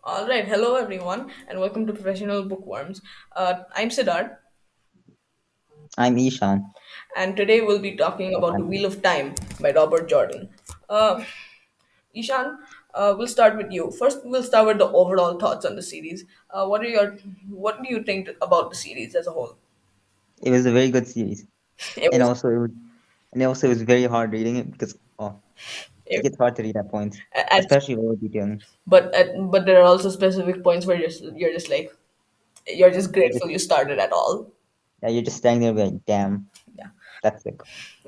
All right, hello everyone, and welcome to Professional Bookworms. I'm Siddharth, I'm Eeshaan. and today we'll be talking about The Wheel of Time by Robert Jordan. Uh, Ishan, we'll start with you. First, we'll start with the overall thoughts on the series. What do you think about the series as a whole? It was a very good series, It and was, also it was very hard reading it because it it, gets hard to read at points, at, especially over detailing. but there are also specific points where you're just You're just grateful you started at all. yeah, you're just standing there like, damn, Yeah, that's like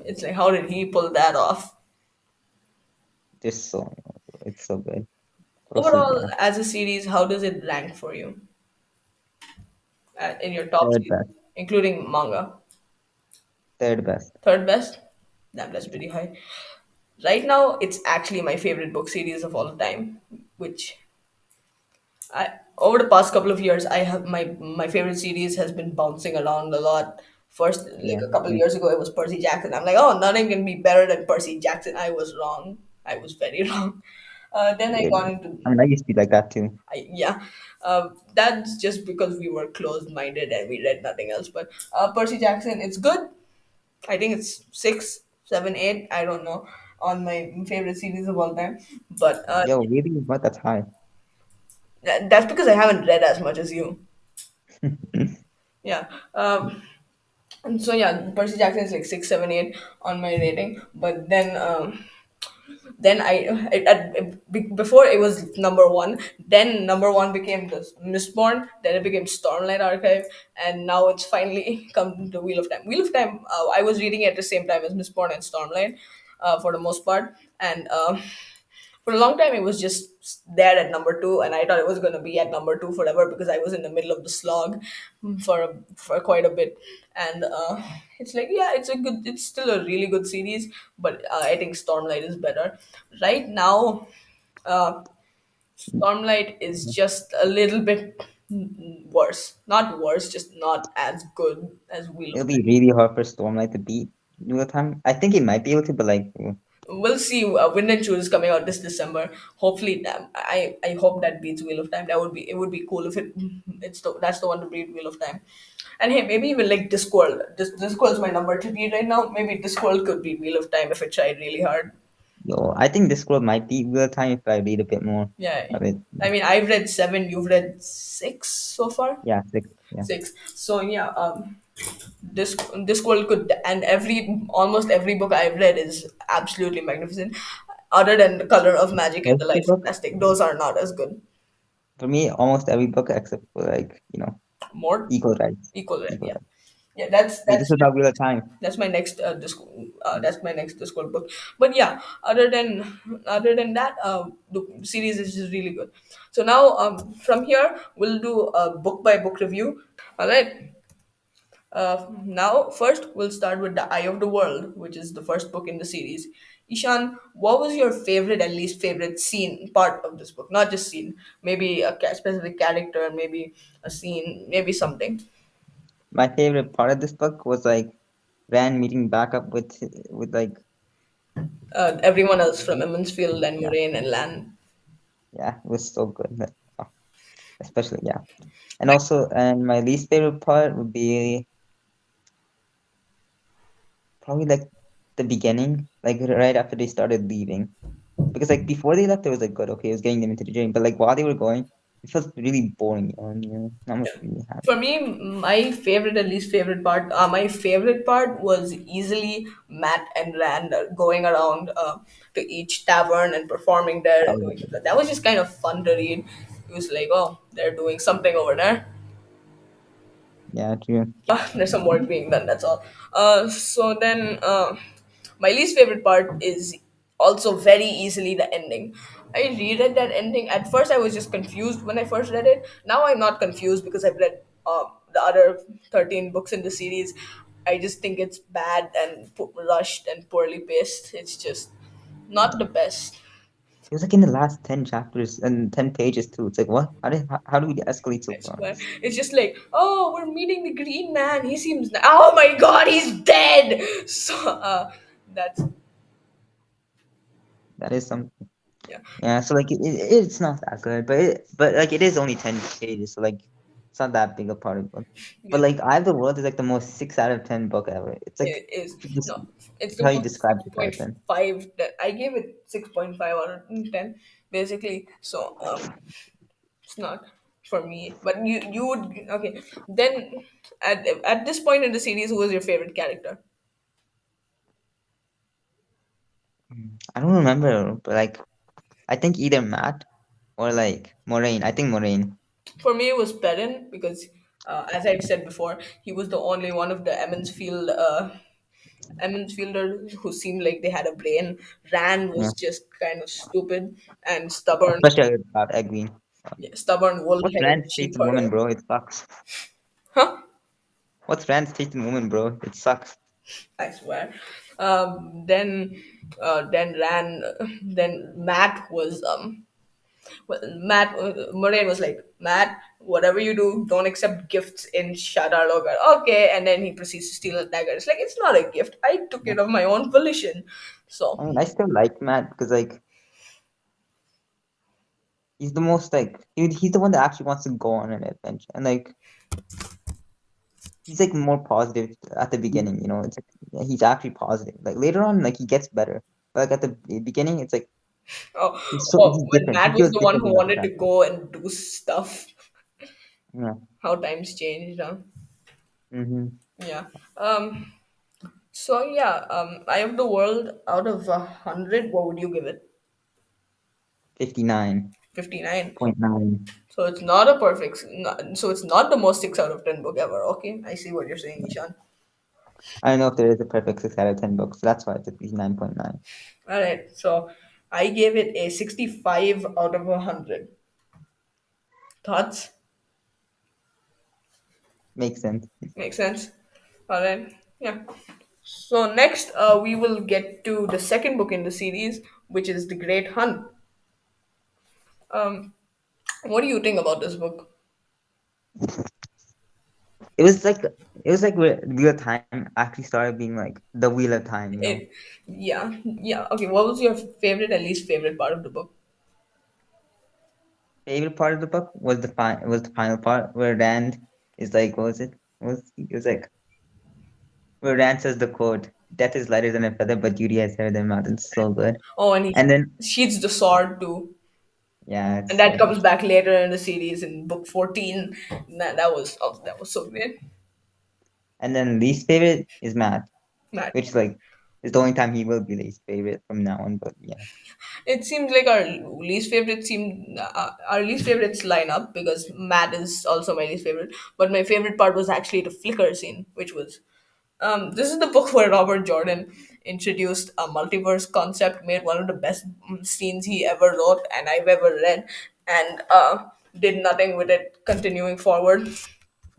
it's like how did he pull that off? just so it's so good. Also, Overall, yeah, as a series, how does it rank for you in your top third series, best, including manga? third best. Third best? Damn, that's pretty high. Right now, it's actually my favorite book series of all time, which I over the past couple of years, I have my favorite series has been bouncing around a lot. First, like Yeah, a couple of years ago, it was Percy Jackson. I'm like, oh, nothing can be better than Percy Jackson. I was wrong. I was very wrong. Then I really. got into I mean, I used to be like that too. yeah, that's just because we were closed-minded and we read nothing else. But Percy Jackson, it's good. I think it's six, seven, eight. I don't know on my favorite series of all time. But Yo, really, what? That's high. that's because I haven't read as much as you. Yeah. And so yeah, Percy Jackson is like six, seven, eight on my rating. But then before it was number one. Then number one became the Mistborn. Then it became Stormlight Archive, and now it's finally come to Wheel of Time. Wheel of Time. I was reading it at the same time as Mistborn and Stormlight, for the most part, and for a long time it was just there at number two, and I thought it was going to be at number two forever because I was in the middle of the slog for quite a bit. And it's like, yeah, it's still a really good series, but I think Stormlight is better right now. uh, Stormlight is just a little bit worse, not worse, just not as good as Wheel of It'll be Time. really hard for Stormlight to beat New Time. I think it might be able to, but like, We'll see. Wind and Choose is coming out this December. Hopefully, I hope that beats Wheel of Time. It would be cool if that's the one to beat Wheel of Time. And hey, maybe even like Discworld. Discworld is my number to beat right now. Maybe Discworld could beat Wheel of Time if it tried really hard. yo, I think this scroll might beat Real Time if I read a bit more Yeah, of it. I mean, I've read seven. You've read six so far. Yeah, six. Yeah. Six. So yeah, Discworld could, and almost every book I've read is absolutely magnificent. Other than the Color of Magic and Most the of the Life of books, Plastic, those are not as good. for me, almost every book except for like, More equal rights. equal, right? Equal Yeah, rights. yeah. That's Wait, this that's is not real time. that's my next that's my next Discord book. But yeah, other than that, the series is just really good. So now, from here we'll do a book by book review. All right. Now, first, we'll start with The Eye of the World, which is the first book in the series. Ishan, what was your favorite and least favorite scene, part of this book? Not just scene, maybe a specific character, maybe a scene, maybe something. My favorite part of this book was like Rand meeting back up with like Everyone else from Emmonsfield and yeah, Moraine and Lan. yeah, it was so good. Oh, especially yeah. And my least favorite part would be probably like the beginning, like right after they started leaving. Because like before they left, it was like good, okay, it was getting them into the dream. But like while they were going, it felt really boring, not much really For happened. me, my favorite and least favorite part, my favorite part was easily Matt and Rand going around to each tavern and performing there That and was doing it. that was just kind of fun to read. It was like, oh, they're doing something over there. Yeah, true. There's some work being done. That's all. So then, my least favorite part is also very easily the ending. I reread that ending. At first, I was just confused when I first read it. Now I'm not confused because I've read the other 13 books in the series. I just think it's bad and rushed and poorly paced. It's just not the best. It was like in the last 10 chapters and 10 pages too. It's like what? How do we escalate so I far? swear. It's just like, oh, we're meeting the Green Man. He seems. Oh my God, he's dead. So that's That is something. Yeah, Yeah, so like it's not that good, but like it is only 10 pages, so like it's not that big a part of the book. But yeah, like I Have the World is like the most 6 out of 10 book ever. It's like it is. just No, it's the how you most describe six six out point of ten. five. That I gave it 6.5 out of 10, basically. So it's not for me. But you would okay. Then at this point in the series, who was your favorite character? I don't remember, but like I think either Matt or like Moraine. I think Moraine. For me, it was Perrin because, as I've said before, he was the only one of the Emmons Fielder who seemed like they had a brain. Rand Yeah, was just kind of stupid and stubborn, especially about Egwene. yeah, stubborn, What's wool-headed Rand's sheep taste in woman, herder. bro? It sucks. Huh? What's Rand's taste in woman, bro? It sucks. I swear. Then Matt was well, Matt Moraine was like, Matt, whatever you do, don't accept gifts in Shadar Logar. Okay, and then he proceeds to steal a dagger. It's like it's not a gift. I took Yeah. it of my own volition. So, I mean, I still like Matt because like he's the most like he's the one that actually wants to go on an adventure, and like he's like more positive at the beginning. It's like yeah, he's actually positive. Like later on, like he gets better, but like at the beginning, it's like he's when different. He Matt was feels the one different who than other wanted to characters. go and do stuff, Yeah. how times changed, huh? Mm-hmm. Yeah. So yeah, Eye of the World out of 100, what would you give it? 59.9. 59. So it's not a perfect. So it's not the most 6 out of 10 book ever. Okay, I see what you're saying, Ishan. I don't know if there is a perfect 6 out of 10 books. So that's why it's at 9.9. All right, so I gave it a 65 out of 100. Thoughts? Makes sense. Make sense? All right, yeah. So next, we will get to the second book in the series, which is The Great Hunt. Um, what do you think about this book? It was like Wheel of Time actually started being like the Wheel of Time. It, yeah, yeah. Okay, what was your favorite and least favorite part of the book? Favorite part of the book was the final part where Rand is like, what was it? It was like where Rand says the quote, "Death is lighter than a feather, but duty has heavier than a mountain." So good. Oh, and And he then sheathes the sword too. yeah, And it's that so comes good. back later in the series in book 14. That was so great. And then least favorite is Matt, Matt, which like is the only time he will be least favorite from now on. But yeah, it seems like our least favorites line up because Matt is also my least favorite. But my favorite part was actually the flicker scene, which was this is the book where Robert Jordan introduced a multiverse concept, made one of the best scenes he ever wrote and I've ever read, and did nothing with it continuing forward.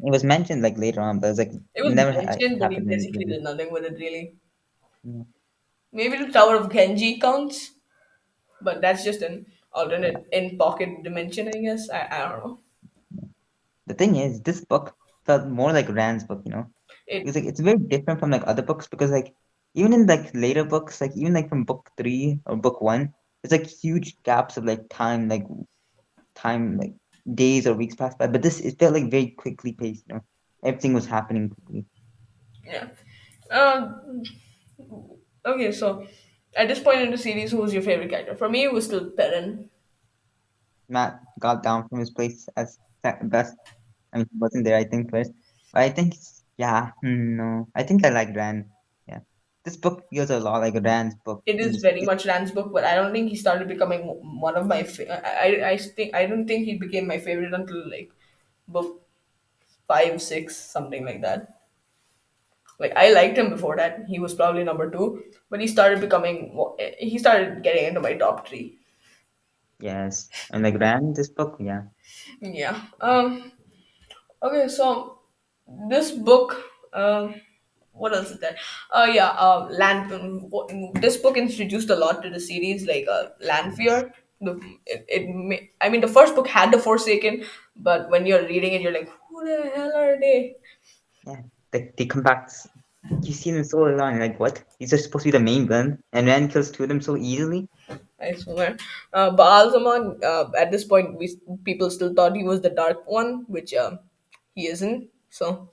it was mentioned like later on, but it's like It was never mentioned, but he happened in the basically movie. did nothing with it really. Yeah. Maybe the Tower of Genji counts, but that's just an alternate in pocket dimension, I guess. I don't know. The thing is, this book felt more like Rand's book. It Because like it's very different from like other books because like even in like later books, like even like from book three or book one, there's like huge gaps of like time like days or weeks passed by. But this it felt like very quickly paced. Everything was happening quickly. yeah. Um. Okay, so at this point in the series, who was your favorite character? For me, it was still Perrin. Matt got down from his place as best. I mean, he wasn't there, I think, first. But I think, yeah, no. I think I like Rand. Yeah. This book feels a lot like Rand's book It in is this. very much Rand's book, but I don't think he started becoming one of my. I don't think he became my favorite until like book 5, 6, something like that. Like I liked him before that. He was probably number two, but he started getting into my top three. Yes. And like Rand, this book, yeah. Yeah. Okay. So this book. What else is there? Yeah. Land. This book introduced a lot to the series, like Land Fear. I mean, the first book had the Forsaken, but when you're reading it, you're like, who the hell are they? Yeah. They come back. You see them so early on, like what? These are supposed to be the main villain, and Rand kills two of them so easily. I swear. Baal Zaman, at this point, people still thought he was the Dark One, which he isn't. So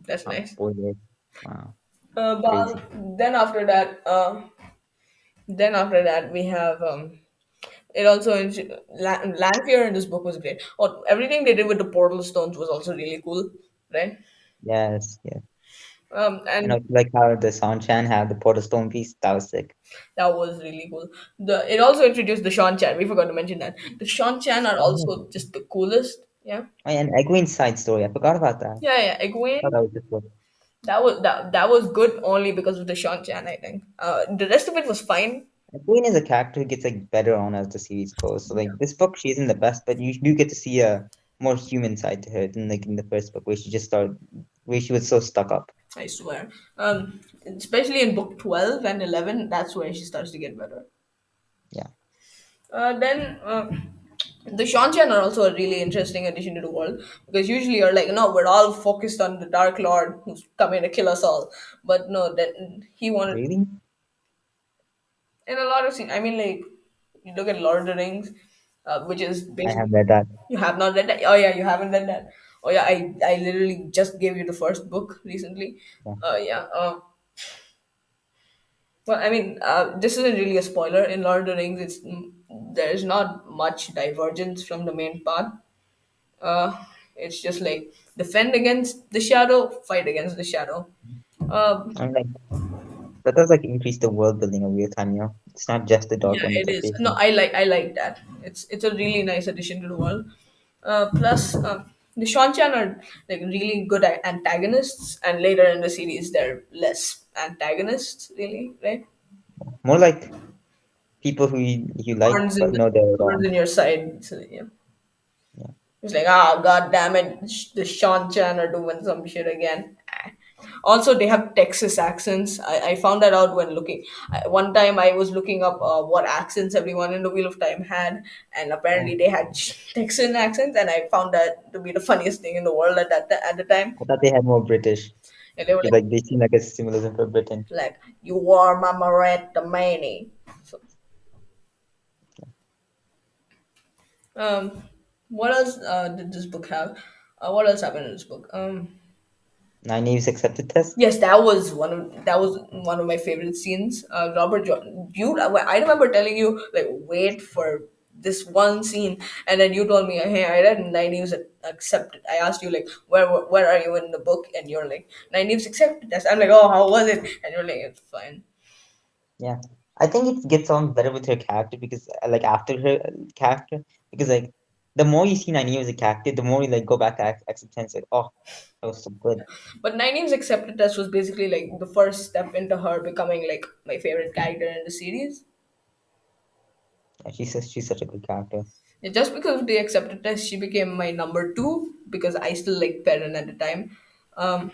that's Oh, nice. spoiler. Wow, Baal, crazy. then after that, we have it also Lanfear in this book was great. Oh, everything they did with the portal stones was also really cool, right? Yes, yes. And And also like how the Sanchan had the Portal Stone piece, that was sick. that was really cool. It also introduced the Sean Chan. We forgot to mention that the Sean Chan are Oh, yeah. also just the coolest. Yeah, Oh, yeah, and Egwene's side story, I forgot about that. yeah. I thought Egwene. that was just what. That was good only because of the Sean Chan. I think the rest of it was fine. Egwene is a character who gets like better on as the series goes. So like this book, she isn't the best, but you do get to see a more human side to her than like in the first book, where she was so stuck up. I swear. Especially in book 12 and 11, that's where she starts to get better. Yeah, Then the Shanchan are also a really interesting addition to the world because usually you're like, no, we're all focused on the Dark Lord who's coming to kill us all. But no, that he wanted really? in a lot of scenes. I mean, like you look at Lord of the Rings, which is I basically have read that. you have not read that. Oh yeah, you haven't read that. Oh yeah, I literally just gave you the first book recently. Yeah. Yeah. Well, I mean, this isn't really a spoiler. In Lord of the Rings, there's not much divergence from the main path. It's just like defend against the shadow, fight against the shadow. And like that does like increase the world building of real time, you know. It's not just the dark Yeah, one that it they're is. No, facing. I like that. It's a really nice addition to the world. Plus, the Shanchan are like really good antagonists, and later in the series, they're less antagonists, really, right? More like people who you like, Thorns in but know they're thorns wrong. in your side. So, yeah. Yeah. It's like, ah, god damn it, the Sean Chan are doing some shit again. Also, they have Texas accents. I found that out when looking. One time I was looking up what accents everyone in the Wheel of Time had, and apparently Oh, they had Texan accents, and I found that to be the funniest thing in the world at the time. I thought they had more British. And they were Because like they seem like a symbolism for Britain. like you are my Marette Maney. So, um, what else did this book have? What else happened in this book? Nine Names Accepted Test. Yes, that was one of my favorite scenes. Robert Jordan, I remember telling you like wait for this one scene, and then you told me, hey, I read Nine News Accepted. I asked you like where are you in the book, and you're like Nine News Accepted. I'm like, oh, how was it? And you're like, it's fine. Yeah. I think it gets on better with her character because like after her character because like the more you see Nine as a character, the more you like go back to acceptance like oh that was so good. But Nine News Accepted Test was basically like the first step into her becoming like my favorite character in the series. Yeah, she's such a good character. Yeah, just because of the accepted test, she became my number two because I still like Perrin at the time. Um,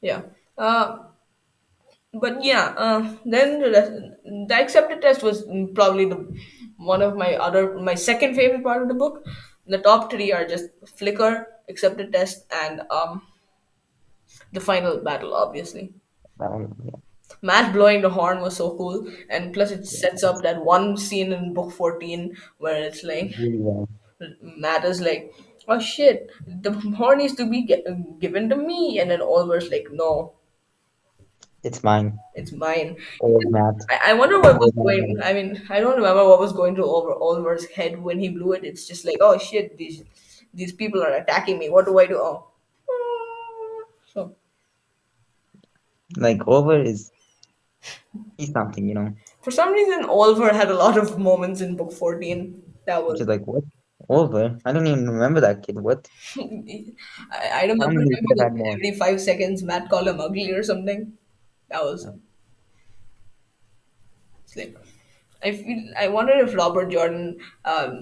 yeah. Uh, but yeah, then the accepted test was probably the one of my second favorite part of the book. The top three are just Flicker, accepted test, and the final battle. Obviously, Yeah, Matt blowing the horn was so cool, and plus it yeah, sets up that one scene in book 14 where it's like really well. Matt is like, oh shit, the horn needs to be given to me, and then Oliver's like, no, It's mine. it's mine. Old Matt. I wonder what was Old Matt. going. I mean, I don't remember what was going through Oliver's head when he blew it. It's just like, oh shit, these people are attacking me. What do I do? Oh, so Like Over is he's something, you know. for some reason, Oliver had a lot of moments in book 14. That Which was. is like what? Over? I don't even remember that kid. What? I Tell remember me you him could have because had more. every 5 seconds Matt called him ugly or something. That was it's like I wonder if Robert Jordan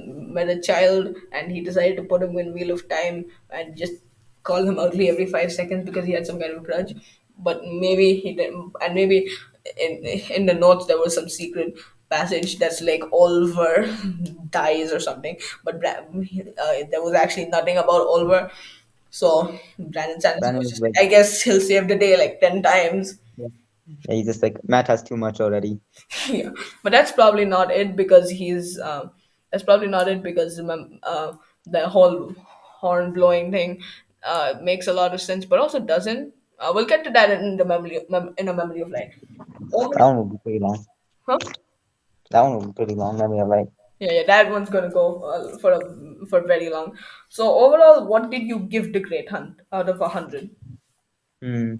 met a child and he decided to put him in Wheel of Time and just call him ugly every 5 seconds because he had some kind of grudge. But maybe he didn't, and maybe in the notes there was some secret passage that's like Oliver dies or something. But there was actually nothing about Oliver. So Brandon Sanderson Brandon was is just like, like, I guess he'll save the day like 10 times. yeah, yeah, he's just like Matt has too much already. Yeah, but that's probably not it because he's that's probably not it because the whole horn blowing thing makes a lot of sense, but also doesn't. We'll get to that in the in a memory of light. Over, That one will be pretty long. huh? That one will be pretty long. I mean, like, Yeah, that one's gonna go for very long. So overall, what did you give The Great Hunt out of 100? hmm,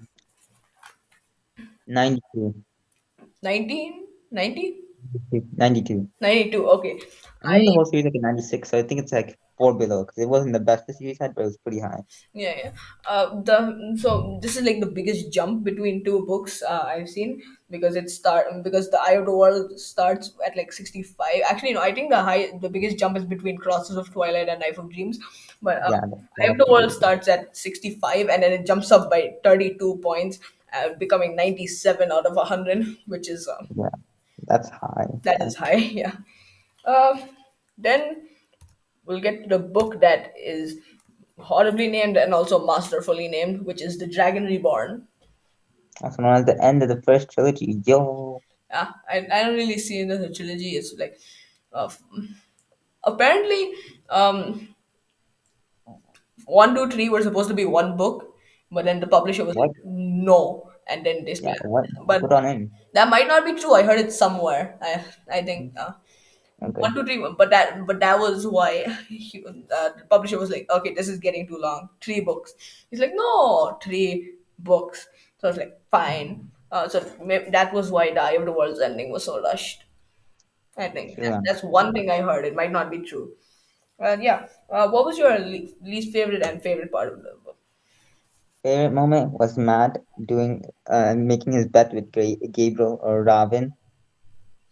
92, 19, 90, 92. 92. Okay, I'm giving the whole series like a 96, so I think it's like four below because it wasn't the best the series had, but it was pretty high. yeah, yeah. The so this is like the biggest jump between two books I've seen because because the Eye of the World starts at like 65. Actually, no, I think the biggest jump is between Crosses of Twilight and Knife of Dreams, but Yeah, Eye of the World starts at 65 and then it jumps up by 32 points, becoming 97 out of 100, which is yeah, that's high. that Yeah. is high. Yeah. Um, then we'll get to the book that is horribly named and also masterfully named, which is The Dragon Reborn. That's when at the end of the first trilogy. Yo, Yeah, I don't really see it as a trilogy. It's like, uh, apparently, um, 1, 2, 3 were supposed to be one book, but then the publisher was what? like, no, and then they Yeah, split what? it. But Put on in. that might not be true. I heard it somewhere. I think. Okay, 1, 2, 3, but that was why the publisher was like, okay, this is getting too long. 3 books. He's like, no, 3 books. So I was like, fine. So that was why the Eye of the World's ending was so rushed. I think sure. that's one thing I heard. It might not be true. Yeah. What was your least favorite and favorite part of the book? Favorite moment was Matt doing making his bet with Gabriel or Raven.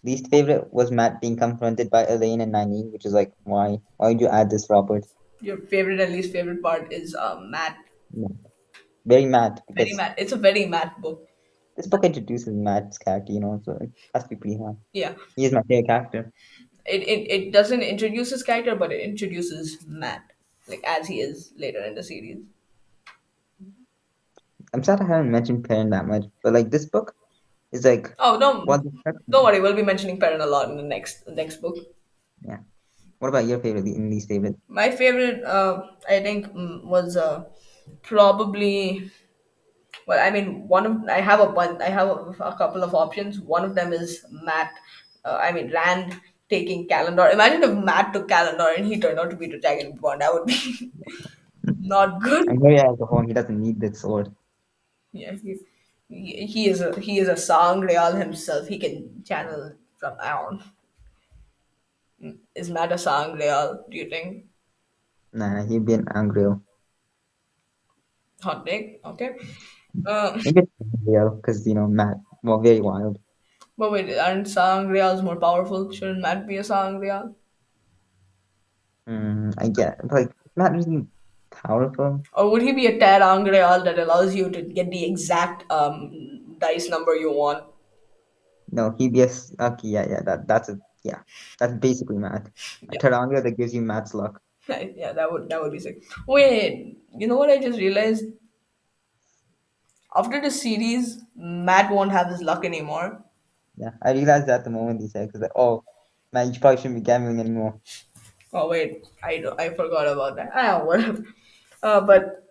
Least favorite was Matt being confronted by Elaine and Nani, which is like, why? Why did you add this, Robert? Your favorite and least favorite part is Matt. No. Very Matt Very because Matt. It's a very Matt book. this book introduces Matt's character, so it has to be pretty high. Yeah. He is my favorite character. It doesn't introduce his character, but it introduces Matt, like as he is later in the series. I'm sad I haven't mentioned Perrin that much, but like this book is like, Oh no, what the heck? don't worry, we'll be mentioning Perrin a lot in the next book. Yeah. What about your favorite and least favorite? My favorite, I think, was probably. Well, I mean, I have a couple of options. One of them is Matt. Rand taking Calendar. Imagine if Matt took Calendar and he turned out to be the Dragon Bond. That would be not good. I know he has the horn. He doesn't need the sword. Yeah, he is a sangreal himself. He can channel from on. Is Matt a sangreal? Do you think? Nah, he'd be an angry. Hot take. Okay. Maybe it's real because Matt, well, very wild. But wait, aren't sangreals more powerful? Shouldn't Matt be a sangreal? I get like Matt isn't powerful. Or would he be a terangreal that allows you to get the exact dice number you want? No, he'd be okay. Yeah, yeah. That's a yeah. That's basically Matt. A Yeah, Taranga that gives you Matt's luck. yeah, that would be sick. Wait, you know what I just realized? After the series, Matt won't have his luck anymore. Yeah, I realized that the moment he said, because like, oh, man, you probably shouldn't be gambling anymore. Oh wait, I forgot about that. Ah, whatever. But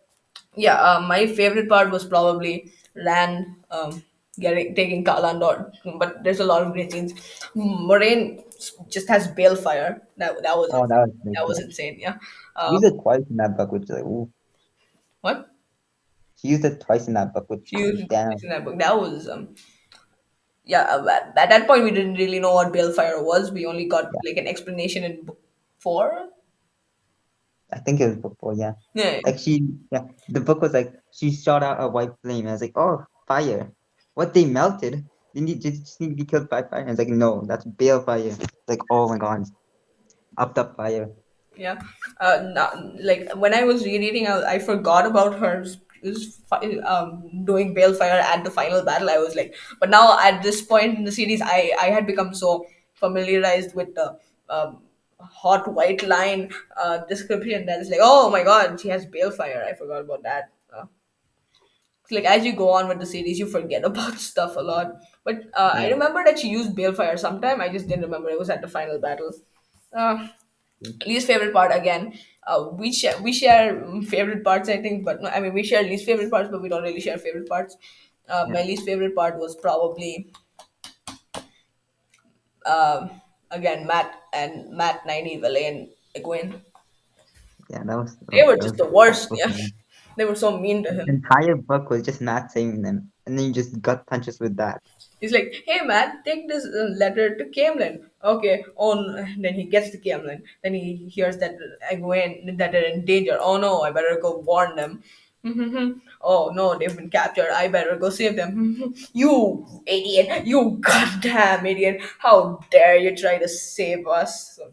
yeah, my favorite part was probably Rand getting taking Kalandor. But there's a lot of great scenes. Moraine just has balefire. Oh, that was great. That was Yeah, insane. Yeah. she used it twice in that book, which is like, ooh, What she used it twice in that book, which she used damn. in that book? That was yeah. At that point, we didn't really know what balefire was. We only got Yeah, like an explanation in book 4. I think it was before. Yeah, Yeah. like yeah, the book was like she shot out a white flame. And I was like, oh, fire. What they melted? They just need to be killed by fire. And it's like, no, that's balefire. It's like, oh my god, upped up fire. Yeah, like when I was rereading, I forgot about her doing balefire at the final battle. I was like, but now at this point in the series, I had become so familiarized with the um, hot white line description that is like, oh my god, she has balefire. I forgot about that. It's like as you go on with the series, you forget about stuff a lot. But I Yeah. remember that she used balefire sometime. I just didn't remember it was at the final battle. Uh, Least favorite part again. We share favorite parts, I think, but no, I mean we share least favorite parts, but we don't really share favorite parts. Yeah. My least favorite part was probably um, again Matt 90 Valet and Egwene. Yeah. That was They were that just was the worst. so Yeah, funny. they were so mean to The him. entire book was just Matt saving them, and then you just gut punches with that. He's like, "Hey, Matt, take this letter to Camelin." Okay. Then he gets to Camelin. Then he hears that Egwene that they're in danger. Oh no, I better go warn them. Oh no, they've been captured. I better go save them. You idiot! You goddamn idiot! How dare you try to save us? So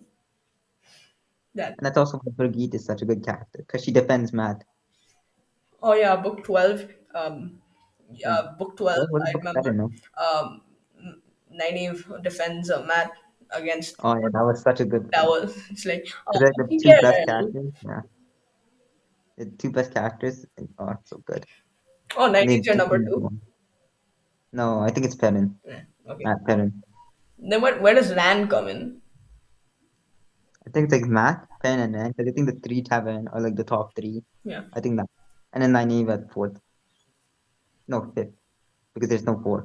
that. And that's also why Brigitte is such a good character because she defends Matt. Oh yeah, book 12. Yeah. Book 12. What was I book? I remember. don't know. Um, Nynaeve defends Matt against. Oh yeah, that was such a good That one. was. It's like, oh, Because they're the he two cared. best characters. Yeah, the two best characters. Oh, it's so good. Oh, And they 90's your took number them two. on. No, I think it's Perrin. Yeah, okay. Matt Perrin. Then where does Rand come in? I think it's like Matt, Perrin, and Rand. 'Cause I think the three tavern are like the top three. Yeah. I think that. And then Nynaeve at fourth. No, fifth. Because there's no fourth.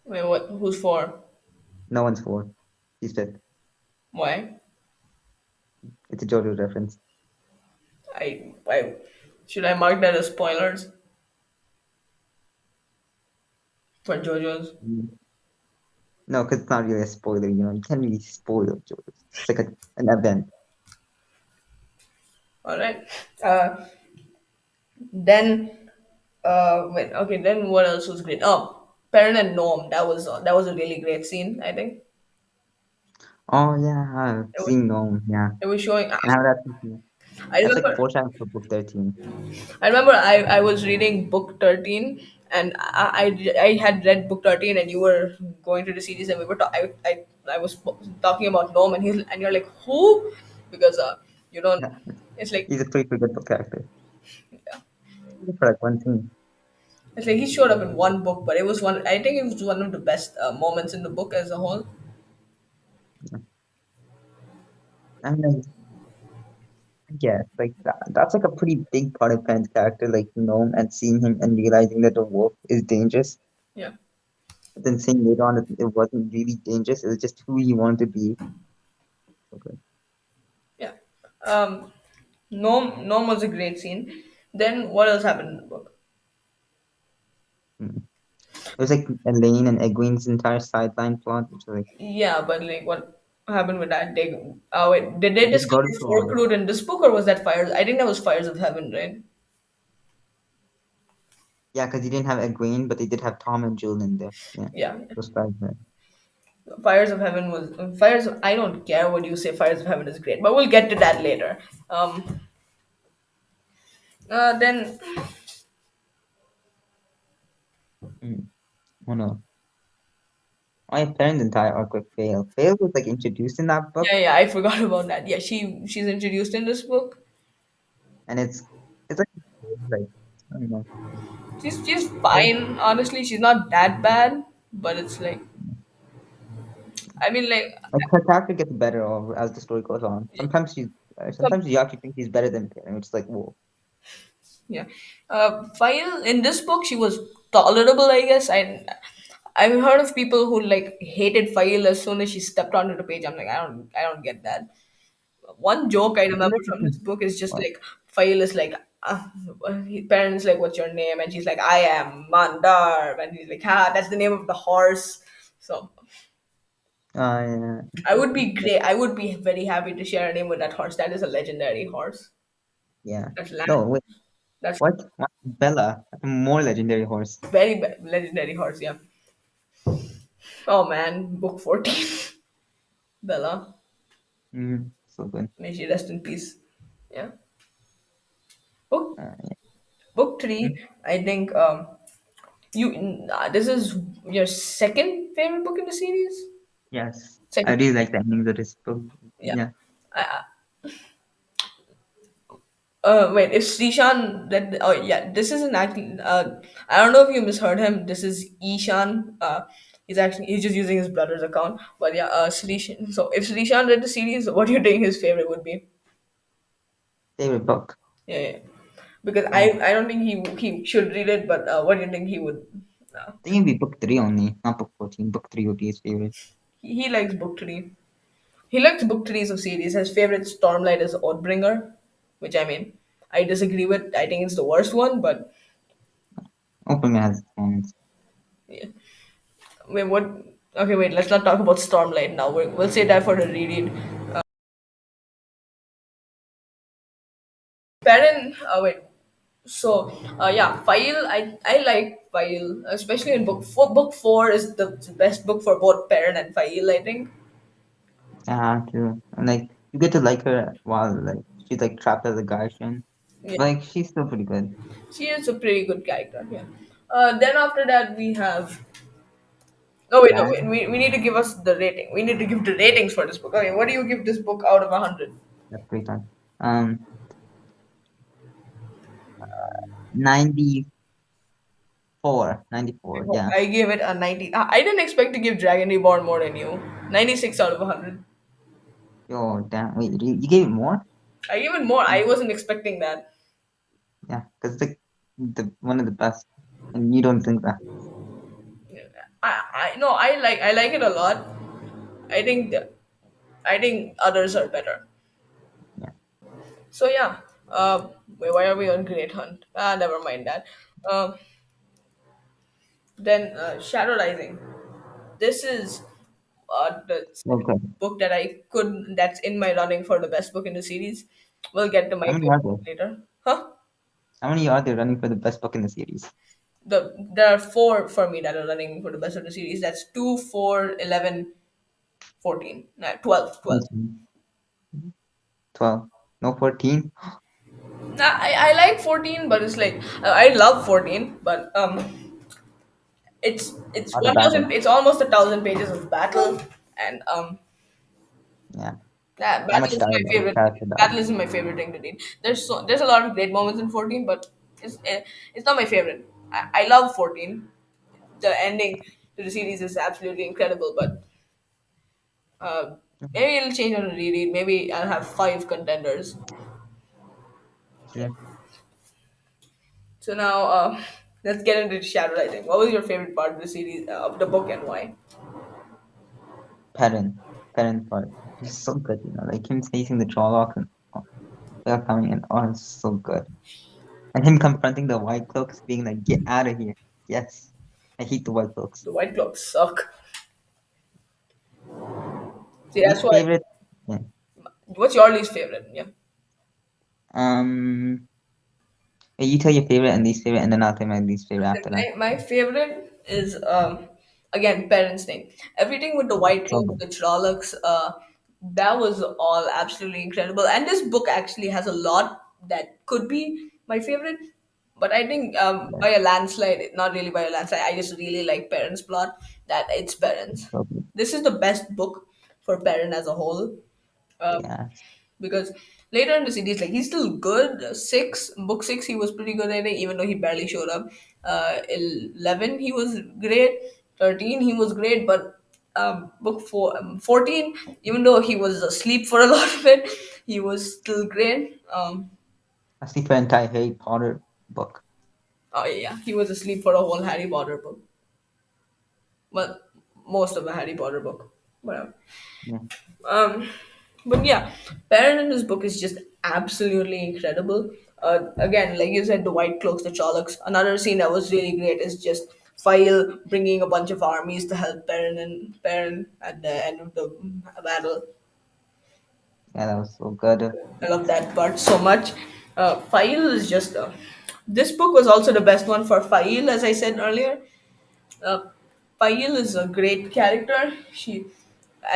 Wait, what? Who's for? No one's fourth. She's fifth. Why? It's a JoJo reference. I should I mark that as spoilers for JoJo's? Mm. No, because it's not really a spoiler. You can't really spoil JoJo. It's just like an event. All right. Uh, then wait. Okay. Then what else was great? Oh, Perrin and Gnome. That was a really great scene. I think Oh yeah, it was seeing Gnome. Yeah, it was showing. and how I that's like remember. foreshadowing for book 13. I remember I was reading book 13 and I had read book 13 and you were going to the series and we were I was talking about Gnome and you're like who because you don't Yeah, it's like he's a pretty good book character. For like one scene. it's like he showed up in one book but it was one I think it was one of the best moments in the book as a whole. And then yeah, like that's like a pretty big part of Pen's character, like Gnome, and seeing him and realizing that the wolf is dangerous, Yeah. but then seeing later on that it wasn't really dangerous. It was just who he wanted to be. Okay. Yeah. um Gnome was a great scene. Then what else happened in the book? Mm. It was like Elaine and Egwene's entire sideline plot, which was like Yeah, but like what happened with that? Wait, did they they got discover it wrong. Forkroot in this book or was that Fires? I think that was Fires of Heaven, right? Yeah, because he didn't have Egwene, but they did have Tom and Jewel in there. Yeah, Yeah. those guys there. Fires of Heaven was Fires of, I don't care what you say, Fires of Heaven is great, but we'll get to that later. Then Mm. Oh no. My parents' entire arc with Fail. Fail was like introduced in that book, yeah, I forgot about that. Yeah, she's introduced in this book. and it's like I don't know. She's Fail, fine, honestly. She's not that bad, but it's like I mean like like her character gets better as the story goes on. Sometimes you actually think she's better than Fail, and it's like whoa. yeah. File in this book, she was tolerable, I guess. I've heard of people who like hated File as soon as she stepped onto the page. I'm like, I don't get that. One joke I Isn't remember it from this book is just what? like File is like, his parents like, what's your name? And she's like, I am Mandar, and he's like, that's the name of the horse. So Yeah, I would be great. I would be very happy to share a name with that horse. That is a legendary horse. yeah. That's land. No, wait, That's what? Bella, a more legendary horse. legendary horse. Yeah. Oh man, book 14. Bella. So good. May she rest in peace. Yeah. Book Yeah. book Mm. 3, I think this is your second favorite book in the series? Yes, I Second, really like the endings of this book. yeah. Yeah, I, wait, if Srishan that oh yeah, this is an actually I don't know if you misheard him. This is Eeshaan. He's just using his brother's account. But yeah, Srishan. So if Srishan read the series, what do you think his favorite would be? favorite book. Yeah, yeah. Because Oh, I don't think he should read it. But what do you think he would? Uh, I think it'd be book three only, not book 14. Book three would be his favorite. he likes book three. He likes book threes of series. His favorite Stormlight is Oathbringer, which I mean I disagree with. I think it's the worst one, but Open has its moments. yeah. Wait, what? Okay, wait. Let's not talk about Stormlight now. We'll say that for the reread. Perrin. Wait. So, yeah, File. I like File, especially in book four. Book four is the best book for both Perrin and File. I think. Yeah, true. And like you get to like her while like she's like trapped as a Gaishan. Yeah, Like she's still pretty good. she is a pretty good character. Yeah. Then after that we have. Oh wait, no, wait. Dragon. We need to give us the rating. We need to give the ratings for this book. Okay, what do you give this book out of 100? That's great time. 94. 94, yeah. I gave it a 90. I didn't expect to give Dragon Reborn more than you. 96 out of 100. Yo, damn. Wait, you gave it more? I gave it more. I Mm, wasn't expecting that. yeah, because it's like the one of the best, and you don't think that. I no, I like it a lot. I think I think others are better. Yeah. So yeah. Wait, why are we on Great Hunt? Never mind that. Um, then Shadow Rising. This is the Okay. second book that I could that's in my running for the best book in the series. We'll get to my How many favorite are there? book later. Huh? How many are there running for the best book in the series? There are four for me that are running for the best of the series. That's 2, 4, 11, 14. No, 12. 12. 18, 12. No, 14. I like 14, but it's like I love 14, but it's Other battle. 1000, it's almost 1,000 pages of battle, and Yeah. yeah, How battle much is my dialogue? favorite. Character Battle dialogue. is my favorite thing to read. There's a lot of great moments in 14, but it's not my favorite. I love 14. The ending to the series is absolutely incredible, but uh, maybe it'll change on a reread. Maybe I'll have five contenders. Yeah. So now let's get into Shadow Rising. What was your favorite part of the series of the book and why? Perrin. Perrin part. He's so good, like him facing the Trollocs and they're coming in. Oh, it's so good. And him confronting the White Cloaks, being like, get out of here. Yes. I hate the White Cloaks. The White Cloaks suck. See, that's Least why. favorite? Yeah. What's your least favorite? Yeah. Um, you tell your favorite and least favorite, and then I'll tell my least favorite after that. My favorite is again Parents' Day. Everything with the White So Cloak, good. the Trollocs, that was all absolutely incredible. And this book actually has a lot that could be my favorite, but I think Yeah, by a landslide, not really by a landslide. I just really like Parents' plot. That it's Parents. so good. This is the best book for Parent as a whole. Um, Yeah. because later in the series, like he's still good. Six, book six, he was pretty good at it, even though he barely showed up. 11, he was great. 13, he was great, but book 14, even though he was asleep for a lot of it, he was still great. I sleep for entire Harry Potter book. Oh yeah, he was asleep for a whole Harry Potter book. Well, most of the Harry Potter book, whatever. Yeah. Um, but yeah, Baron in this book is just absolutely incredible. Again, like you said, the White Cloaks, the Trollocs. Another scene that was really great is just File bringing a bunch of armies to help Baron at the end of the battle. Yeah, that was so good. I love that part so much. File is just. This book was also the best one for File, as I said earlier. uh, Payal is a great character. She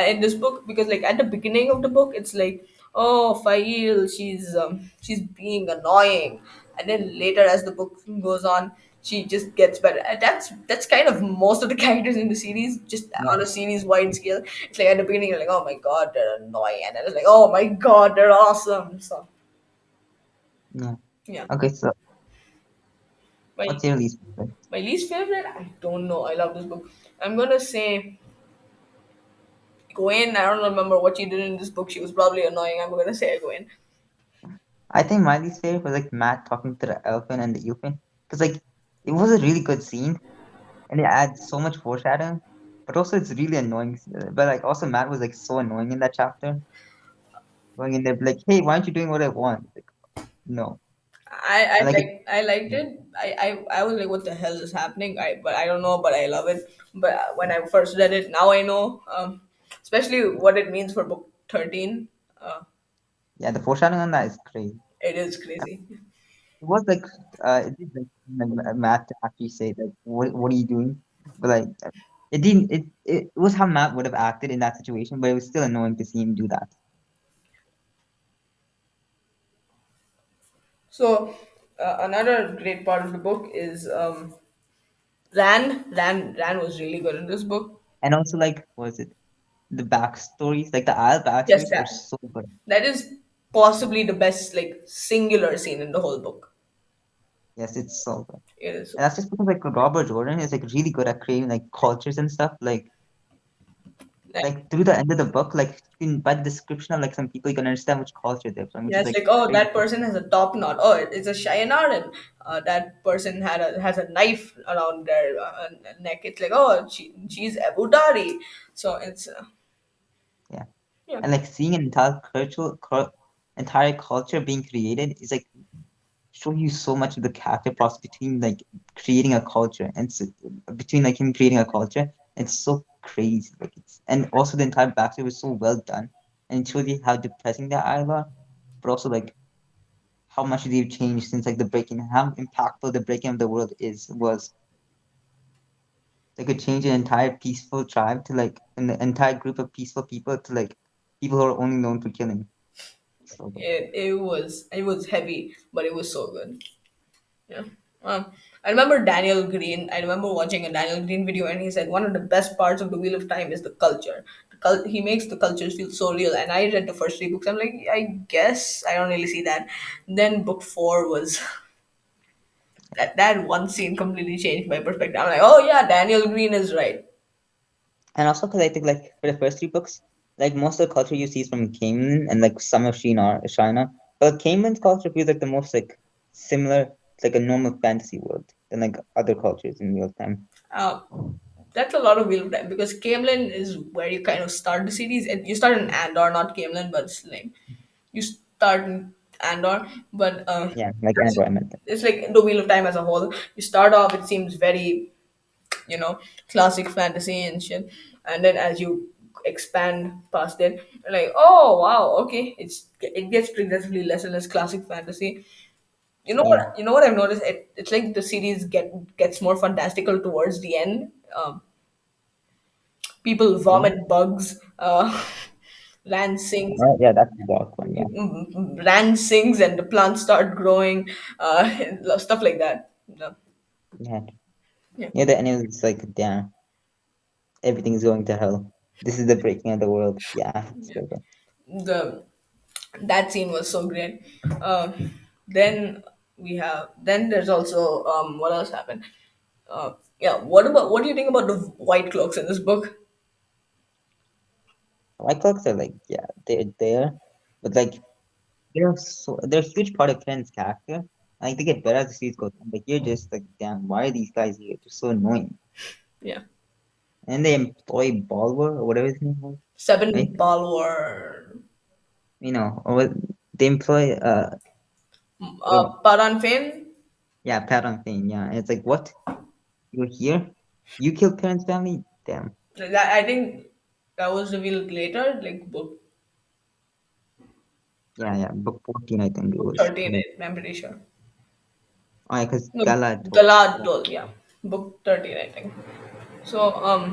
in this book because like at the beginning of the book, it's like, oh, Payal, she's being annoying, and then later as the book goes on, she just gets better. And that's kind of most of the characters in the series, just Yeah, on a series wide scale. It's like at the beginning you're like, oh my god, they're annoying, and then it's like, oh my god, they're awesome. So yeah. yeah. Okay, so My what's your least favorite? my least favorite, I don't know. I love this book. I'm gonna say Gwen. I don't remember what she did in this book. She was probably annoying. I'm gonna say Gwen. I think my least favorite was like Matt talking to the elephant and the elephant because like it was a really good scene and it adds so much foreshadowing, but also it's really annoying. But like also Matt was like so annoying in that chapter, going in there like, hey, why aren't you doing what I want? Like, no, and like it, I liked it. I was like, what the hell is happening? But I don't know, but I love it. But when I first read it, now I know, especially what it means for book 13. Uh, yeah, the foreshadowing on that is crazy. it is crazy. It was like it did like Matt to actually say like what are you doing? But like it didn't it was how Matt would have acted in that situation, but it was still annoying to see him do that. So another great part of the book is Ran was really good in this book. And also like what was it the backstories like the Isle Yes, backstories were that so good. that is possibly the best like singular scene in the whole book. Yes, it's so good. It is. And that's just because like Robert Jordan is like really good at creating like cultures and stuff. Like, Like through the end of the book, like by the description of like some people, you can understand which culture they're from, which yeah, is it's like like, oh, crazy. that person has a top knot. Oh, it's a Cheyenne, and that person has a knife around their neck. It's like, oh, she's Abu Dhari. So it's Yeah, yeah, and like seeing an entire culture being created is like show you so much of the character process between like creating a culture and between like him creating a culture. It's so crazy. Like it's and also the entire backstory was so well done and it shows you how depressing the island are, but also like how much they've changed since like the breaking, how impactful the breaking of the world is was. They could change an entire peaceful tribe to like an entire group of peaceful people to like people who are only known for killing. So good. it was heavy, but it was so good. Yeah. I remember Daniel Green. I remember watching a Daniel Green video, and he said one of the best parts of the Wheel of Time is the culture. He makes the cultures feel so real. And I read the first three books. I'm like, I guess I don't really see that. Then book four was that one scene completely changed my perspective. I'm like, oh yeah, Daniel Green is right. And also because I think like for the first three books, like most of the culture you see is from Cayman and like some of China. But Cayman's culture feels like the most like similar to like a normal fantasy world than like other cultures in real time. Uh, that's a lot of wheel of time because Camelin is where you kind of start the series. And you start in Andor, not Camelin, but it's like you start in Andor, but Yeah, like environment. it's like the Wheel of Time as a whole. You start off, it seems very, classic fantasy and shit, and then as you expand past it, you're like, oh wow, okay, it gets progressively less and less classic fantasy. Yeah. You know what I've noticed? It's like the series gets more fantastical towards the end. People Yeah. vomit bugs. Land sings. Yeah, that's the dark one. Yeah. Land sings and the plants start growing. Stuff like that. No. Yeah. Yeah. Yeah, the end is like damn, everything's going to hell. This is the breaking of the world. Yeah, it's Yeah. so good. The That scene was so great. Then then there's also what else happened? Yeah. What do you think about the white cloaks in this book? White clocks are like, yeah, they're there, but like they're a huge part of Ken's character. Like they get better as the series goes on. Like you're just like, damn, why are these guys here? They're so annoying. Yeah. And they employ Balwer or whatever his name was, Seven right? Balwar. Or they employ the Paran Fane. yeah, Pat on thing, yeah. And it's like, what? You're here? You killed Karen's family? Damn. I think that was revealed later, like Yeah, yeah. Book 14, I think it book was. 13. I'm pretty sure. Oh, yeah, because No, Gala told. Galad told, yeah. Book 13, I think. So, uh,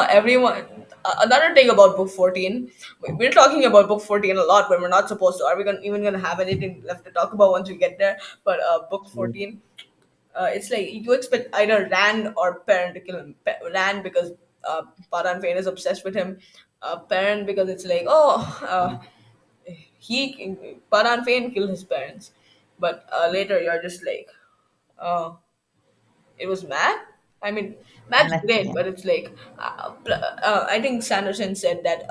everyone. Another thing about book 14, we're talking about book 14 a lot when we're not supposed to. Are we even gonna have anything left to talk about once we get there? But book True. 14, it's like you expect either Rand or Perrin to kill him. Rand because Paran Fain is obsessed with him. Perrin because it's like, Paran Fain killed his parents. But later you're just like, oh, it was Matt. I mean, And Matt's great, yeah, but it's like I think Sanderson said that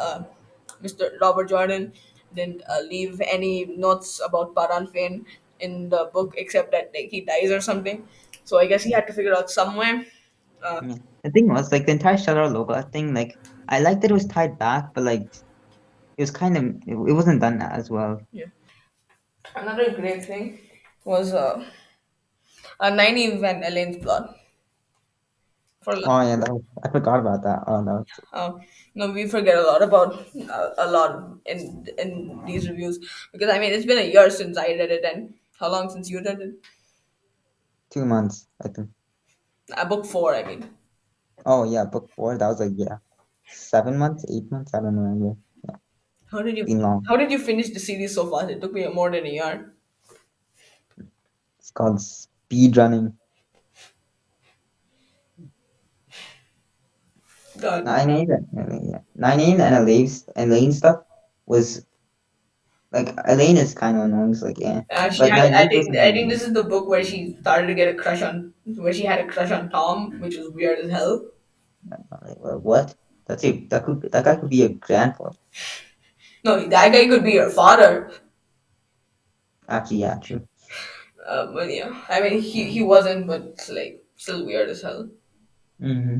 Mr. Robert Jordan didn't leave any notes about Paran Fain in the book except that like he dies or something. So I guess he had to figure out somewhere. Uh, yeah. The thing was like the entire Shadow logo thing. Like I liked that it was tied back, but like it was kind of it wasn't done as well. yeah. Another great thing was 90 and Elaine's plot. For Oh yeah, I forgot about that. Oh no. Uh, no, we forget a lot about a lot in these reviews because I mean it's been a year since I read it, and how long since you read it? 2 months, I think. Book four, I mean. Oh yeah, book four. That was like yeah, 7 months, 8 months. I don't remember. Yeah, How did you been long. how did you finish the series so fast? It took me more than a year. It's called speed running. God, 9-8, yeah. 9-8 and Elaine stuff was like Elaine is kind of annoying. So like yeah, she but had. 9-8 wasn't I really think bad. this is the book where she started to get a crush on, where she had a crush on Tom, which was weird as hell. Like, well, what? That guy could be a grandfather. No, that guy could be your father. Actually, yeah, true. But yeah, I mean he wasn't, but it's like still weird as hell. Mm-hmm.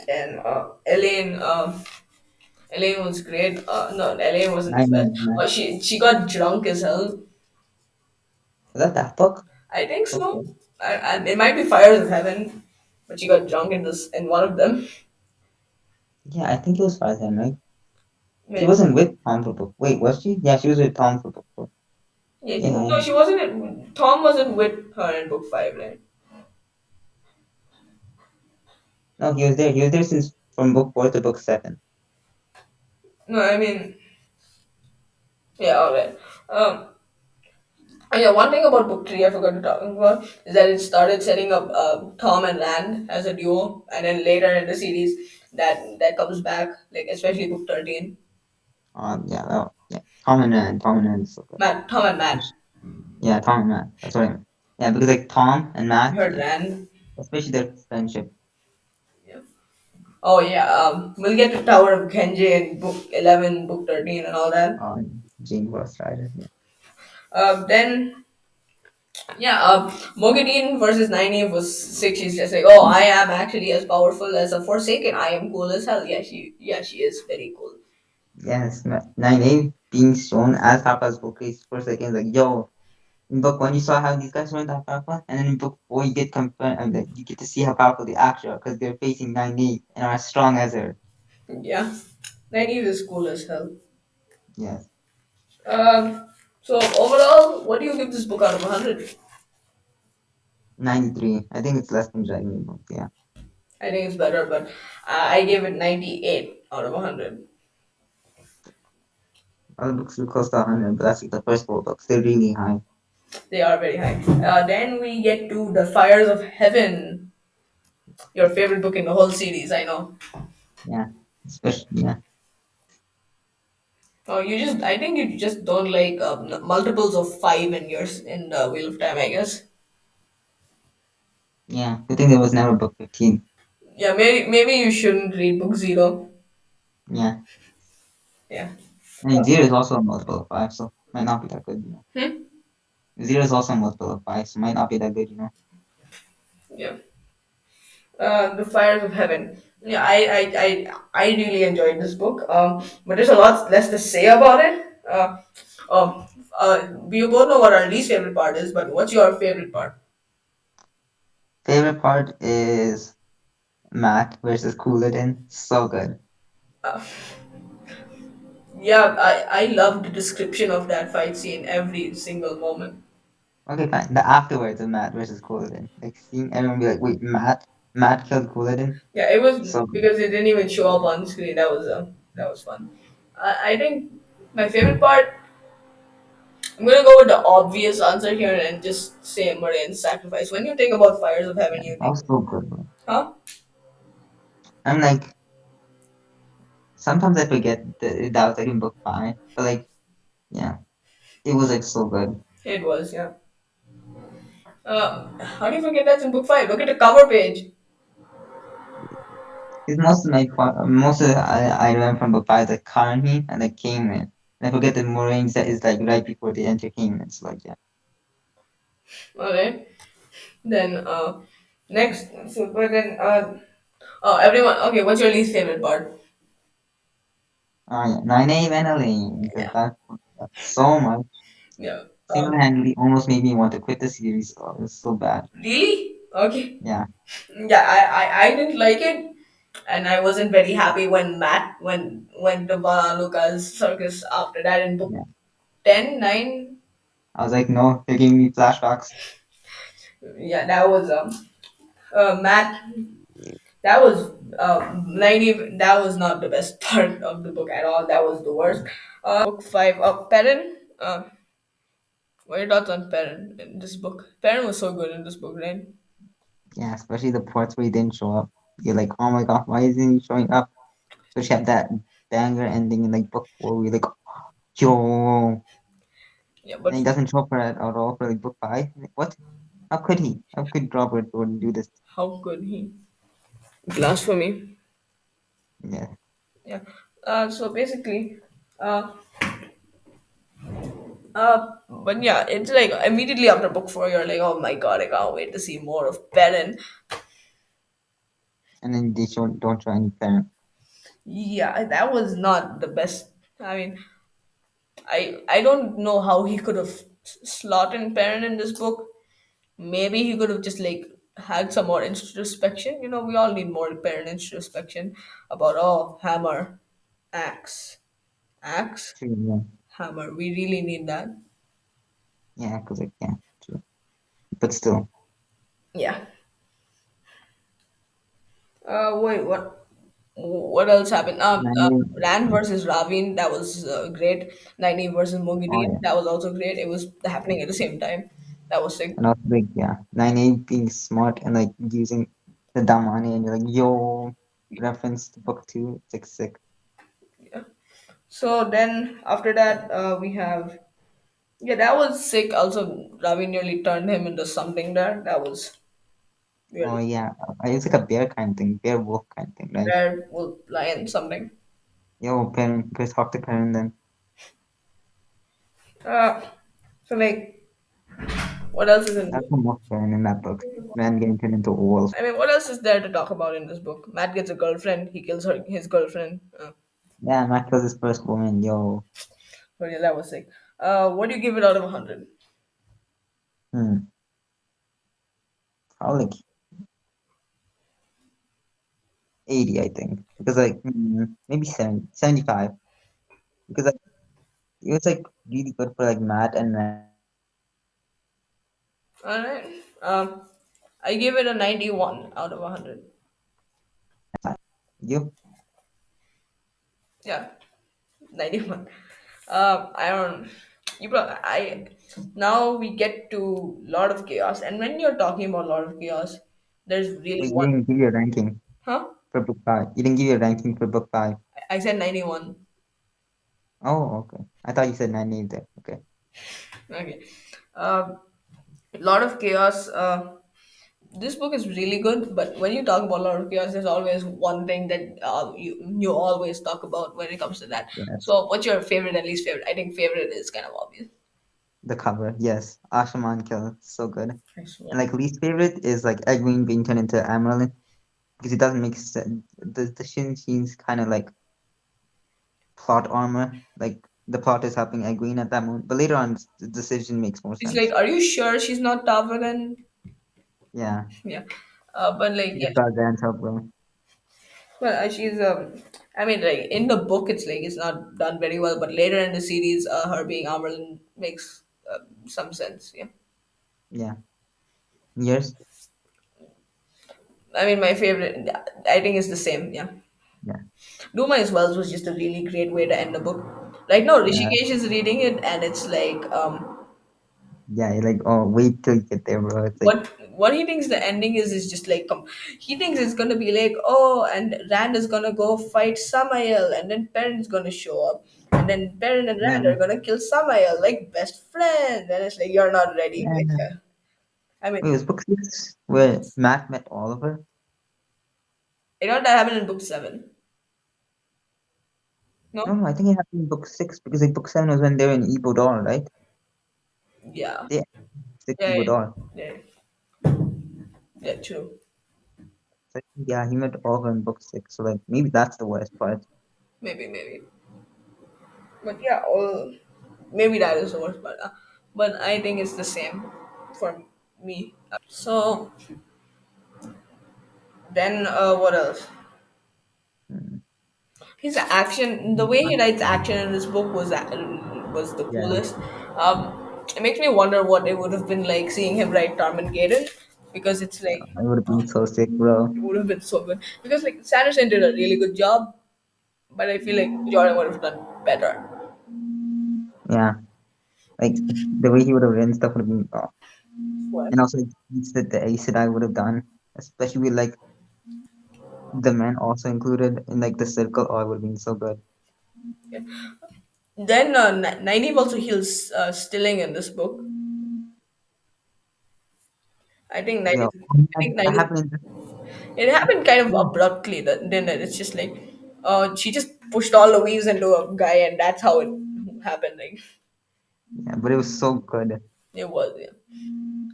And Elaine was great. No, Elaine wasn't the best. 9-9, man. She got drunk as hell. Was that book? I think Book so. four? It might be Fires of Heaven, but she got drunk in one of them. Yeah, I think it was 5-10, right? She Wait, wasn't with Tom for book. Wait, was she? Yeah, she was with Tom for book four. yeah, Yeah, no, yeah. she wasn't. Tom wasn't with her in book five, right? No, he was there. He was there since from book four to book seven. No, I mean, yeah, all right. Yeah, one thing about book three I forgot to talk about is that it started setting up Tom and Rand as a duo, and then later in the series that comes back, like especially book 13. Yeah, yeah. Tom and Rand is so good. Tom and Matt. Yeah, Tom and Matt. That's what I meant. Yeah, because like Tom and You Matt, heard like Rand. especially their friendship. Yeah. Oh yeah. We'll get to Tower of Genji in book 11, book 13, and all that. Jane Ghost Rider. Yeah. Then yeah. Mogadeen versus Nynaeve was six. She's just like, oh, I am actually as powerful as a Forsaken. I am cool as hell. She is very cool. Yes, 9-8 being shown as Papa's book is for seconds like, yo, in book one you saw how these guys weren't that powerful, and then in book four you get confirmed and like, you get to see how powerful they actually are because they're facing 9-8 and are as strong as her. Yeah, Nynaeve is cool as hell. Yes. So overall, what do you give this book out of 100? 93. I think it's less than Dragon Book, yeah. I think it's better, but I gave it 98 out of 100. Other books will close to 100, but that's like the first four books. They're really high. They are very high. Then we get to The Fires of Heaven, your favorite book in the whole series, I know. Yeah. Especially, yeah. Oh, I think you just don't like multiples of five in yours in the Wheel of Time, I guess. Yeah. I think there was never book 15. Yeah, maybe you shouldn't read book zero. Yeah. Yeah. And zero is also a multiple of five, so might not be that good, you know. Hmm? Zero is also a multiple of five, so might not be that good, you know. Yeah. The Fires of Heaven. Yeah, I really enjoyed this book. But there's a lot less to say about it. Um, we both know what our least favorite part is, but what's your favorite part? Favorite part is Mac versus Cooladin. So good. Uh, yeah, I love the description of that fight scene every single moment. Okay, fine. The afterwards of Matt versus Cooladin. Like seeing everyone be like, wait, Matt? Matt killed Cooladin. Yeah, it was So good. because it didn't even show up on screen. That was fun. I think my favorite part. I'm gonna go with the obvious answer here and just say Murray's sacrifice. When you think about Fires of Heaven, Yeah, you that think, was so good, bro. huh? I'm like, sometimes I forget that was like in book five, but like, yeah, it was like so good. It was, yeah. How do you forget that's in book five? Look at the cover page. It's most of I learned from book five, the Carney and the Kingman. And I forget the Moraines that is like right before the enter Kingman. So like, yeah, Okay. Then next, so but then oh everyone. Okay, what's your least favorite part? yeah, 9A Vanillane because Yeah, that so much yeah. single-handedly almost made me want to quit the series. Oh, it was so bad. Really? Okay. Yeah, Yeah, I didn't like it, and I wasn't very happy when Matt went to Lucas circus after that in book yeah. 10, 9. I was like, no, they're giving me flashbacks. Yeah, that was Matt. That was naive. That was not the best part of the book at all. That was the worst. Book five. Perrin. What are your thoughts on Perrin in this book? Perrin was so good in this book, right? Yeah, especially the parts where he didn't show up. You're like, oh my god, why isn't he showing up? So she had that banger ending in like book four. We're like, yo, Yeah, and but he doesn't show up for at all for like book five. Like, what? How could he? How could Robert Jordan do this? how could he? Blasphemy. Yeah, Yeah. So basically, uh, but yeah, it's like immediately after book four, you're like, oh my god, I can't wait to see more of Perrin. and then they don't show any parent. Yeah, that was not the best. I mean, I don't know how he could have slotted Perrin in this book. Maybe he could have just like had some more introspection. You know, we all need more Perrin introspection about hammer, axe, axe, True, yeah, hammer. We really need that. yeah, because like yeah, true. But still, Yeah. Wait, what? What else happened? Nine. Rand versus Ravine, that was great. Nynaeve versus Oh Mughideen, yeah, that was also great. It was happening at the same time. That was sick. and also like yeah, 9A being smart and like using the Damani, and you're like, yo, reference to book two. It's like sick. Yeah. So then after that, we have yeah, that was sick. Also, Ravi nearly turned him into something there. That was Oh really yeah, it's like a bear kind of thing, bear wolf kind of thing, right? rare wolf lion something. Yo, parent, go talk to parent then. Uh, so like, what else is in the That's book? the most parent in that book. Man getting turned into a wolf. I mean, what else is there to talk about in this book? Matt gets a girlfriend. He kills his girlfriend. Yeah, Matt kills his first woman. Yo, But yeah, that was sick. What do you give it out of 100? hmm, probably like 80, I think, because like maybe 70, 75, because like it was like really good for like Matt and Rand. All right. I give it a 91 out of 100. You, Yeah, 91. I don't. I now we get to Lord of Chaos, and when you're talking about Lord of Chaos, there's really wait, you one. didn't give your ranking Huh? for book five. You didn't give your ranking for book five. I said 91. Oh, okay. I thought you said 98 there. Okay. Okay. Um, Lord of Chaos. This book is really good, but when you talk about Lord of Chaos, there's always one thing that you always talk about when it comes to that. Yes. So, what's your favorite and least favorite? I think favorite is kind of obvious. The cover, yes. Ashaman kill, so good. Yeah. And like least favorite is like Egwene being turned into Amaryllis because it doesn't make sense. The Shin Shin's kind of like plot armor. Like the plot is helping Egwene at that moment, but later on the decision makes more It's like, sense. are you sure she's not tougher than? Yeah, Yeah. But like, she's yeah. got Zan's help, bro. Well, she's I mean, like in the book, it's like it's not done very well, but later in the series, her being Amberlin makes some sense. Yeah. Yeah, yes. I mean, my favorite, I think it's the same. Yeah. Yeah, Do My Wells was just a really great way to end the book. Right now, yeah, Rishikesh is reading it, and it's like, yeah. You're like, oh, wait till you get there, bro. It's like, what he thinks the ending is just like, he thinks it's gonna be like, oh, and Rand is gonna go fight Samael, and then Perrin's gonna show up, and then Perrin and Rand are man, gonna kill Samael like best friends, and it's like you're not ready. Like, man. I mean, Wait, was book six where Matt met Oliver? you know what that happened in book seven? No, No, no, I think it happened in book six because like book seven was when they were in Ibodor, right? yeah, They six yeah, Ibodor. yeah, yeah, true. So yeah, he met Oliver in book six. So like maybe that's the worst part. Maybe, but yeah, maybe that is the worst part. But I think it's the same for me. So then, what else? Hmm. His action, the way he writes action in this book was the Yeah, coolest. It makes me wonder what it would have been like seeing him write Tarmangaden, because it's like I would have been so sick, bro. it would have been so good. Because like Sanderson did a really good job, but I feel like Jordan would have done better. Yeah, like the way he would have written stuff would have been, What? and also like things that the Ace that I would have done, especially with like the men also included in like the circle. Oh, it would have been so good. Yeah. Then Nynaeve also heals Stilling in this book. I think Yeah, Nynaeve. I think that Nynaeve. happened in It happened kind of the, abruptly. Then it's just like, she just pushed all the weaves into a guy, and that's how it happened. Like yeah, but it was so good. it was. Yeah.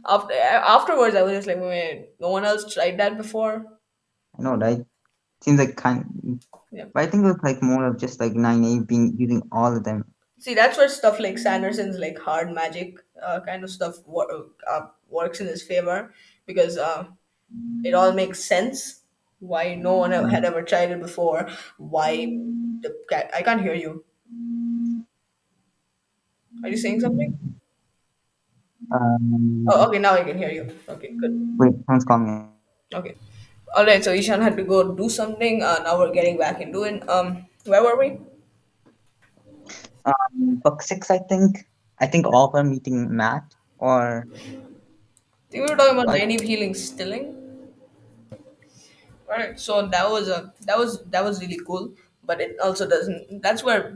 Afterwards, I was just like, wait, no one else tried that before. I know, right? Seems like kind, Yeah. but I think it was like more of just like 9A being using all of them. See, that's where stuff like Sanderson's like hard magic kind of stuff works in his favor, because it all makes sense why no one Yeah. had ever tried it before. Why I can't hear you. Are you saying something? Oh, Um, okay. Now I can hear you. Okay, good. wait, someone's calling me. Okay. All right. So Ishan had to go do something. Now we're getting back into it. Where were we? Book six, I think. I think all of them meeting Matt or We were talking about like Nynaeve healing stilling. All right. So that was really cool, but it also doesn't. That's where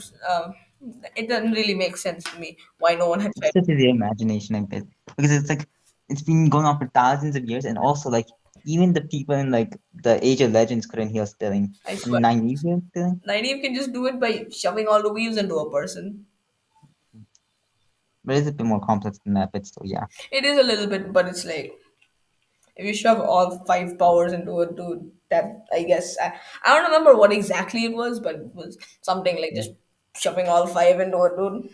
it doesn't really make sense to me why no one had it's tried. just the imagination a bit because it's like it's been going on for thousands of years, and also like even the people in like the Age of Legends couldn't heal Stilling, I and swear, Nynaeve healed Stilling, Nynaeve can just do it by shoving all the weaves into a person. but it's a bit more complex than that. But still, yeah, It is a little bit, but it's like if you shove all five powers into a dude, that I guess I don't remember what exactly it was, but it was something like yeah. just shoving all five into a dude.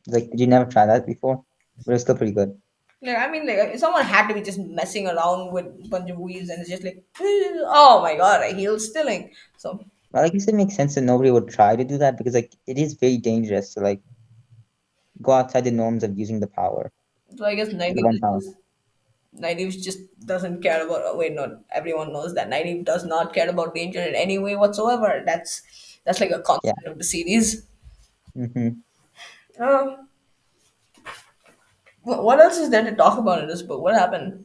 Like, did you never try that before? But it's still pretty good. Like I mean, like someone had to be just messing around with a bunch of weaves, and it's just like, oh my god, I healed stilling. So, But like you said, it makes sense that nobody would try to do that because like it is very dangerous to like go outside the norms of using the power, so I guess the one power. Nynaeve just doesn't care about. Oh, wait, not everyone knows that Nynaeve does not care about danger in any way whatsoever. That's like a Yeah. constant of the series. Mm-hmm. Uh, what else is there to talk about in this book? What happened?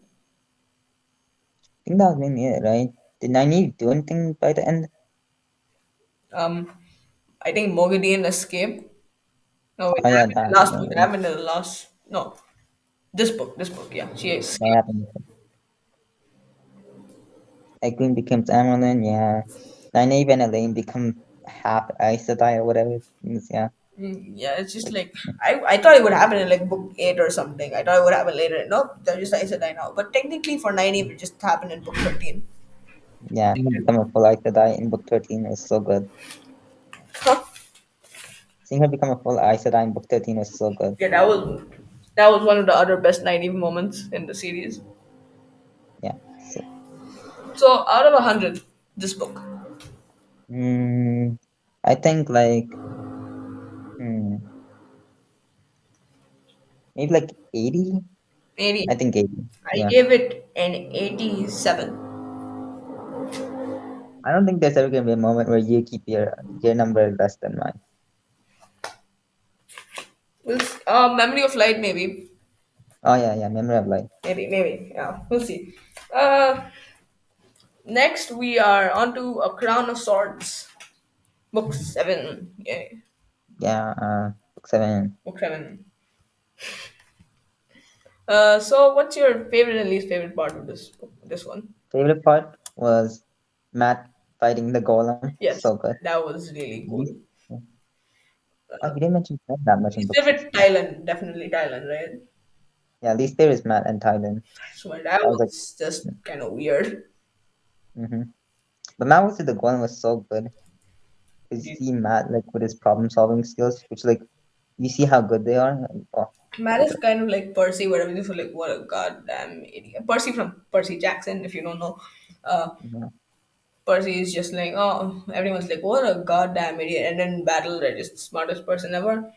I think that was mainly it, right? Did Nynaeve do anything by the end? Um, I think Mogadeen escaped. No, wait, Oh that yeah, happened that in the last happened. book. That Right? happened in the last. No, this book. This book. Yeah, she That escaped. happened. Egwene becomes Amerlin, yeah. Nynaeve and Elaine become half Aes Sedai or whatever it means, yeah. Yeah, it's just like I thought it would happen in like book eight or something. I thought it would happen later. No, they're just I said I know. But technically for 90 it just happened in book 13. Yeah, he become a full Aes Sedai in book 13 was so good. Huh? Seeing her become a full Aes Sedai in book 13 was so good. Yeah, that was one of the other best 90 moments in the series. Yeah. So, So out of 100, this book. mm, I think like, hmm, maybe like 80? 80. I think 80. I Yeah. gave it an 87. I don't think there's ever gonna be a moment where you keep your number less than mine. We'll Memory of Light, maybe. Oh yeah, yeah, memory of life. Maybe. Yeah, we'll see. Uh, Next, we are onto A Crown of Swords, Book 7. Yeah, Yeah, book 7. Book 7. So what's your favorite and least favorite part of this book, this one? Favorite part was Matt fighting the golem. So Yes, good. that was really Least, cool. oh, he didn't mention Matt that much in Least book 6. favorite, Thailand, definitely Thailand, right? Yeah, least favorite is Matt and Thailand. So that That was like, was just kind of weird. mm-hmm. But Matt was the golem was so good. You see Matt like with his problem solving skills, which like you see how good they are. And, oh, Matt so is good. kind of like Percy, where everything's so like, what a goddamn idiot. Percy from Percy Jackson, if you don't know. Uh, Yeah, Percy is just like, oh, everyone's like, what a goddamn idiot. And then Battle Red is the smartest person ever.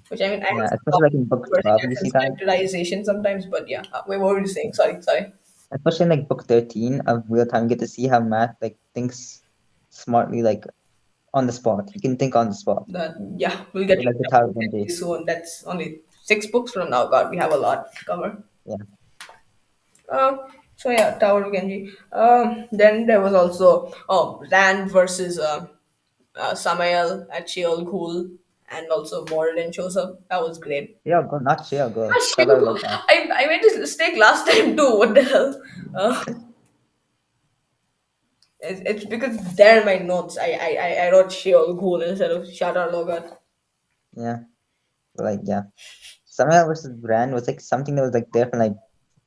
Which I mean, I yeah, have some especially like problems in book with Percy 12, you see Jackson's that. characterization sometimes, but yeah. Wait, what were you saying? Sorry. Especially in like book 13 of real time, you get to see how Matt like thinks smartly, like on the spot. He can think on the spot. Yeah, we'll get to Like the that Tower of pretty Genji. soon. That's only 6 books from now. God, we have a lot to cover. Yeah. Uh, so yeah, Tower of Genji. Then there was also Rand versus Samael at Sheol Ghul, and also Moradin shows up. That was great. Yeah, go not Shea, Ah, go. Sheol Shadar Ghul. Loka. I made this mistake last time too. What the hell? Uh, it's because there in my notes I wrote Sheol Ghul instead of Shadar Logat. Yeah. Like yeah. Samuel versus Brand was like something that was like there for like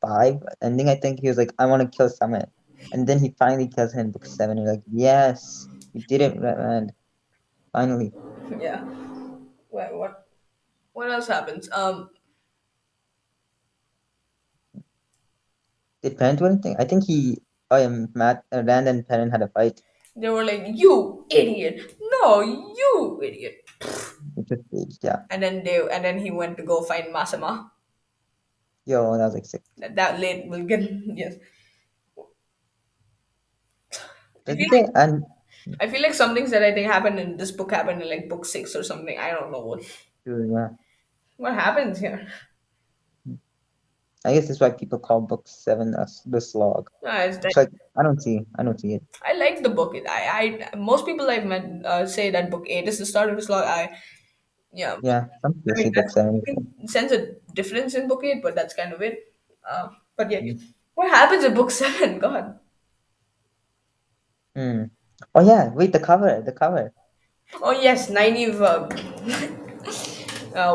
5. Ending I think he was like, I wanna kill Samuel. And then he finally kills him in book 7. You're like, yes, you did it, Rand. Finally. Yeah. What else happens? Did Parent do anything? I think he oh yeah, Matt Rand and Parent had a fight. They were like, "You idiot! No, you idiot!" Which was staged, yeah. And then he went to go find Masama. Yo, that was like sick. That late will get yes. I feel Did they like and I feel like some things that I think happened in this book happened in like book 6 or something. I don't know yeah. what happens here. I guess that's why people call book 7 the slog. It's Which like, like I don't see it. I like the book. I most people I've met say that book 8 is the start of the slog. Yeah, Yeah, some people I mean see book 7. I can sense a difference in book 8, but that's kind of it. But yeah, Mm. what happens in book 7? God. Mm. Oh yeah, wait, the cover. Oh yes, Nynaeve.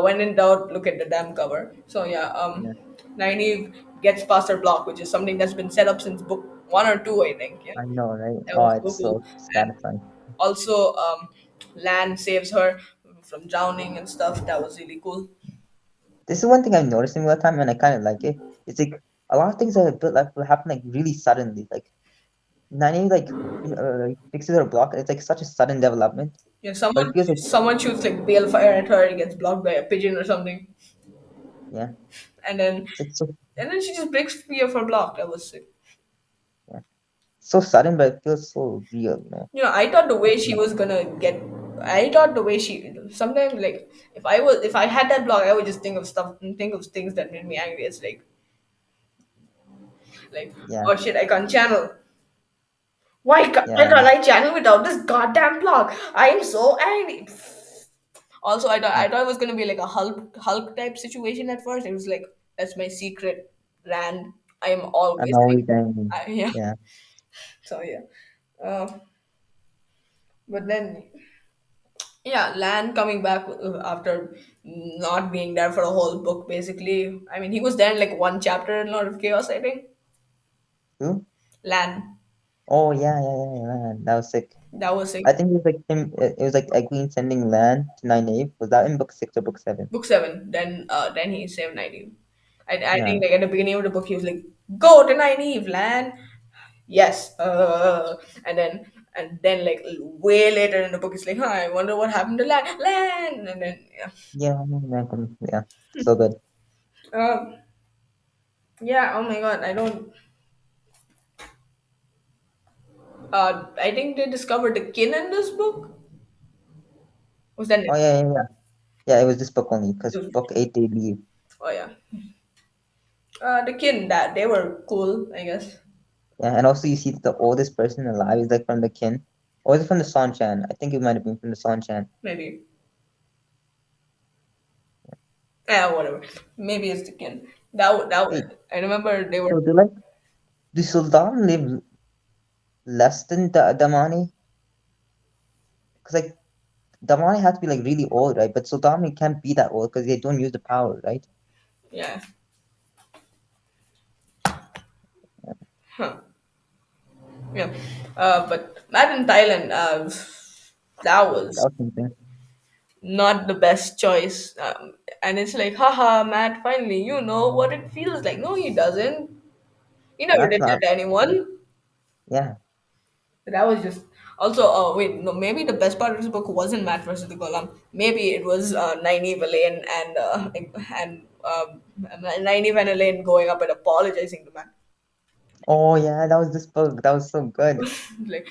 When in doubt, look at the damn cover. So yeah, Yeah, Nynaeve gets past her block, which is something that's been set up since book 1 or 2, I think. Yeah, I know, right? that Oh, was so it's cool. so And satisfying. also, Lan saves her from drowning and stuff. That was really cool. This is one thing I've noticed in real time, and I kind of like it. It's like a lot of things that are built like will happen like really suddenly. Like Nani like fixes her block, and it's like such a sudden development, Yeah, but it feels like someone shoots like balefire at her. It gets blocked by a pigeon or something, yeah, and then it's like so she just breaks free of her block. That was sick. yeah, so sudden, but it feels so real. I thought the way she was gonna get. I thought the way she. Sometimes, like, if I had that block, I would just think of things that made me angry. It's like, Yeah, oh shit, I can't channel. Why yeah, can't I channel without this goddamn block? I'm so angry. Also, yeah. I thought it was gonna be like a Hulk type situation at first. It was like, that's my secret, Rand. I am I'm always always angry. angry. Yeah. Yeah, So yeah. Uh, but then yeah, Lan coming back after not being there for a whole book, basically. I mean, he was there in like one chapter in Lord of Chaos, I think. who? Lan. Oh yeah. That was sick. That was I like think it was like him. It was like Egwene sending Lan to Nynaeve. Was that in book 6 or book 7? book 7. Then he saved Nynaeve. I Yeah, think like at the beginning of the book, he was like, go to Nynaeve, Lan. Yes. And then like way later in the book, it's like, huh, I wonder what happened to Lan. And then, yeah. yeah. So good. Um, yeah, oh my god, I don't. I think they discovered the kin in this book. Was that? Oh yeah, yeah, yeah. Yeah, it was this book only because It book 8 they leave. Oh yeah, the kin that they were cool, I guess. Yeah, and also you see that the oldest person alive is like from the kin. Or is it from the Sanchan? I think it might have been from the Sanchan. Maybe. Yeah, whatever. Maybe it's the kin. Wait, I remember they were. so do Sultan live less than Damani? Because like Damani had to be like really old, right? But Sultan can't be that old because they don't use the power, right? Yeah. Huh. Yeah. But Matt in Thailand, that That was was something. not the best choice. And it's like, haha, Matt, finally, you know what it feels like. No, he doesn't. He never Matt's did that not. to anyone. Yeah, That was just also. Wait, no. Maybe the best part of this book wasn't Matt versus the Golem. Maybe it was Nynaeve Elaine and Nynaeve and Elaine going up and apologizing to Matt. oh yeah, that was this book. That was so good. Like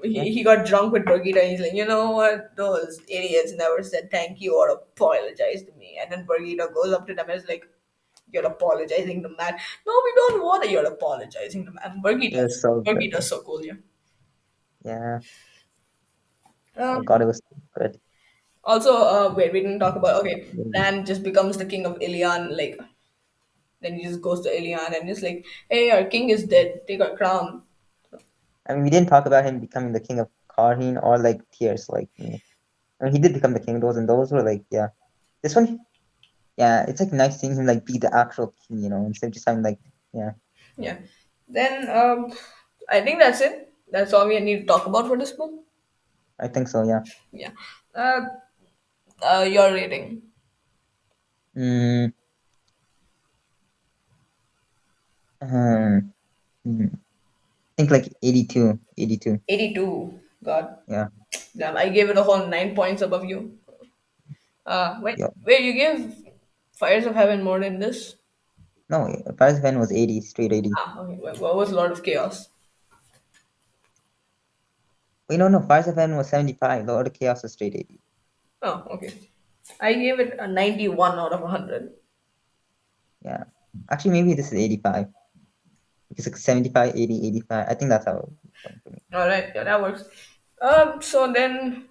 Yeah, he got drunk with Birgitta and he's like, you know what? Those idiots never said thank you or apologized to me. And then Birgitta goes up to them and is like, you're apologizing to Matt. No, we don't want that you're apologizing to Matt. And it was so good. Birgitta's so cool, yeah. Yeah. Oh Um, God, it was so good. Also, wait, we didn't talk about, okay, Rand just becomes the king of Ilion, like, then he just goes to Ilion and is like, hey, our king is dead, take our crown. I mean, we didn't talk about him becoming the king of Karhin or like Tears. Like, I mean, he did become the king. Those were like, yeah. This one, yeah, it's like nice seeing him like be the actual king, instead of just having like, yeah, Yeah. Then, I think that's it. That's all we need to talk about for this book. I think so, yeah. Yeah. Uh, your rating. Mm, um, hmm. I think like 82, 82. 82. God. Yeah, Damn, I gave it a whole 9 points above you. yeah. Wait, you gave Fires of Heaven more than this? No, Paris Fan was 80, straight 80. Ah, okay. What was Lord of Chaos? Wait, no, no, Fires of Fan was 75. Lord of Chaos was straight 80. Oh, okay. I gave it a 91 out of 100. Yeah. Actually, maybe this is 85. It's like 75, 80, 85. I think that's how it's going for me. All right, yeah, that works. So then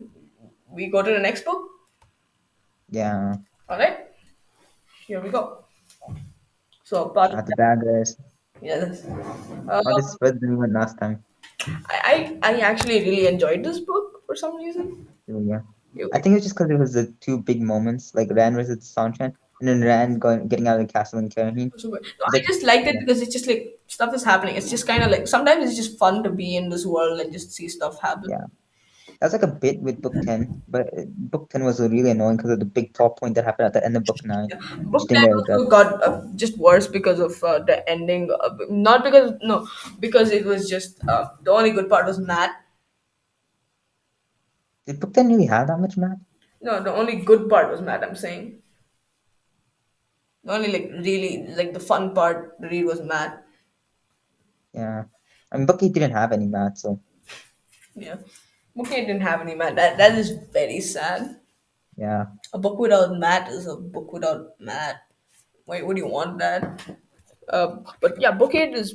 we go to the next book. Yeah. All right, here we go. So, part The daggers. yes, Oh, this is better than we went last time. I actually really enjoyed this book for some reason. So, yeah. I It think it was just because it was the two big moments, like Rand versus Sanchan, and then Rand getting out of the castle in Carahine. was super. No, It's I like, just liked it yeah, because it's just like stuff is happening. It's just kind of like sometimes it's just fun to be in this world and just see stuff happen. yeah. That's like a bit with book 10, but book 10 was really annoying because of the big plot point that happened at the end of book 9, Yeah. which Book didn't 10 get also addressed. got just worse because of the ending. Not because, no, because it was just the only good part was Matt. Did book 10 really have that much math? No, the only good part was Matt, I'm saying. The only, like, really, like, the fun part to read was Matt. Yeah. I mean, book 8 didn't have any math, so Yeah. Book 8 didn't have any Matt. That is very sad. yeah. A book without Matt is a book without Matt. Why would you want that? But yeah, book eight is.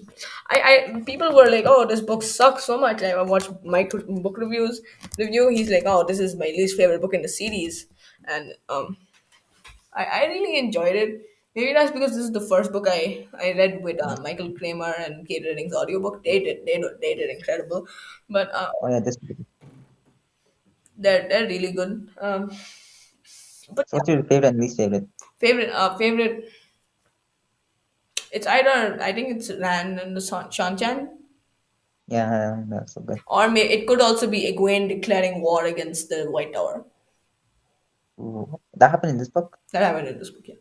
People were like, "Oh, this book sucks so much." I watched Mike book review. He's like, "Oh, this is my least favorite book in the series," and I really enjoyed it. Maybe that's because this is the first book I read with Michael Kramer and Kate Redding's audiobook. They did incredible, but Oh, yeah, this. they're really good. But So, what's yeah, your favorite and least favorite? favorite. It's either I think it's Ran and the Shanchan. Yeah, that's so good. Or it could also be Egwene declaring war against the White Tower. Ooh, that happened in this book? That happened in this book, yeah.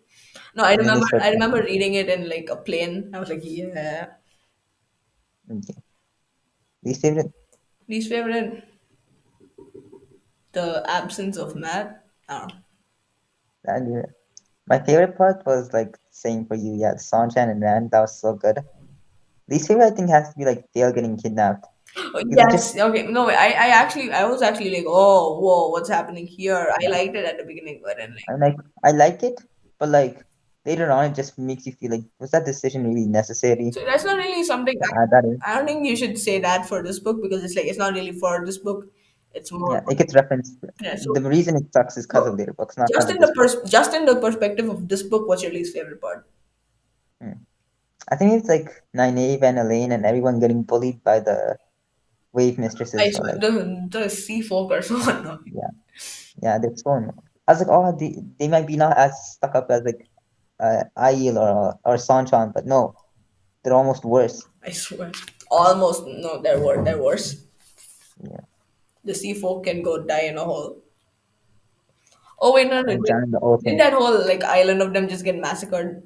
No, And then they I started. remember reading it in like a plane. I was like, yeah. Okay. Least favorite? Least favorite, the absence of Matt. I don't know. Yeah. My favorite part was like saying for you, yeah, Sanchan and Rand. That was so good. Least favorite, I think, has to be like Dale getting kidnapped. because it just Yes. Okay. No, I was actually like, oh, whoa, what's happening here? I yeah, liked it at the beginning, but then like, I like it, but like later on, it just makes you feel like was that decision really necessary? so that's not really something. That is I don't think you should say that for this book because it's like it's not really for this book. It's more. yeah, it gets referenced. Yeah. The reason it sucks is because of So later books, not because of this book. just in the perspective of this book, what's your least favorite part? Hmm. I think it's like Nynaeve and Elaine and everyone getting bullied by the wave I mistresses or swear, like the sea folk are so annoying. yeah, yeah, they're so annoying. I was like, oh, they might be not as stuck up as like Aiel or Sanchan, but no, they're almost worse. I swear, almost no, they're worse. Yeah, The sea folk can go die in a hole. Oh wait, no, no, and drown in the did ocean. that whole like island of them just get massacred?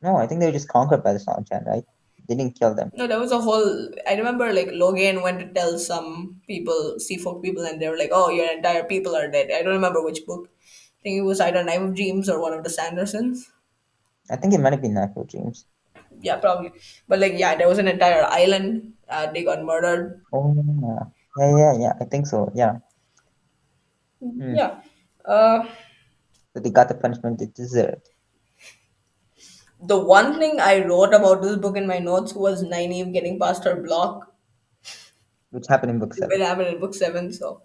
No, I think they were just conquered by the Sanchan, right? They didn't kill them. No, there was a whole. I remember like Logan went to tell some people, sea folk people, and they were like, "Oh, your entire people are dead." I don't remember which book. I think it was either Knife of Dreams or one of the Sandersons. I think it might have been Natural Dreams. Yeah, probably. But like, yeah, there was an entire island. They got murdered. Oh yeah. I think so. Yeah. Hmm. Yeah. Uh, So they got the punishment they deserved, the one thing I wrote about this book in my notes was Nynaeve getting past her block. which happened in book It seven. happened in book seven, so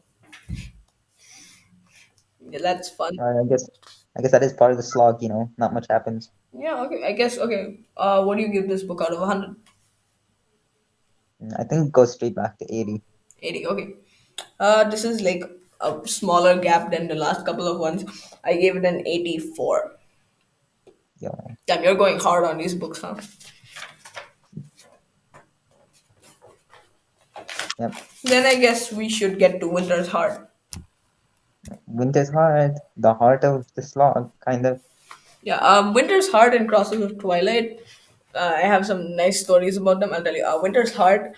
yeah, that's fun. I guess that is part of the slog. Not much happens. Yeah, okay. I guess okay. What do you give this book out of 100? I think it goes straight back to 80. 80. Okay. This is like a smaller gap than the last couple of ones. I gave it an 84. Yeah. Damn, you're going hard on these books, huh? Yep. Then I guess we should get to Winter's Heart. Winter's Heart, the heart of the slog, kind of. Yeah, Winter's Heart and Crosses of Twilight. I have some nice stories about them. I'll tell you. Winter's Heart.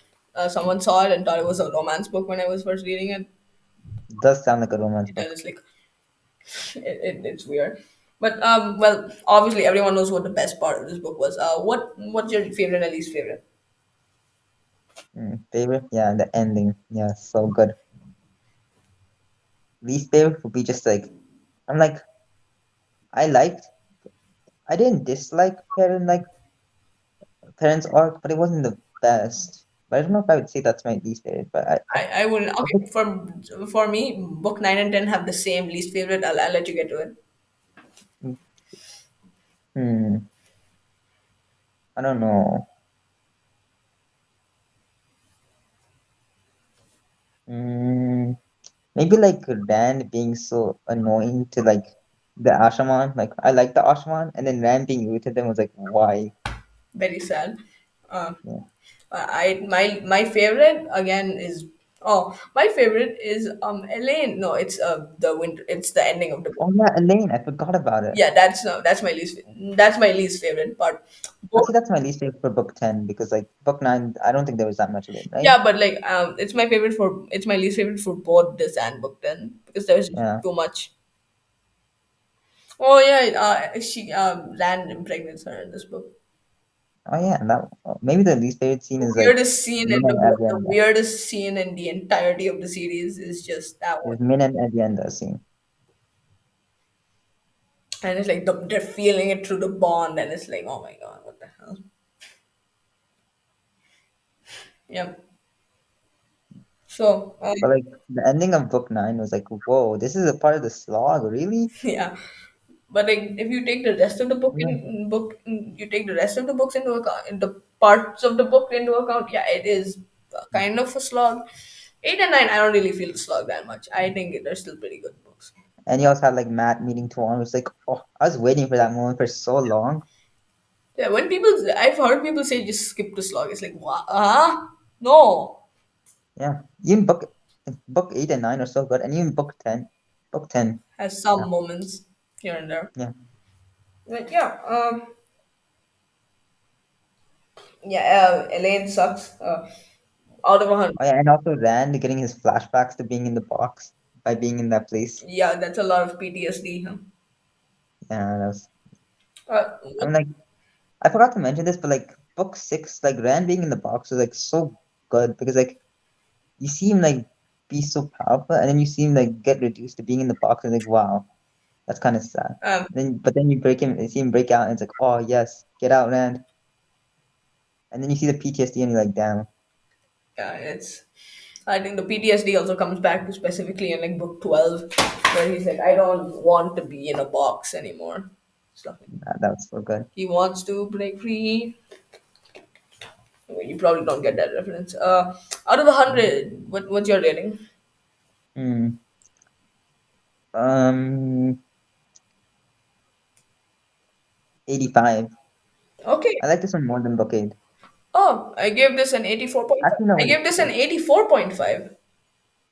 Someone saw it and thought it was a romance book when I was first reading it. Does sound like a romance It book. is like it's weird, but well, obviously everyone knows what the best part of this book was. What's your favorite and least favorite? Favorite? Yeah, the ending. Yeah, so good. Least favorite would be just like I'm like I liked. I didn't dislike parents arc, but it wasn't the best. But I don't know if I would say that's my least favorite. But I wouldn't. I Okay, think for me, book 9 and 10 have the same least favorite. I'll let you get to it. hmm, I don't know. Mm, maybe like Rand being so annoying to like the Ashaman. Like I like the Ashaman, and then Rand being rude to them was like, why? Very sad. Uh, Yeah. my favorite again is my favorite is Elaine. No, it's the winter. It's the ending of the book. Oh yeah, Elaine. I forgot about it. Yeah, that's my least favorite part. Both, Actually, that's my least favorite for book 10 because like book 9, I don't think there was that much Elaine, right? yeah, but like it's my least favorite for both this and book 10 because there's Yeah. too much. Oh yeah, she Land impregnates her in this book. Oh yeah, and that maybe the least favorite scene The is like weirdest scene in Min and the Avienda. weirdest scene in the entirety of the series is just that one. There's Min and Avienda scene. And it's like they're feeling it through the bond, and it's like, oh my god, what the hell? Yep. So, But like the ending of book 9 was like, whoa, this is a part of the slog, really? yeah. But like, if you take the rest of the Yeah. you take the rest of the books into account, the parts of the book into account. Yeah, it is kind of a slog. 8 and 9, I don't really feel the slog that much. I think they're still pretty good books. And you also had like Matt meeting Tuan, was like, oh, I was waiting for that moment for so long. Yeah, I've heard people say just skip the slog. It's like, what? No, Yeah. Even book 8 and 9 are so good. And even book 10. has some Yeah. moments here and there. Yeah. But yeah, yeah, Elaine sucks. Out of 100, Oh yeah, and also Rand getting his flashbacks to being in the box by being in that place. yeah, that's a lot of PTSD. Huh? Yeah, that was Uh, I'm like I forgot to mention this, but like book six, like Rand being in the box was like so good because like you see him like be so powerful, and then you see him like get reduced to being in the box, and like wow, that's kind of sad. Um, Then but then you break him, you see him break out, and it's like oh yes, get out, Rand. And then you see the PTSD, and you're like damn, yeah, it's. I think the PTSD also comes back to specifically in like book 12, where he's like, I don't want to be in a box anymore. Stuff like that. that was so good. He wants to break free. Well, you probably don't get that reference. Out of the 100, what's your rating? Hmm. Um, 85. Okay. I like this one more than book eight. Oh, I gave this an 84.5. Actually, no, I wait, gave this an wait, 84.5.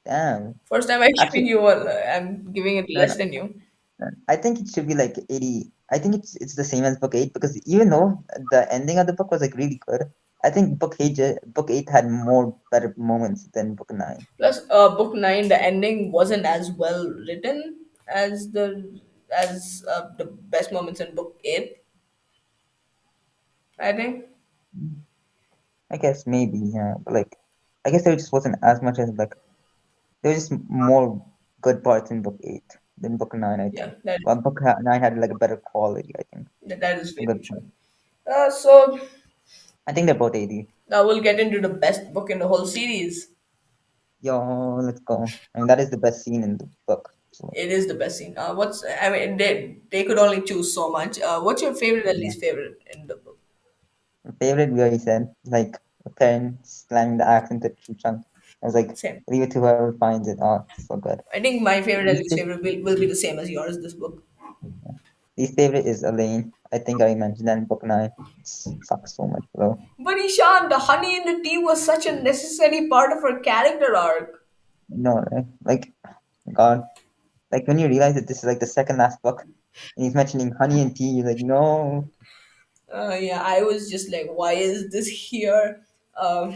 damn. First time I'm Actually, giving you a, I'm giving it no, less no, than you. no. I think it should be like 80. I think it's the same as book eight because even though the ending of the book was like really good, I think book eight had more better moments than book nine. Plus, book 9, the ending wasn't as well written as the best moments in book 8, I think. I guess maybe, yeah, but like, I guess there just wasn't as much as like there was just more good parts in book eight than book nine, I Yeah, think. Well, nine had like a better quality, I think. that is A very good true. point. So I think they're both 80. now we'll get into the best book in the whole series. Yo, let's go. I mean, that is the best scene in the book. So, It is the best scene. What's I mean, they could only choose so much. What's your favorite and yeah. least favorite in the book? My favorite, we already said, like, a parent slamming the axe into tree trunk. I was like, Same. leave it to whoever finds it. Oh, it's so good. I think my favorite and Least, least favorite will be the same as yours. This book. least favorite is Elaine. I think I mentioned that in book nine. It sucks so much, bro. But Ishan, the honey in the tea was such a necessary part of her character arc. No, right? Like, God. Like, when you realize that this is like the second last book, and he's mentioning honey and tea, you're like, no. Yeah, I was just like, why is this here? Um,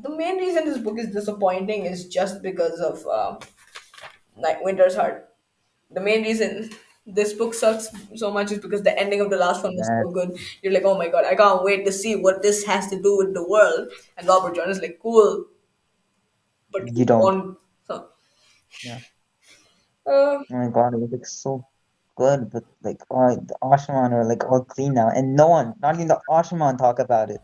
the main reason this book is disappointing is just because of like Winter's Heart. The main reason this book sucks so much is because the ending of the last one was That so good. You're like, oh my god, I can't wait to see what this has to do with the world. And Robert John is like, cool, but you you don't. won't. So, Yeah. uh, Oh my God, it was like so good, but like, oh, the Ashman are like all clean now, and no one, not even the Ashman, talk about it.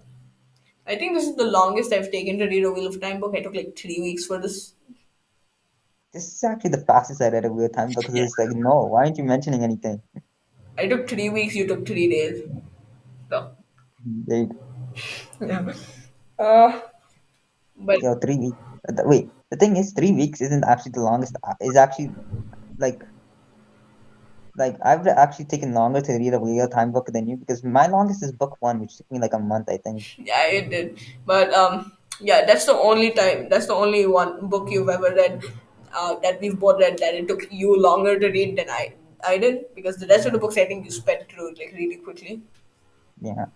I think this is the longest I've taken to read a Wheel of Time book. I took like 3 weeks for this. This is actually the fastest I read a weird time because Yeah. it's like, no, why aren't you mentioning anything? I took 3 weeks, you took 3 days. So, They, yeah. Uh, but yo, 3 weeks. Wait, the thing is, 3 weeks isn't actually the longest. Is actually like I've actually taken longer to read a real time book than you because my longest is book one, which took me like a month, I think. yeah, it did. But yeah, that's the only time. That's the only one book you've ever read that we've both read that it took you longer to read than I did because the rest of the books I think you sped through like really quickly. Yeah,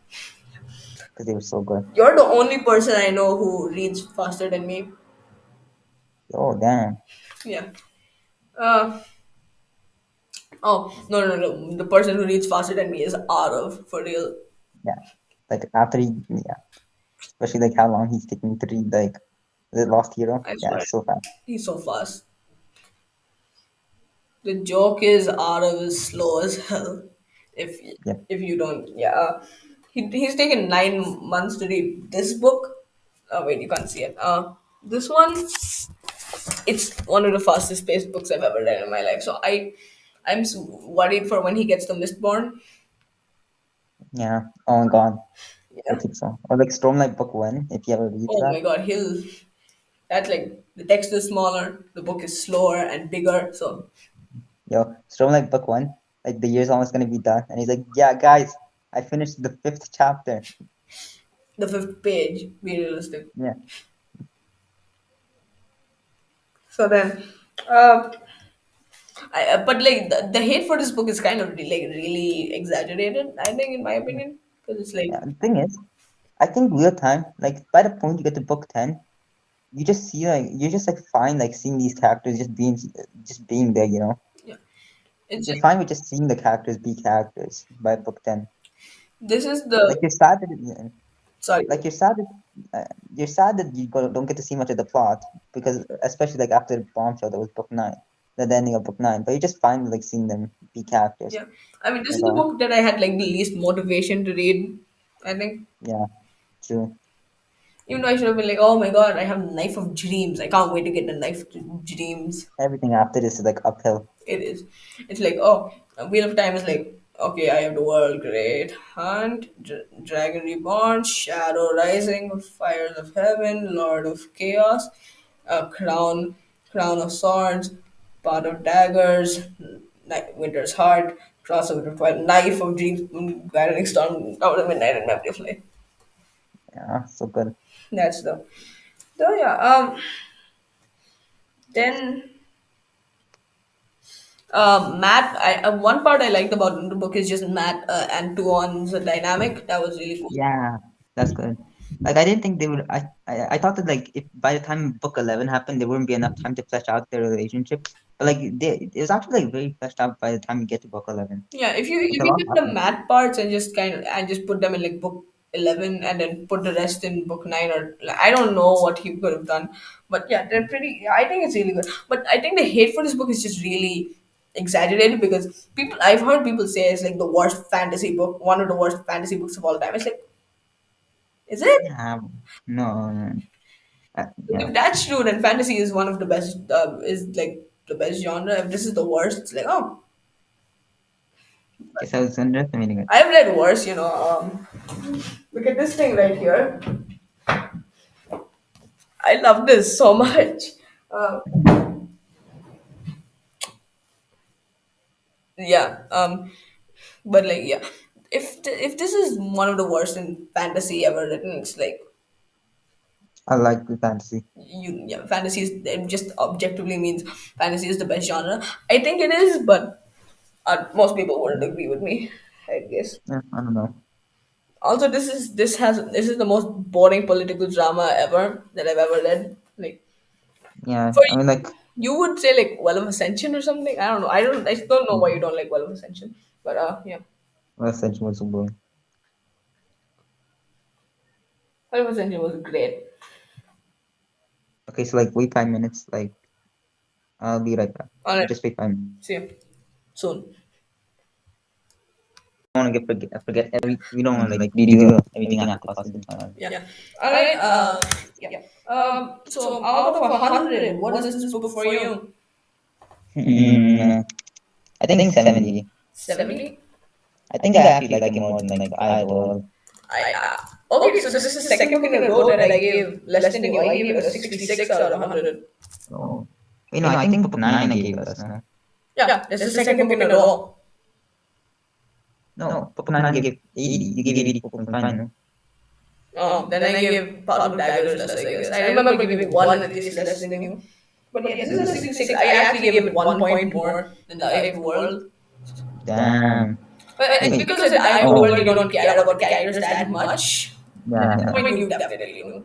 because they were so good. You're the only person I know who reads faster than me. Oh damn. Yeah. Uh, oh no! The person who reads faster than me is Arav for real. Yeah, like after yeah, especially like how long he's taking to read like the Lost Hero. I Yeah, swear, it's so fast. he's so fast. The joke is Arav is slow as hell. If Yeah, if you don't, yeah, he's taken 9 months to read this book. Oh wait, you can't see it. This one, it's one of the fastest paced books I've ever read in my life. So I'm worried for when he gets the Mistborn. yeah. Oh my God, I Yeah. think so. Or like Stormlight Book One, if you ever read Oh that. my God, he'll. That's like the text is smaller, the book is slower and bigger. So Yo, Stormlight Book One, like the year's almost gonna be done, and he's like, "Yeah, guys, I finished the fifth chapter." the fifth page, be realistic. Yeah, So then, but like the hate for this book is kind of like really exaggerated. I think, in my opinion, because it's like yeah. The thing is, I think real time, like by the point you get to book 10, you just see like you're just like fine, like seeing these characters just being there. You know, yeah, it's you're like fine with just seeing the characters be characters by book 10. This is Like the you're sad that sorry. like you're sad that don't get to see much of the plot because especially like after Bombshell that was book nine, the ending of book nine. But you just find like seeing them be characters. Yeah, I mean, this That's is the all. book that I had like the least motivation to read. I think, Yeah, true. even though I should have been like, oh my god, I have Knife of Dreams. I can't wait to get the Knife of Dreams. Everything after this is like uphill. It is. It's like, oh, Wheel of Time is like, okay, I have the world, great. Hunt, Dragon Reborn, Shadow Rising, Fires of Heaven, Lord of Chaos, Crown, Crown of Swords, Pot of Daggers, Winter's Heart, Cross of Winter Twilight, Knife of Dreams, Guiding Storm, Out of Midnight, and Memory of Light. Yeah, so good. That's the. So yeah, then Matt, one part I liked about the book is just Matt and Tuon's dynamic. That was really cool. Yeah, that's good. Like I didn't think they would. I thought that like if by the time book 11 happened, there wouldn't be enough time to flesh out their relationship. But like it was actually like very fleshed out by the time you get to book 11. Yeah, Like if a you lot get the happened. Matt parts and just put them in like book 11 and then put the rest in book 9, or like, I don't know what he could have done, but yeah, they're pretty. Yeah, I think it's really good. But I think the hate for this book is just really exaggerated because I've heard people say it's like the worst fantasy book, one of the worst fantasy books of all time. It's like, is it? Yeah, no, no, yeah. If that's true, then fantasy is one of the best. Is like the best genre. If this is the worst, it's like, oh, Guess I was underestimating it. I've read worse. Look at this thing right here. I love this so much. Uh, yeah. But like, yeah. If this is one of the worst in fantasy ever written, it's like I like the fantasy. yeah, fantasy is it just objectively means fantasy is the best genre. I think it is, but most people wouldn't agree with me. I guess. Yeah, I don't know. Also, this is the most boring political drama ever that I've ever read. Like Yeah, for I mean like you would say like Well of Ascension or something. I don't know. I don't know why you don't like Well of Ascension. But yeah, well, essentially was so boring. Well of Ascension was great. Okay, so like wait 5 minutes. Like I'll be right back. All right, Just wait 5 minutes. see you soon. I don't want to forget every. We don't want to like redo everything after possible. Yeah. All right. Yeah. So out of 100, what is this book for you? I think 70. 70. I think I actually like it more than like I will. Okay. So this is the second book in a row that I gave less than you. I gave it a 66 out of 100. Oh. Wait, no, I think book 9 I gave us. No, Yeah. This is the second book in a row. no, book 9 I gave 80. You gave 80 for book 5, no? Then I gave Pot of Daggers less, I guess. I remember giving one at least less than you. But yeah, this is a 66. I actually gave it 1 point more than the Eye of the World. Damn. But it's Wait. because in the Eye of the World you don't care about the characters that much. Yeah, yeah. When you definitely knew.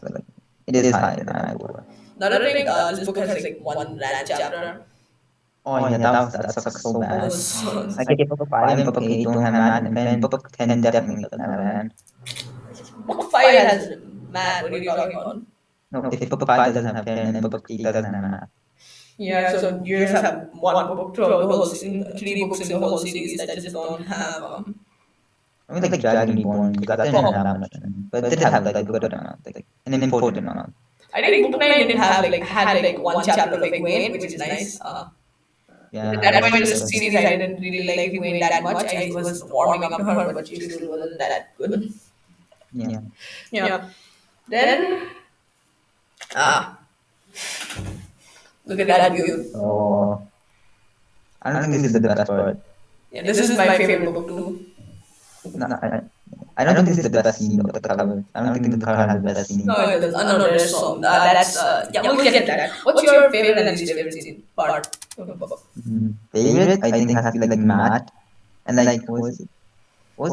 So like, it is higher than I will. Another thing, this book has like one rant chapter. Oh yeah, that sucks so That bad. was so Like if book 5 and book 8 don't have Matt and Ben, book 10 definitely doesn't have Matt. Book 5 has Matt. What are you talking about? No, if book 5 doesn't have Ben and book 8 doesn't have Matt. Yeah, so you just have one book throughout the whole three books in the whole series that just don't have I mean like Dragon Reborn, because that didn't have that much in it. But it did have like a good amount, like an important amount. I think book 9 didn't have like had like one chapter of Egwene, which is nice. Yeah, At that point in the that's series, I didn't really like Egwene that much. I was warming up to her, but she still wasn't that good. yeah. Yeah. Then ah, look at that view. Oh, I don't think this is the best part. Yeah, this is my favorite book too. No, I don't think this is the best scene of the cover. I don't think the cover has the best scene. No, it doesn't. No, there's some. That's yeah, we'll get to that. What's your favorite and least favorite scene part of the book? Favorite, I think has to be like Matt and like what was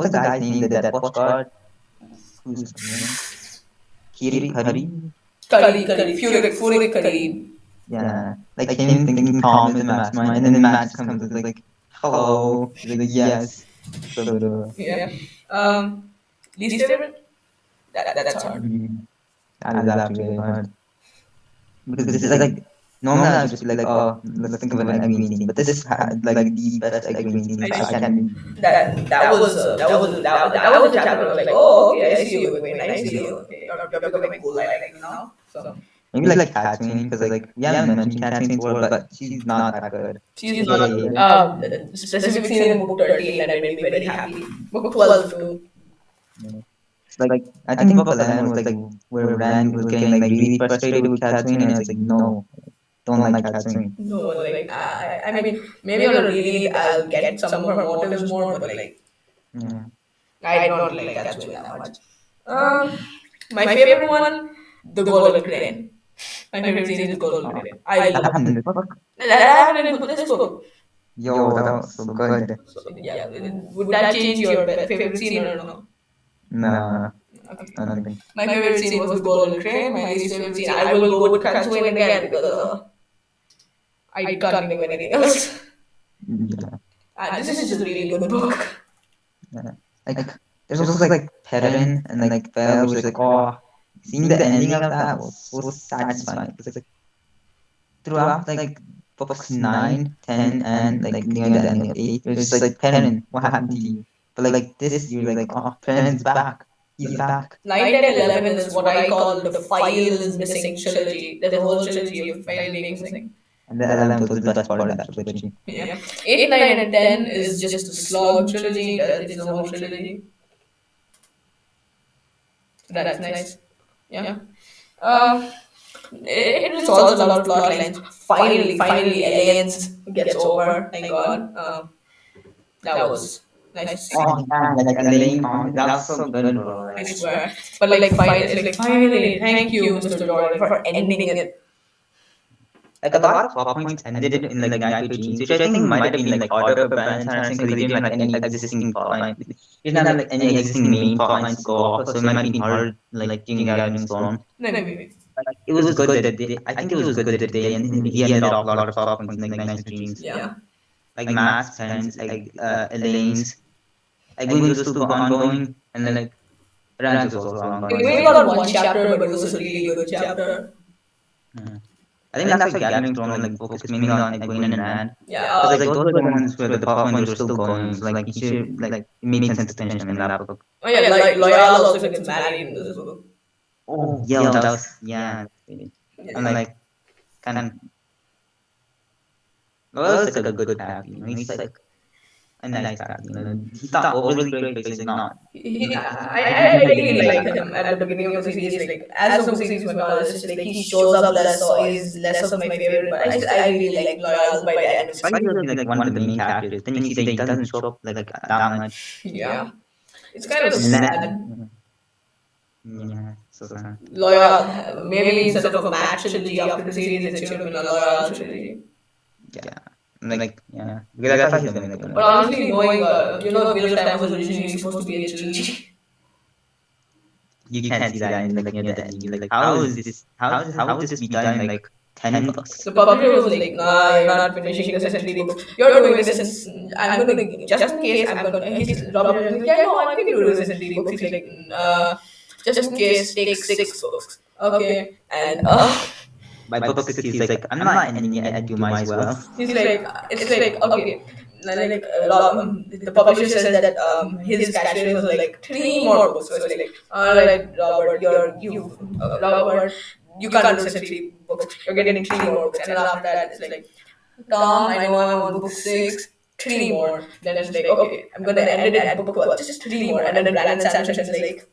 the guy's name? The Death Watch guard. Who's his name? Kiri. Fury Curry. Yeah, like him thinking Tom is the mastermind, and then Matt just comes and is like, "Hello." He's like, "Yes." So good. Yeah. Um, Least favorite? That's hard. Mm, that is actually hard because this is like normally I'll just be like, oh, let's think of an egg green scene, but this had like the best egg green scene, I so I just can't even. that was a chapter. I was like, oh, okay, I see you, Wayne. I see you. Okay, you're becoming cool. I like you now. So Maybe like Catherine, because like we haven't mentioned Catherine's work, but she's not that good. she's Yeah, not. yeah, The specific scene in book 13 that made me very happy. Book 12 too. yeah. It's like I think book 11 was like where Rand was getting like really frustrated with Catherine, and it's like no, don't like Catherine. No, like I mean, maybe on a reread I'll get some of her motives more, but like Yeah. I don't like Catherine that much. Um, my favorite one, the Golden Crane. My favorite scene is the Golden Oh, Crane. I that love happened in this book. that happened in this book. Yo, that was so good. So yeah, would that change your favorite scene or no? Nah, Okay. I don't think. My favorite scene was the Golden Crane. My least favorite scene, I will go with Catherine again because I can't think of anything else. Yeah, This is just a really good book. yeah. Like there's also like Perrin and like Belle, which is like oh, seeing the ending of that was so satisfying. Because like throughout like books 9, 10, and like near the ending of 8, you're just like Perrin, what happened to you? But like this, you're like oh, Perrin's back. He's back. 9, 10, 11 is what I call the file is missing trilogy. There's a whole trilogy of file being missing. And the 11th was the best part of that trilogy. Yeah. 8, 9, and 10 is just the slog trilogy. It's its own trilogy. So that's nice. Yeah. Um, it resolves a lot of plot lines. Finally, Alliance gets over. Thank God. That was nice to see. Oh yeah, like Elaine comment, that was so good, bro. I Like, swear. But like, it's like finally, thank you, Mr. Jordan, for ending it. a lot of plot points ended in like Night Genes, which I think might have been like harder for Brandon Sanderson because he didn't have like any existing plot line. He didn't have like any existing main plot lines to go off of, so it might have been hard like doing Gathering Storm. No, maybe. Like, it was good that I think it was good that he ended off a lot of plot points in like Night Genes. Yeah. Like Matt's Pens, like Elaine's, like Wings was still ongoing, and then like Rand's was also It ongoing. only got one chapter, but it was a really good chapter. Yeah. I think that's why Gathering Storm like focused mainly on like Wayne and Rand. Yeah. Because like those were the ones where the plot points were still going. So like you should like it made sense to finish them in that book. Oh yeah, like Loyal also gets married in this book. Oh yeah, that was yeah. I'm like kind of well, it's like a good character. You know, he's like a nice character. You know, he's not overly great, but he's like not. I really liked him at the beginning of the series. Like as the series went on, it's just like he shows up less, so he's less of my favorite. But I really like Loyal by the end of the Why series. he was like one of the main characters? Then you see that he doesn't show up like that much. Yeah, it's kind of And sad. then yeah, so sad. Loyal, maybe instead of a match trilogy after the series, it should have been a Loyal trilogy. Yeah, like yeah, because I thought he was gonna like But honestly, knowing Wheel of Time was originally supposed to be a trilogy. you can't see that in like near the end. You're like, how is this? How would this be done in like 10 books? The publisher was like, "Nah, you're not finishing this in 3 books. You're doing this in. I'm gonna just in case. I'm gonna." He's Robert was like, "Yeah, no, I'm gonna do this in 3 books." He's like, "Just in case, take 6 books." Okay, and By book 6, he's like, I'm not ending it, and you might as well. he's like, it's like okay. The publisher says that his catchphrase was like 3 more books. So it's like, all right, Robert, Robert, you can't do this in 3 books. You're getting 3 more books, and then after that, it's like, Tom, I know I'm on book 6. 3 more. Then it's like, okay, I'm gonna end it at book 12. Just 3 more. And then Brandon Sanderson is like,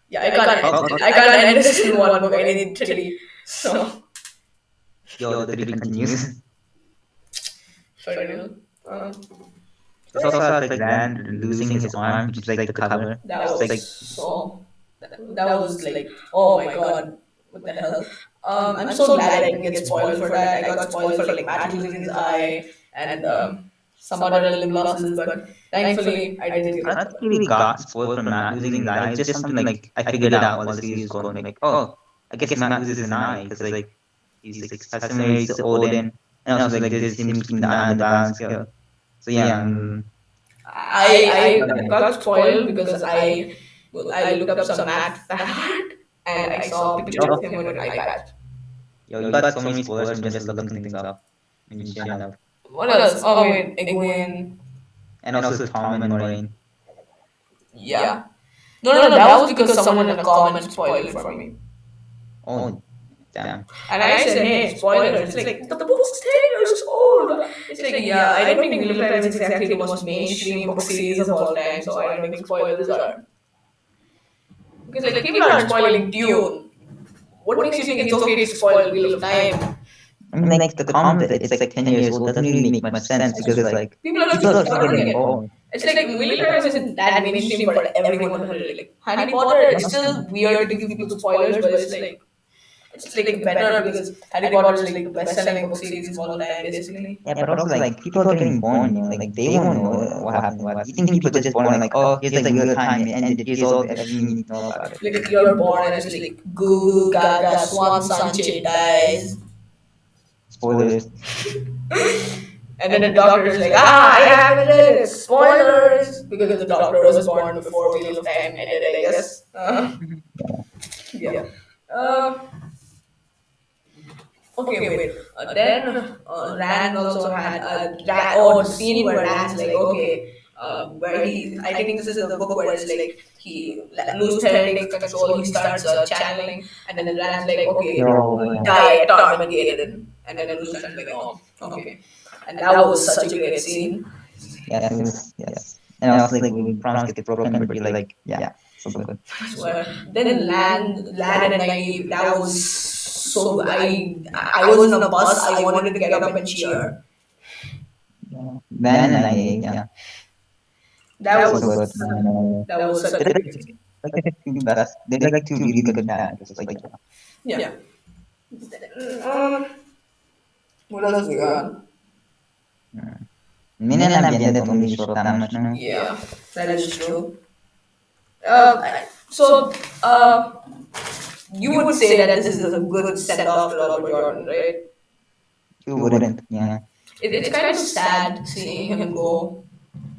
yeah, I can't end this in 1 book. I need 3. So, Yo, the 3 continues. sorry, This also has like Rand losing his arm, which is like the cover. that It's was like so. That was like, oh my god, what the hell? I'm so glad I didn't get spoiled for that. I got spoiled for like Matt losing his eye and some other limb losses, but thankfully I didn't I get. don't think we got spoiled from Matt losing his eye. It's just something like I figured out while the series was going. Like, oh, I guess Matt loses an eye because like he's like customary to Odin, and also like there's him keeping the eye on the balance scale. So yeah, I Okay. got spoiled because I looked up some math fact and I saw a picture Oh, of him with an eye patch. yo, you got so many spoilers from just looking things up when you shouldn't have. What else? Oh wait, Egwene. And also Tom and Moraine. Yeah. No, that was because someone in a comment spoiled it for me. Oh, damn. And I said, hey, spoilers. It's like, the book's 10 years old. It's like, yeah, I don't think Wheel of Time is exactly the most mainstream book series of all time, so I don't think spoilers are. Because, like, people aren't spoiling Dune. What makes you think it's okay to spoil Wheel of Time? I mean, like the comment that it's like 10 years old doesn't really make much sense because like People are people just are still ignoring getting it. involved. It's like Wheel of Time isn't that mainstream for everyone to read. Like, Harry Potter, it's still weird to give people spoilers, but it's like better because Harry Potter is like the best selling book series of all time, basically. Yeah, but also like people are getting born, like they won't know what happened. What you think people are just born like, oh, here's like real time, it ended. Here's all everything you need to know about it. Like you're born and it's like goo gaga swan sanche dies, Spoilers. and then the doctor is like, ah, I haven't read it, spoilers, because the doctor was born before Wheel of Time ended, I guess. Yeah. Uh, okay, wait. Then Rand also had the scene where Rand's like, okay, where I think this is the book where it's like Luther takes control, he starts channeling, and then Rand's like, okay, Yo, yeah. die at Armageddon, and then Luther's like, oh, okay, and that was such a great scene. Yes, it was, yes. And also like when promise gets broken, but you're like, yeah, so good. I swear. Then land and Nynaeve, that was so. I was in a bus. I wanted to get up and cheer. Yeah. Then and I, yeah, That so good. was that was such They're a like, great scene. like the two best. They're like two really good characters. Like, yeah. Yeah. Um, what else we got? Min and Ambiente don't really show up that much now. Yeah, that is true. So, uh, you would say that this is a good send off to Robert Jordan, right? You wouldn't, yeah. It's kind of sad seeing him go.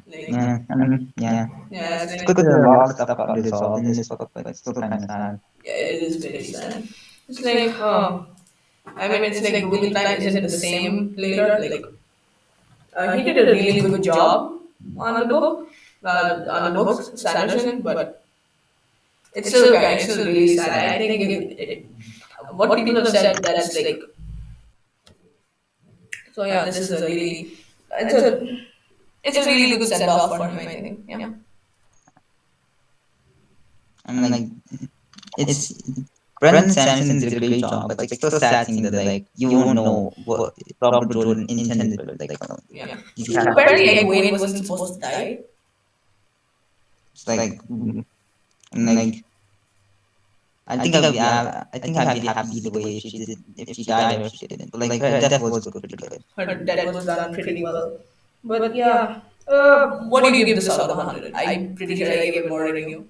Like, Yeah, I mean, yeah. yeah, it's It's like, because there's a lot of stuff unresolved in this book, but it's still kind of sad. yeah, it is very sad. It's like, I mean, it's like Wheel of Time isn't the same later. Like, he did a really good job on the book, on the books, Sanderson, but it's still really sad. I think what people have said that's like, so yeah, this is a really, it's a, it's a really good send off for him. I think, yeah. I mean, like, it's Brendan Sanderson did a great job, but like, still sad seeing that like you won't know what Robert Jordan intended for like Yeah. these characters. Apparently, Egwene wasn't supposed to die. It's like, and like I think I'd be happy the way if she did, if she died or if she didn't. But like her death was pretty good. Her death was done pretty well. But yeah, what do you give this out of 100? I'm pretty sure I gave it more than you.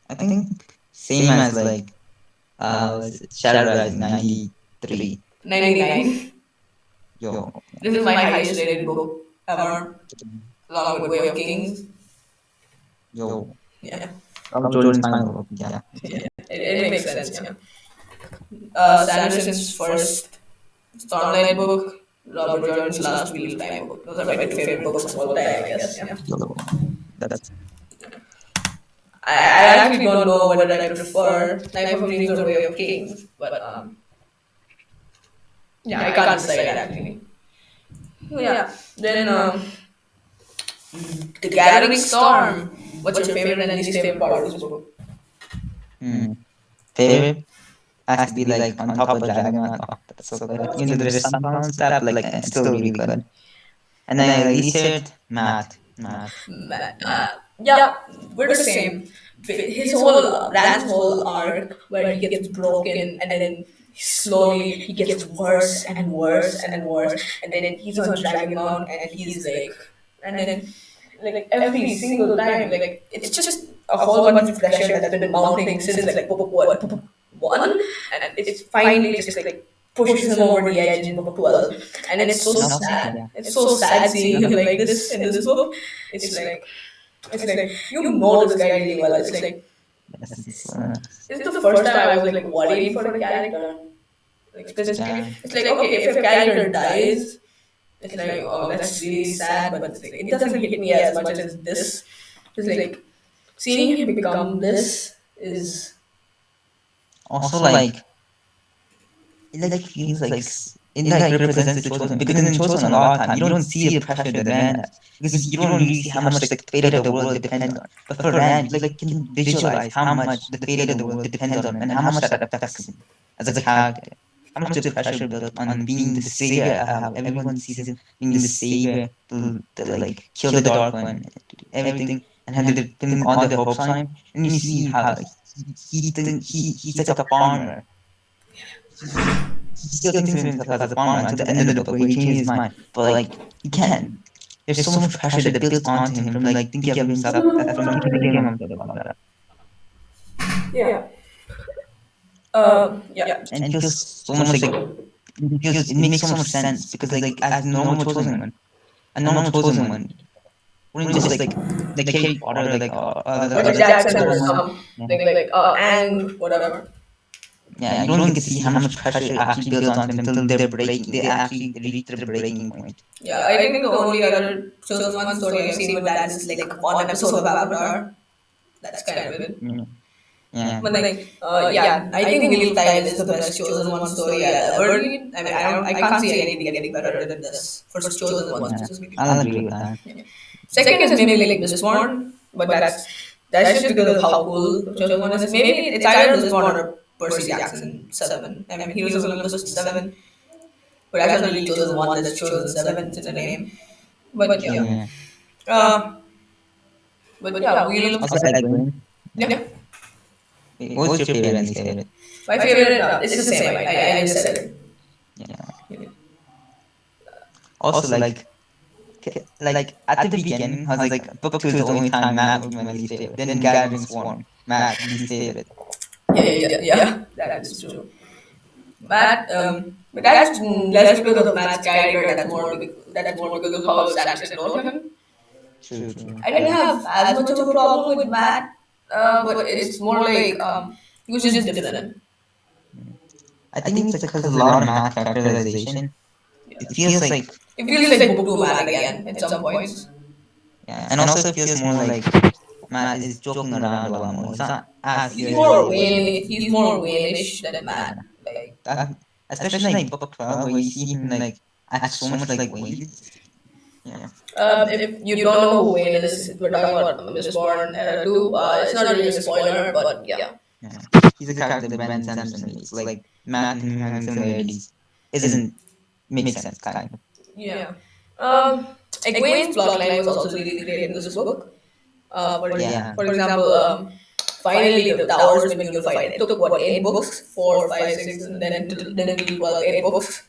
I think same as like Shadow Rising 93. 99. Yo, This is my highest rated book ever, along with Way of Kings. yo, Yeah, Robert Jordan's final book. Yeah, it makes sense. Yeah. Sanderson's first Stormlight book, Robert Jordan's last Wheel of Time book. Those are my two favorite books of all time, I guess. Yeah. yo, that's I actually don't know whether I prefer Knife of Dreams or Way of Kings, but yeah, I can't decide actually. Yeah. Then The Gathering Storm. What's your favorite and least favorite part of this book? hmm. Favorite has to be like on top of Juggernaut. Oh, that's so good. Even though there's sunbound stuff, but like it's still really good. And then I least favorite Matt. Yeah, we're the same. His whole Rand's whole arc where he gets broken and then slowly he gets worse and worse and worse and then he's on Dragonmount and he's like and then like every single time like it's just a whole bunch of pressure that's been mounting since like book one and it's finally just like pushes him over the edge in book 12, and it's so No, sad. yeah, It's so sad seeing him like this in this book. It's like you know this guy really well. It's like yes, this is the first time I was like worried for the character. Like specifically, yeah. it's like okay, if your character dies, it's like oh that's really sad, but it's like, it doesn't hit me as much as this. It's like seeing him become this is Also, like it like feels like it like represents the chosen because in chosen a lot of time you don't see the pressure that Rand has because you don't really see how much like the fate of the world depends on. But for Rand, you like can visualize how much the fate of the world depends on him and how much that affects him as a character. How much the pressure built on being the savior, how everyone sees him being the savior to like kill the Dark One, to do everything, and how they're pinning all their hopes on him. And you see how like he's like a farmer. He still thinks of himself as a farmer until the end of the book where he changes his mind. But like he can't. There's so much pressure that builds onto him from like thinking of himself from thinking of himself as that. yeah. Yeah. And it feels so much like it makes so much sense because like as a normal chosen one wouldn't just like Harry Potter like Percy other Jackson or chosen one. some Yeah. Ang whatever. Yeah, you don't get to see how much pressure actually builds onto them until they're breaking. They actually reach their breaking point. Yeah, I think the only other chosen one story I've seen with that is like one episode of Avatar. That's kind of it. Yeah, yeah. But like, yeah, I think Wheel of Time is the best chosen one story I'll ever read. I mean, I can't see anything getting better than this for chosen ones Yeah, specifically. I'll agree with that. Yeah. Second is maybe like Mistborn, but that's just because of how cool the chosen one is. Maybe it's either Mistborn or Percy Jackson 7. I mean, Heroes of Olympus 7, but that's not really chosen one. That's chosen 7. It's in the name. But yeah, Yeah. uh, but yeah, Wheel of Also, Edwin. Yeah. yeah. What was your favorite and least favorite? My favorite, it's the same. I just said it. Yeah. Yeah. Also, like at the beginning, I was like, book two is the only time Matt would be my least favorite. Then Gathering Swarm, Matt least favorite. Yeah, that is true. Matt, but that's less because of Matt's character. That's more because of how Jackson wrote him. True, true. I didn't have as much of a problem with Matt, but it's more like he was just different. I think it's because of a lot of Matt characterization. It feels like It feels like book two Matt again at some points. yeah, and also it feels more like Matt is joking around a lot more. He's not as He's serious as more he is. Wayne. He's more Wayne-ish than Matt. Yeah, Like, that, especially like book 12 where you see him like act so much like Wade. Yeah, if you don't know who Wayne is, we're talking about Miss Bourne era 2. It's not really a spoiler, but yeah. yeah. He's a character that Ben Sampson makes. Like Matt and him having similarities isn't makes sense kind of. Yeah. Um, Egwene's plotline was also really great in this book. Yeah, For example, finally the towers been unified. It took what 8 books, 4, 5, 6, and then until 12, 8 books.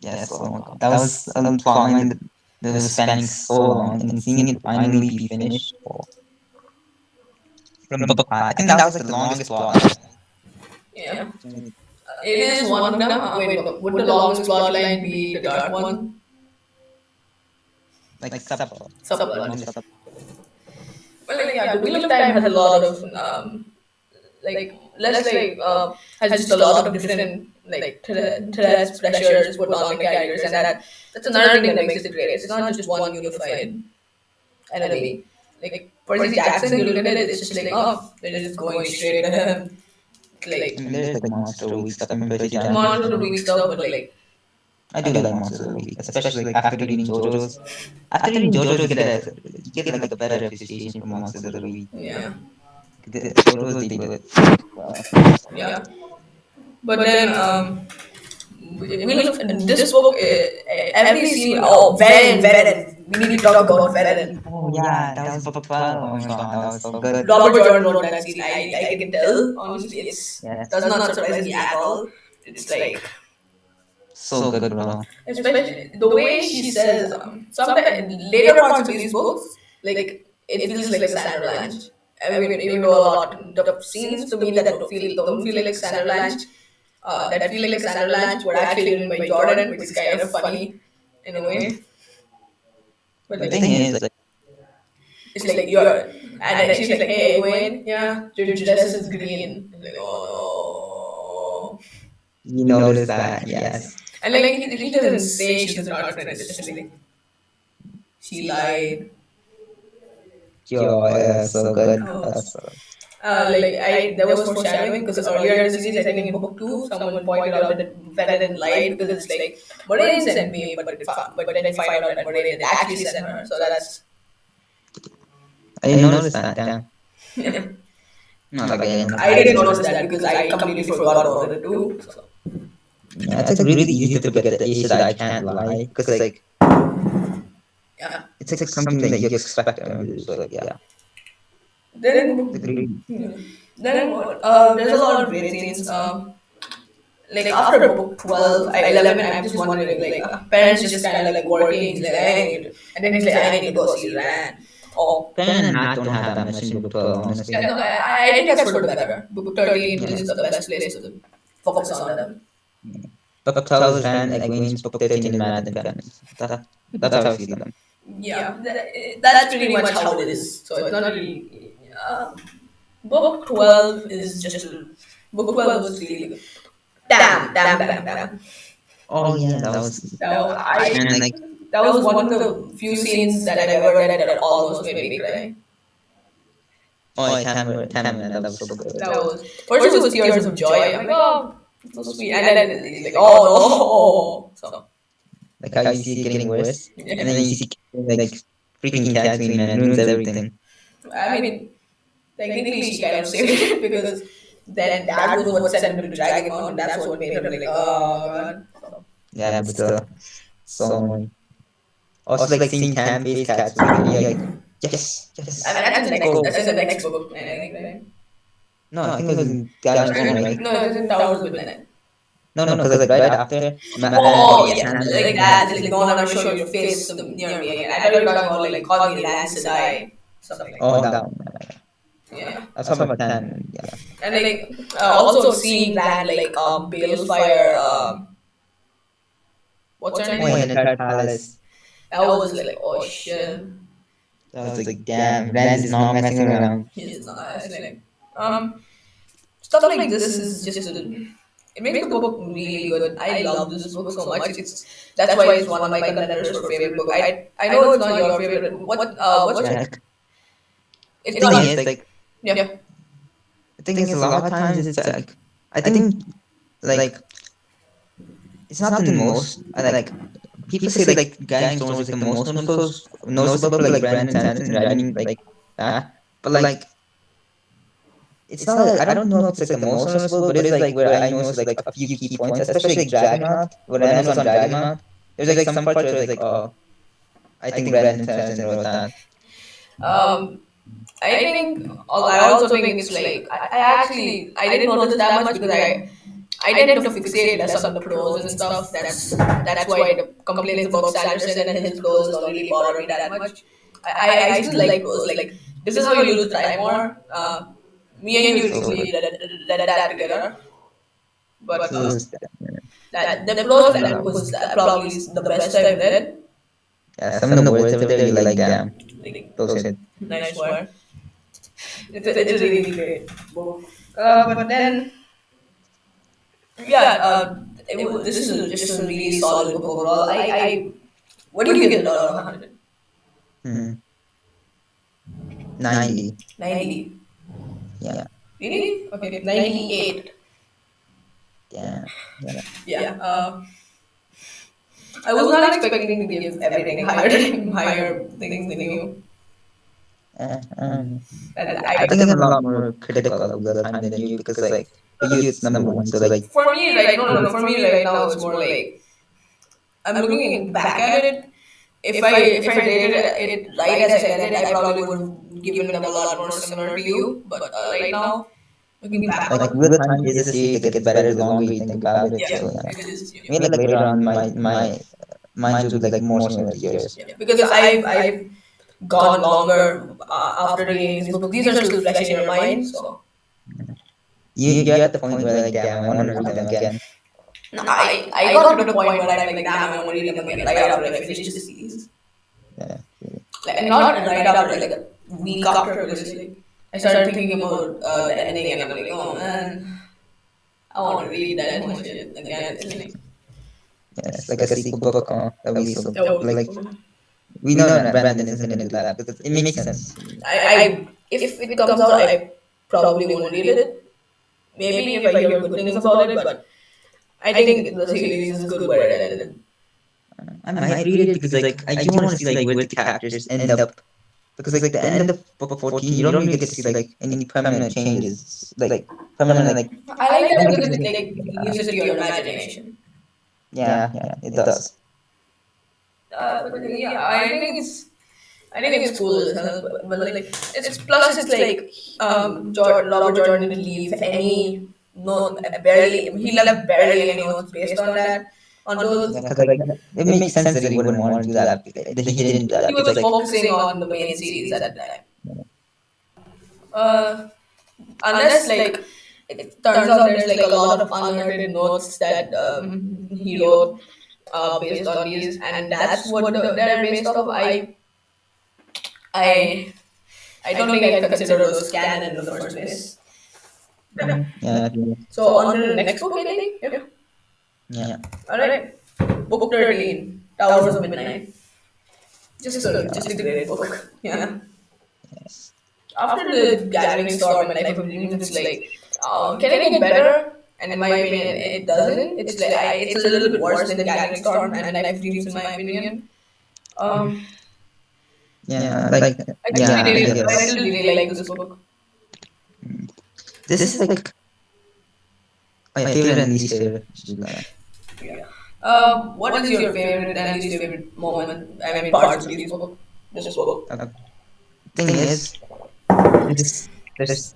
yes. Oh my god, that was a plotline that was spanning so long, and seeing it finally be finished from book five. I think that was like the longest plotline. Yeah, it is one of them. Wait, no, would the longest plot line be the dark one? Like subplot, Subplot. longest subplot. Well, like, yeah, the Wheel of Time has a lot of less has just a lot of different threats, pressures put on the characters, and that's another thing that makes it great. It's not just one unified enemy. Like Percy Jackson, you look at it, it's just like oh, they're just going straight to him. I Like mean, there's like monster week stuff in Percy there's Jackson. monster of the week stuff, but like I do like monsters of the week, especially like after reading JoJo's. After reading JoJo's, you get like a better appreciation for monsters of the week. yeah, JoJo's they do it well. yeah. But then this book, every scene, oh, Varen. We need to talk about Varen. Oh yeah, that was book 12. Oh my god, that was so good. Robert Jordan wrote that scene. I can tell. Honestly, it Yes, does not surprise me at all. It's like, so good, bro. especially the way she says, sometimes later parts of these books, like it feels like Sandra Lange. I mean, even though a lot the scenes to me that don't feel like Sandra Lange that feel like a Sanderlands were actually written by Jordan, which is kind of funny in a way. But The like, thing is, like, it's like you're, and she's like, "Hey, Gwen, yeah, your dress is green." It's like, oh no. you notice that, yes. And like he doesn't say she's a dark friend. It's just like she lied. Yo, that's so good. Oh. That's so, Like I there was foreshadowing because earlier in the series, I think in book two, someone pointed out that Venom lied because it's like Moraine sent me, but then you find out that Moraine did actually send her. So that's I didn't notice that. Damn. Not like I didn't notice I that didn't either. notice that because I completely forgot about it too. So Yeah, it's like really easy to forget the issue that I can't lie because like yeah. it's like something that you expect them to do. So like yeah, Then it's like really there's a lot of great scenes. Like after book 12, 11, I'm just wondering, like, parents just kind of like working. He's like, I need to, and then he's like, I need to go see Ran. Oh, Pen and Matt don't have that much in book 12, yeah, honestly. no, I think that's for the better. Book 13 Yeah. is the best place to focus on them. Book 12 is Ren, Egwene's, book 13 is Matt and Pen. That's how I feel them. Yeah, that's pretty much how it is. So it's not really. Book 12 is just. Book 12 was really good. Damn, damn, damn, damn. Oh yeah, that was I and like that was one of the few scenes that I've ever read that almost made me cry. oh Tamara, that was so good. That was first it was tears of joy. I'm like, oh, so sweet, and then he's like, oh no. So Like how you see it getting worse, and then yeah. you see like freaking Catherine man ruins everything. I mean, technically she kind of saved it because then that was what sent him to Dragon Mountain. That's what made him like, oh god. So, Yeah, but still, so annoying. Also, like seeing Tam face Catherine again, you're like, yes, I yes, mean, that's let's go. in the next book, I think, right? No, I think it was in Galleon Stone, right? No, it was in Towers of Midnight. No, because like right after, Oh, yeah, Eeshaan was like like, that. It's like don't ever show your face near me again. I thought you were talking about like call me Lance and I something like oh, that. that one. Yeah, I was talking about Tam, yeah. and like also seeing Lan like Balefire. What's her Oh, yeah, in name? the Third Palace. That was like oh shit. That was like, damn, Rand is not messing around. He's not. It's like stuff like this is just it makes the book really good. I love this book so much. It's that's why it's one of my contenders for favorite book. I know it's not your favorite. What's your Yeah, it's the thing not is, like, yeah. the thing is, a lot of times it's like, I think, like, it's not the most, like, people say, like, Gang Storm is like the most noticeable for, like, Brandon Sanderson writing, like, that. But, like, it's not, I don't know if it's, like, the most noticeable, but it's, like, where I noticed, like, a few key points, especially, like, Dragonmouth, when I was on Dragonmouth, there's, like, some parts where it's, like, oh, I think Brandon Sanderson wrote that. Um, I think I also think it's like I actually I didn't notice that much because I tend to fixate less on the prose and stuff. That's why the complaints about Sanderson and his prose don't really bother me that much. I still like prose. Like this is how you lose time more. Me and you So, really did that together. But who's that the prose of that book was probably the best I've read. yeah, some of the words over there, you're like, damn, Like those hit. nice word. It's a really great book. But then yeah, this is just a really solid book overall. What do you give it out of 100? Hmm. 90. 90. Yeah. Really? Okay, 98. Yeah. Yeah. Yeah. I was not expecting to give everything higher higher things than you. I think I'm a lot more critical of the time than you because, like, for you, it's number one. So, like, For me, right? No. For me, right now, it's more like I'm looking back at it. If I rated it right as I read it, I probably would have given them a lot more similar to you. But right now, looking back like on it, with time is a series that gets better the longer you think about it. yeah, So, yeah. it is. Yeah. Maybe, like, later on, my mine will be, like, more similar to yours. Yeah, because I've gone longer after reading these books. These are still fresh in your mind, so you're at the point where like, damn, I want to read them again. No, I got to the point where I'm like, damn, I want to read them again right after I finish the series. Yeah. Like, not right after, like a week after, because like I started thinking about the ending, and I'm like, oh man, I want to read that whole shit again. It's like Yes, like a sequel book, that we so that would be like cool. we know that Brandon isn't gonna do that because it makes sense. I if it comes out, I probably won't read it. Maybe if I hear good things about it, but I think the series is good where it ended. I might read it because like I do want to see like where the characters end up because like the end of book 14, you don't really get to see like any permanent changes, like permanent like I like I that don't because get to it see, like leaves it to your imagination. yeah, it does. But yeah, I think it's cool as hell. But like it's plus it's like Robert Jordan didn't leave any no barely he left barely any notes based on that on those. Yeah, because like it makes sense that he wouldn't want to do that. That he didn't do that He because was like focusing on the main series at the time. Uh, Unless like it turns out there's like a lot of unearthed notes that he wrote based on these, and that's what they're based off of. I I don't think I'd consider those canon in the first place. Yeah. yeah, So on to the next book, I think. Yeah. yeah, All right. Book 13, Towers of Midnight. Just a great book. Yeah. yes. After the Gathering Storm and Life of Dreams, it's like, can it get better? And in my opinion, it doesn't. It's like it's a little bit worse than Gathering Storm and Life of Dreams, in my opinion. Um, Yeah, like yeah, I I guess still really like this book. this is like my favorite and least favorite. Yeah. What is your favorite and least favorite moment? I mean, parts of this book. This book. Uh, thing is, this there's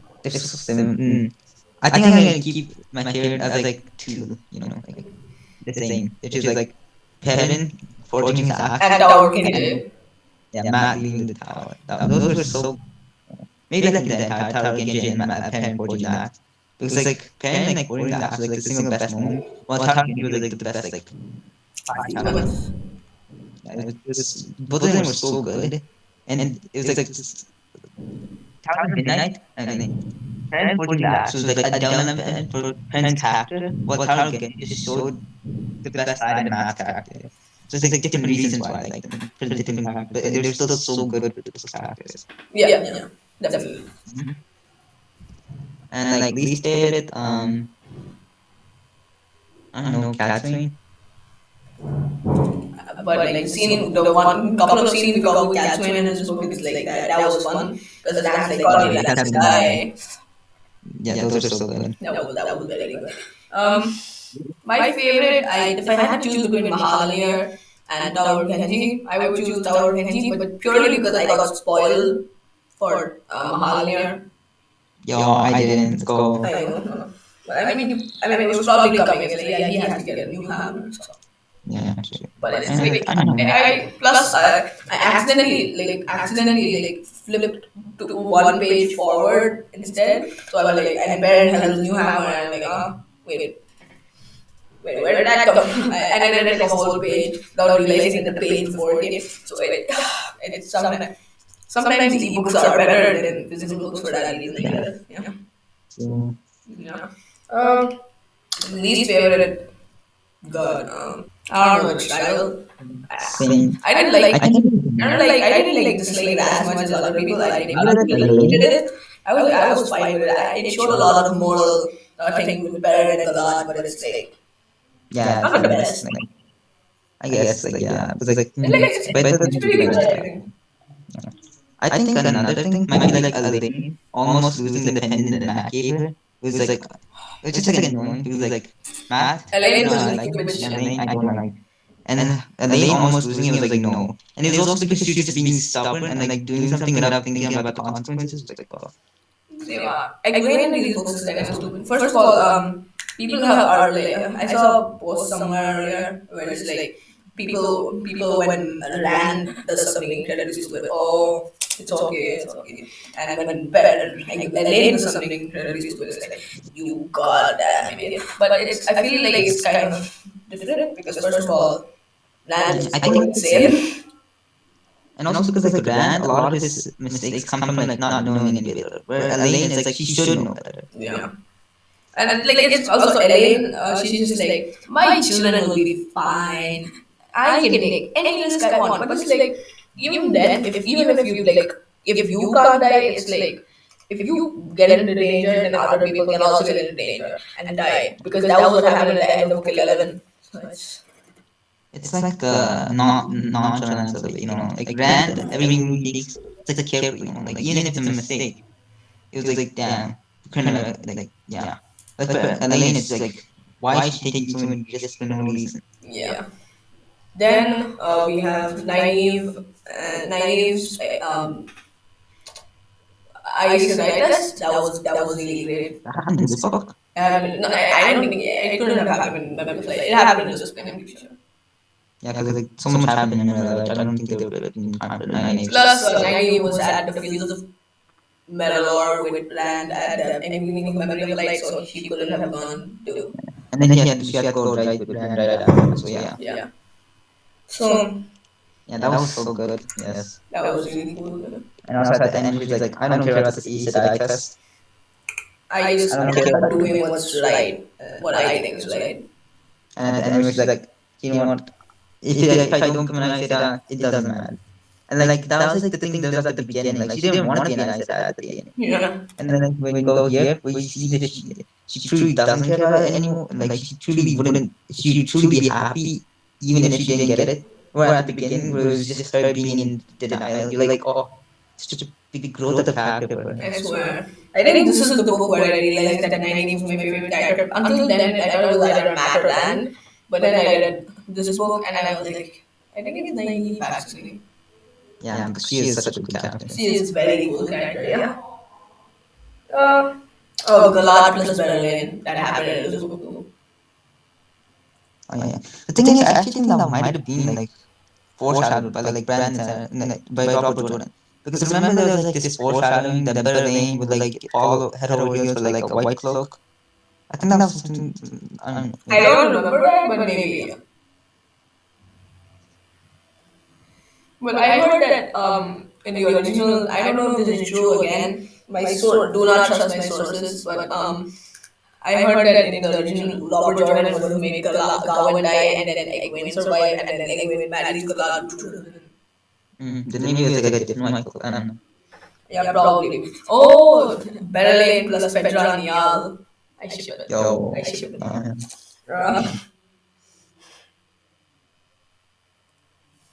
I think I'm gonna keep my favorite as like two, like the same, which is like Perrin forging his axe, And Tower and Kinji. yeah, Matt leaving the tower. Those were so maybe like the entire Tower Genji and Perrin forging the axe. Because like Perrin like forging the axe was like the single best moment, while Tower Genji was like the best like fight challenge. Moments. Yeah, it was both of them were so good, and it was like this Tower of Midnight. I mean, Perrin forging the axe was like a development for Perrin's character, while Tower Genji just showed the best side of Matt's character. So it's like different reasons why I like them for the different characters, but they're still so good with those characters. Yeah, definitely. Mhm. And like least favorite, I don't know, Catherine. But like the one couple of scenes we got with Catwoman in this book, it's like that was fun because it has like Oh Connie yeah, the Catherine. Yeah, guy. yeah, those are so good. That was very good. My favorite, if I had to choose between Mahalir and Tower Genji, I would choose Tower Genji, but purely because I got spoiled for Mahalir. Yo, I didn't. Let's go. I know. But I mean, it was probably coming. It's like, yeah, he has to get a new hammer. So. Yeah, true. But it's And like I don't know. I plus I accidentally like flipped to one page forward instead. So I was like, and Baron has a new hammer, and I'm like, oh wait, where did that come from? And I read like a whole page without realizing that the page before it came. So it's sometimes ebooks are better than physical books for that reason, I guess. Yeah. So, Yeah. Um, Least favorite. God, I don't know which style. same. I didn't like. I think I didn't like dislike it as much as other people. I I read people Elaine. hated it. I was fine with it. It showed a lot of moral thing with Baron and Galad, but it's like Yeah, not the best. like I guess like yeah, because like It's like it's better it's than pretty the good. rest. I think. I think another thing might be like Elaine almost losing the pendant that Matt gave her. Was like it's just like annoying. He was like Matt, Elaine I was like him, which and Elaine I don't like. And Elaine almost losing it was like no. And it was also because she was just being stubborn and like doing something without thinking about the consequences. It's like oh yeah, Egwene in these books is kind of stupid. First of all, people have are like I saw a post somewhere earlier where it's like people when Rand does something incredibly stupid. Oh, it's okay, it's okay. And when Elaine does something incredibly stupid, it's like, you goddamn idiot. But I feel like it's kind of different because first of all, Rand I is think, yeah, insane. and also because like Rand, a lot of his mistakes come from like not knowing any better. Where Elaine is like she should know better. Yeah. And like it's also Elaine, she's just like, my children will be fine. I can take any risk I want. But it's like, even then, if even if you like, if you can't die, it's like, if you get into danger, then other people can also get into danger and die, because that was what happened at the end of book 11. So it's It's like not nonchalance of it, you know. Like Rand, every move he takes, it's like careful, you know. Like even if it's a mistake, it was like damn, couldn't have like yeah. But for Elaine, it's like why is she taking so many risks for no reason? yeah. Then we have Nynaeve, Nynaeve's Ice. That was really great. That happened in this book. No, I don't think it couldn't have happened in Memory Flight. It happened in this book, I'm pretty sure. Yeah, because like so much happened in real life. I don't think they would have been time for 9 Plus, Nynaeve was at the fields of Metalor with Rand at the beginning of Memory of Light, so she couldn't have gone to. And then she had to go right with Rand right after. So yeah, Yeah. So yeah, that was so good. Yes, that was really cool. and also at the end, she's like, I don't care about this Aes Sedai test. I I just don't care care about about it. doing what's right, what I think is right. And at the end, she's like, you know what? If I don't become an Aes Sedai, it doesn't matter. And like that was like the thing that was at the beginning. Like she didn't want to be an Aes Sedai at the beginning. Yeah. And then like, when we go here, we see that she truly doesn't care about it anymore. Like she truly wouldn't. She truly be happy even if she didn't get it. Where at the beginning, where it was just her being in denial. You're like, oh, such a big growth of character for her. I swear. I think this is the book where I realized that Nynaeve was my favorite character. Until then, I thought it was either Matt or Rand. But then I read this book and I was like, I think it's Nynaeve actually. Yeah, because she is such a good character. She is very cool character, yeah. Uh, oh, Galad plus Berlin. That happened in this book too. Oh yeah, yeah. The thing is, I actually think that might have been like foreshadowed by like Brandon like by Robert Jordan. Because remember there was like this foreshadowing that Berlin would like follow head over heels for like a white cloak. I think that was something. I don't know. I Maybe. don't remember that, but maybe. But I heard that in the original, I don't know if this is true again. Do not trust my sources, but I heard that in the original, Robert Jordan would have made Gawain die and then Egwene survive and then Egwene marries Galad. Then maybe it's like a different white cloak. I don't know. Yeah, probably. Oh, Berlin plus Petra Niall. I ship it. Yo. I ship it. Yeah.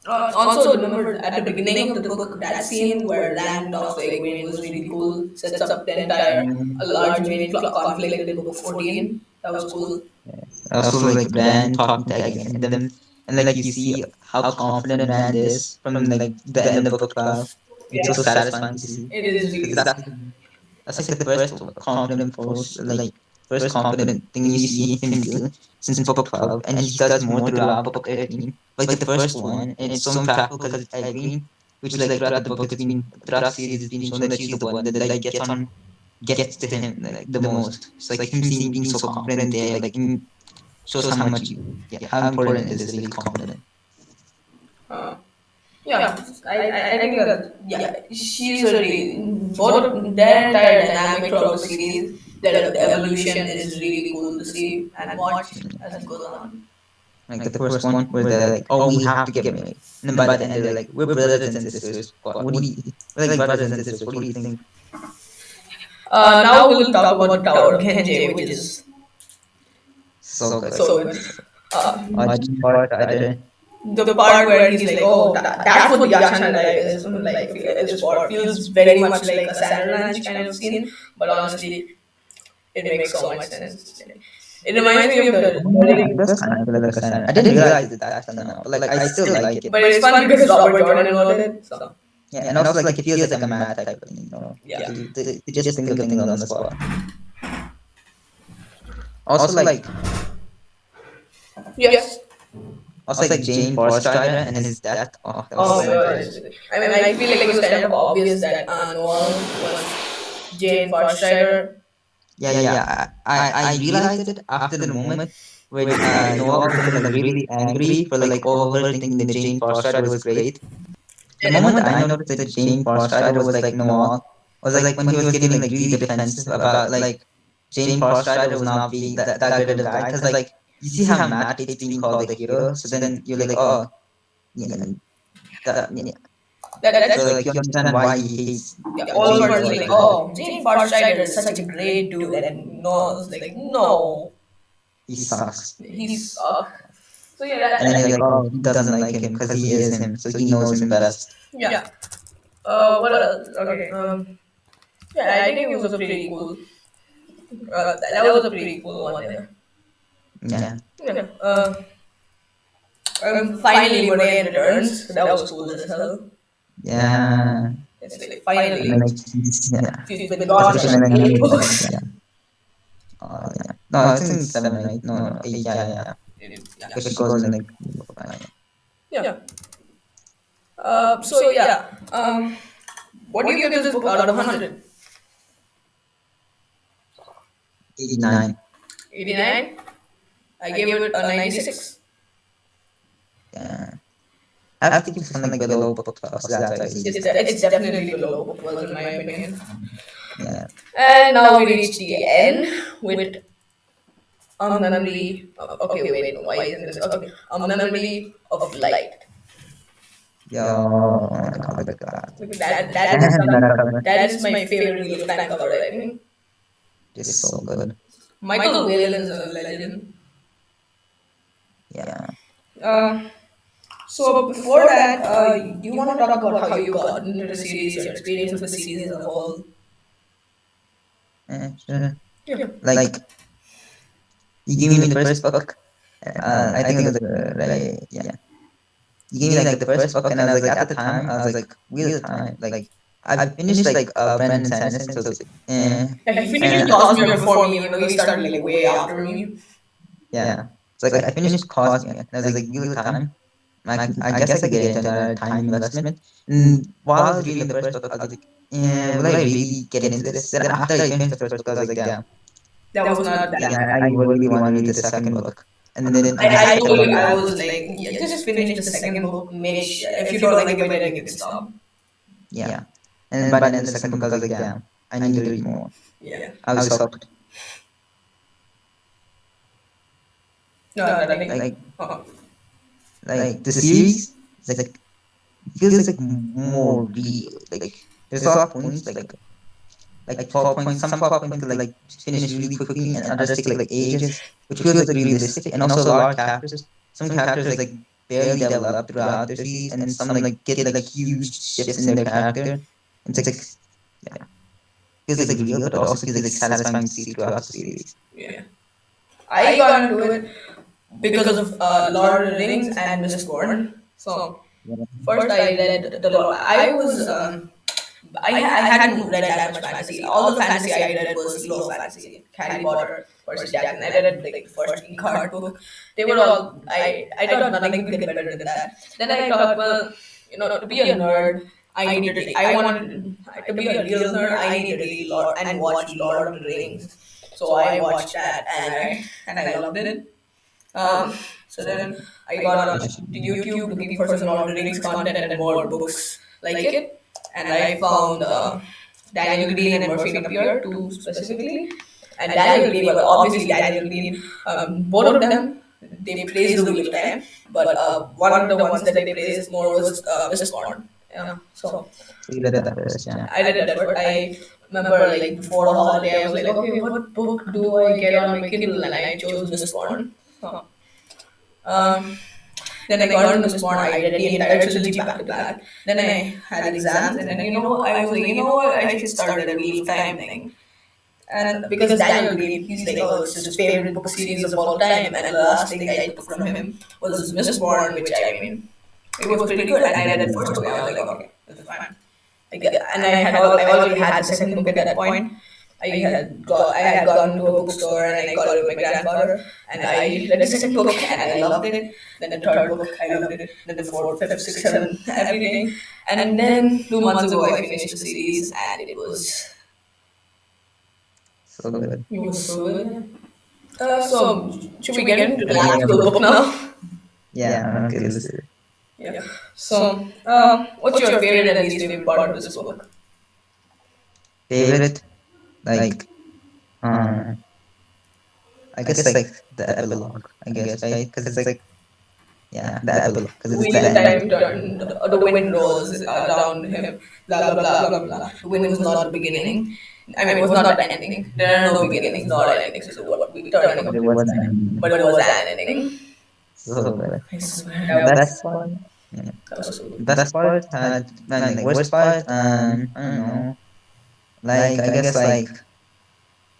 Uh, also, remember at the beginning of the book, that scene where Rand talks to Egwene was really cool. Sets up the entire Mm, a large main conflict in book 14. That was cool. also like Brand talking to Egan, and like you see how confident Brand is from like the end of book 12. It's so Yeah, satisfying to see it is because really. that's like the first confident force, like first confident thing you see him do since book 12, and he does more throughout book 13. Like the first one, and it's so impactful because it's Irene, which like throughout the book it's been throughout the series it's been shown that she's the one that like gets to him like the most. It's like him seeing being so confident there, like shows how much you, yeah, how important it is to be confident. Uh, yeah, I think that yeah, she's a really both of their entire dynamic throughout the series. The evolution is really cool to see and watch as it goes on. Like the first one where they're like, "Oh, we have to get married," and then by the end they're like, "We're brothers and sisters." What do you? We're like brothers and sisters. What do you think? Now we'll talk about the Tower of Genji, which is So good. so good. Which part I didn't. The part where he's like, "Oh, that's what the Eeshaan life is like. Is for feels very much like a Saturday lunch kind of scene, but honestly, it makes so much sense. It reminds me of the Yeah, during, it does kind of feel like a Saturn. I didn't realize it that till now, but like I still like it. but it's fun because Robert Jordan wrote it. So Yeah, and also like it feels like a mad type of thing, you know. yeah, To just think of things on the spot. Also, like yes. Also like Jane Forster and his death. Oh, that was Oh my so god! good. I mean, I feel like it was kind of obvious that Noel was Jane Farstrider. I realized it after the moment where Noel became like really angry for like all of her thinking that Jane Forster was great. The moment I noticed that Jane Forster was like Noel was like when he was getting like really defensive about like Jane Forster was not being that good of a guy because like you see how Matt hates being called a hero, so then you're like, oh, yeah, yeah. So That's like you understand why he hates yeah, all of Jane us like, Forster. oh, Jane Farstrider is such a great dude, and Noel's like, no, He sucks. he's so yeah, And then you're like, oh, he doesn't like him because he is him, so he knows him best. yeah. What else? Okay. Yeah, I think it was a pretty cool. That was a pretty cool one. Yeah. Yeah. Yeah. Finally, Moraine returns. So that was cool as hell. Yeah. It's like And then finally, like yeah. she's been gone for Especially like when eight yeah. books. Yeah. No, I think it's seven, right? No, no, eight. Yeah. Yeah. Because she goes in like Yeah. So yeah. What do you give this book out of 100? 89. 89. I gave it a 96. Yeah. I have to give something like below book 12, so that's why it's easy. It's definitely below book 12 in my opinion. Yeah. And now we reach the end with a memory. Okay, wait, no, why isn't this? Okay, a memory of light. Yo, oh my god, look at that. Look, that is And that cover. that is my favorite Wheel of Time cover. I think Just so good. Michael Whalen is a legend. Yeah. Uh, so before that, do you want to talk about how you got into the series, your experience with the series as a whole? Sure. Yeah. Like, you gave me the first book. I think it was like, yeah. You gave me like the first book, and I was like, at the time, I was like, weird time. Like, I finished like Brandon Sanderson, so I was like, Yeah, he and finished Cosmere before me, even though he started like way after me. yeah, it's like I finished Cosmere, and I was like, weird time. I guess I could get into a time investment. And while I was reading the first book, I was like, will I really get into this? Then after I finished the first book, I was like, damn, That was not that. yeah, I really want to read the second book. And then I I just kept told on you I reading. was like, yeah, just finish the second book. If you don't like it by then, you can stop. Yeah. And then by the end of the second book, I was like, damn, I need to read more. Yeah. I was hooked. No, nothing. Like, Uh-huh. the series, is like, feels like more real. Like, there's a lot of points, like 12 points. Some 12 points could like finish really quickly, and others take like ages, which feels like realistic. And also a lot of characters. Some characters like barely develop throughout their series, and some like get like huge shifts in their character. It's like yeah, feels like real, but also feels like satisfying to see throughout the series. Yeah. I got into it because of Lord of the Rings and Mistborn. So first I read the Lord. I hadn't read that much fantasy. All the fantasy I read was low fantasy. Harry Potter, Percy Jackson. I read like the first card book. They were all I thought nothing could get better than that. Then I thought, well, to be a nerd, I wanted to be a real nerd. I need to read Lord and watch Lord of the Rings. So I watched that and I loved it. So then I got on YouTube looking for some Lord of the Rings content and more books like it, and I found Daniel Green and Murphy Napier too specifically. And Daniel Green, well, obviously Daniel Green, both of them they praised the Wheel of Time, but one of the ones that they praised more was Mistborn. Yeah, so So you read that first, yeah. I did that first. I remember like before the holiday, I was like, okay, what book do I get on my Kindle? And I chose Mistborn. So, um, then I got into Mistborn. I read the entire trilogy back to back. Then I had exams, and then I was like, what, I should start a Wheel of Time thing. And because Daniel Green, he's like, oh, it's his favorite book series of all time. And the last thing I took from him was Mistborn, which I mean, it was pretty good. And I read it first book. I was like, okay, this is fine. And I already had the second book at that point. I had gone to a bookstore and I got it with my grandfather, and I read the second book and I loved it. Then the third book I loved it. Then the fourth, fifth, sixth, seventh, everything. And then 2 months ago I finished the series and So good. it was so good. So should we get into the Yeah, actual book now? yeah, okay, let's do it. Yeah. So, what's your favorite and least favorite part of this book? Favorite, like, I guess like the epilogue, I guess, right? Because it's like, yeah, the epilogue, because it's the Wheel end. time turned, the wind rose around him, blah blah blah blah blah. The wind was not the beginning. I mean, it was not the ending. There are no beginnings, not endings. So what we turning But of it the was the time, end. but it was an ending. So good. I swear Best part, yeah. that was so good. Best part had, man, like worst part, I don't know. Like, I guess like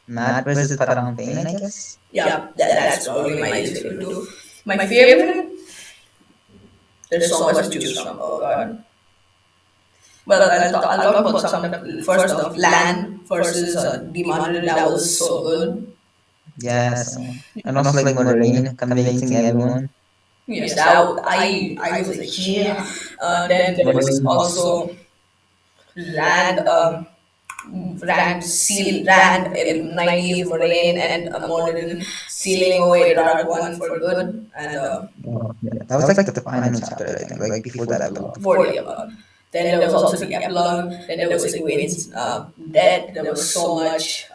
Matt versus Parang Pain, I guess. Yeah, that's probably my least favorite too. My favorite, there's so much to choose from. Oh god. Well, I'll talk about some of the first off. Land versus Demanded. That was so good. Yes. And also like Moraine convincing everyone. Yes, I was like, yeah. Then there was Moraine. also Rand, Rand naive Moraine and modern sealing away Dark One for good, and Oh, yeah. That was like the final chapter, I think, like before that epilogue. before the epilogue. Then there was also the epilogue. Then there was Egwene's death. There was so much.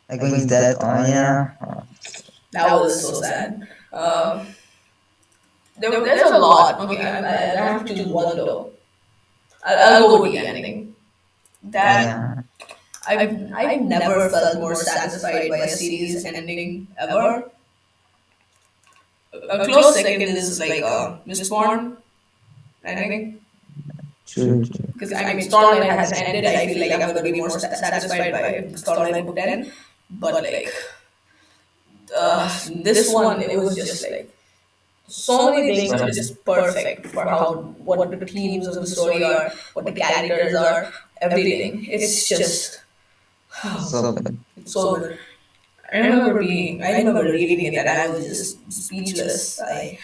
Like when he's dead, oh yeah. That was so sad. There's a lot. Okay, I have to choose one though. I'll go with the ending. That Yeah. I've never felt more satisfied by a series ending ever. A close second is like Mistborn, I think. True, true. Because I mean, Stormlight has ended. I feel like I'm gonna be more satisfied by Stormlight Book 10. But like this one, it was just like so many things are just perfect for how what the themes of the story are, what the characters are, everything. It's just So good. it's so good. I remember reading it and I was just speechless. I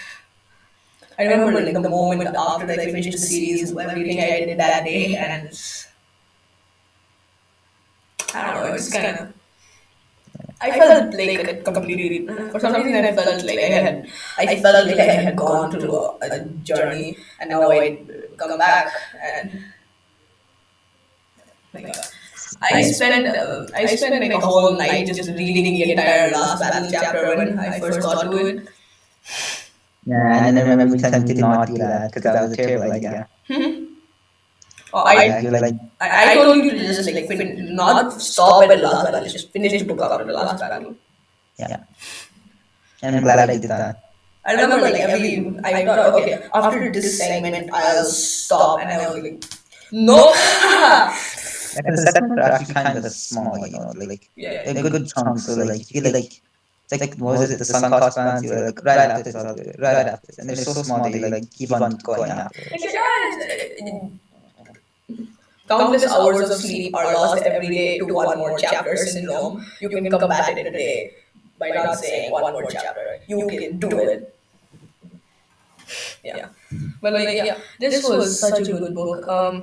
remember like the moment after I finished the series, everything I did that day, and I don't know, it's kind of. I felt like a completely. For some reason, I felt like I felt like I had gone through a journey, and now I come back and like I spent like a whole night just reading the entire last battle chapter when I first got to it. Yeah, and then I remember you telling me to not do that because that was a terrible idea. Oh, Yeah, you're like, I told you to just like not stop at the last battle, just finish the book after the last battle. yeah. And I'm glad I did that. I remember like I thought okay after this segment I'll stop and I was like nope. Like the segments are actually kind of small, like Yeah, they're good chunks. So like if you get like it's like what was it, the sunk cost fancy or like right after this, I'll do it, right after this, and they're so small that you like keep on going like afterwards. countless hours of sleep are lost every day to one more chapter syndrome. You can combat it today by not saying one more chapter. You can do it. Yeah, but like yeah, this was such a good book. Uh,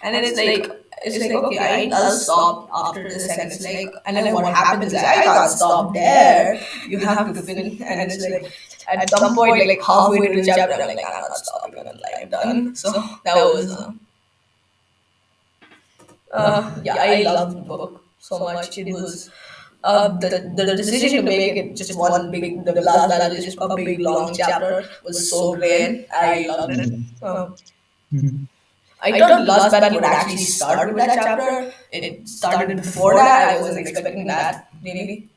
and it's like okay, I'll stop after this, and it's like, and then what happens? Like, I can't stop there. You have to finish, and it's like at some point, like halfway through the chapter, I'm like, I'm not stopping until I'm done. So that was yeah, I loved the book so much. It was the decision to make it just one big the last battle is just a big long chapter was so great. I loved it. I thought the last battle would actually start with that chapter. It started before that. I wasn't expecting that really.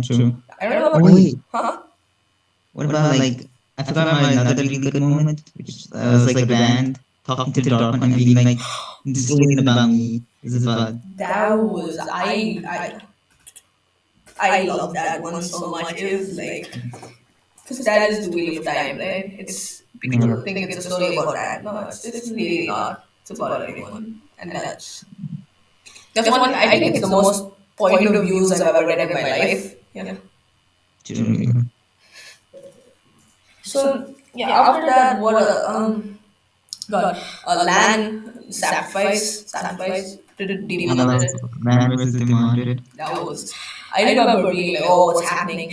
True. I don't know. Oh wait, Huh? what about like I forgot about another really good moment, which was like Rand talking to Darkman and being like, "This isn't about me. This is about." That was I love that one so much. It was like because that is the wheel of time, right? It's Yeah. people think it's a story about that. No, it's really not. It's about everyone, and that's. That's one. I think it's the most point of views I've ever read in my life. Yeah. True. So yeah, after that, what God, land sacrifice to the And demon. also man versus demanded. That was. I remember being like, "Oh, what's happening?"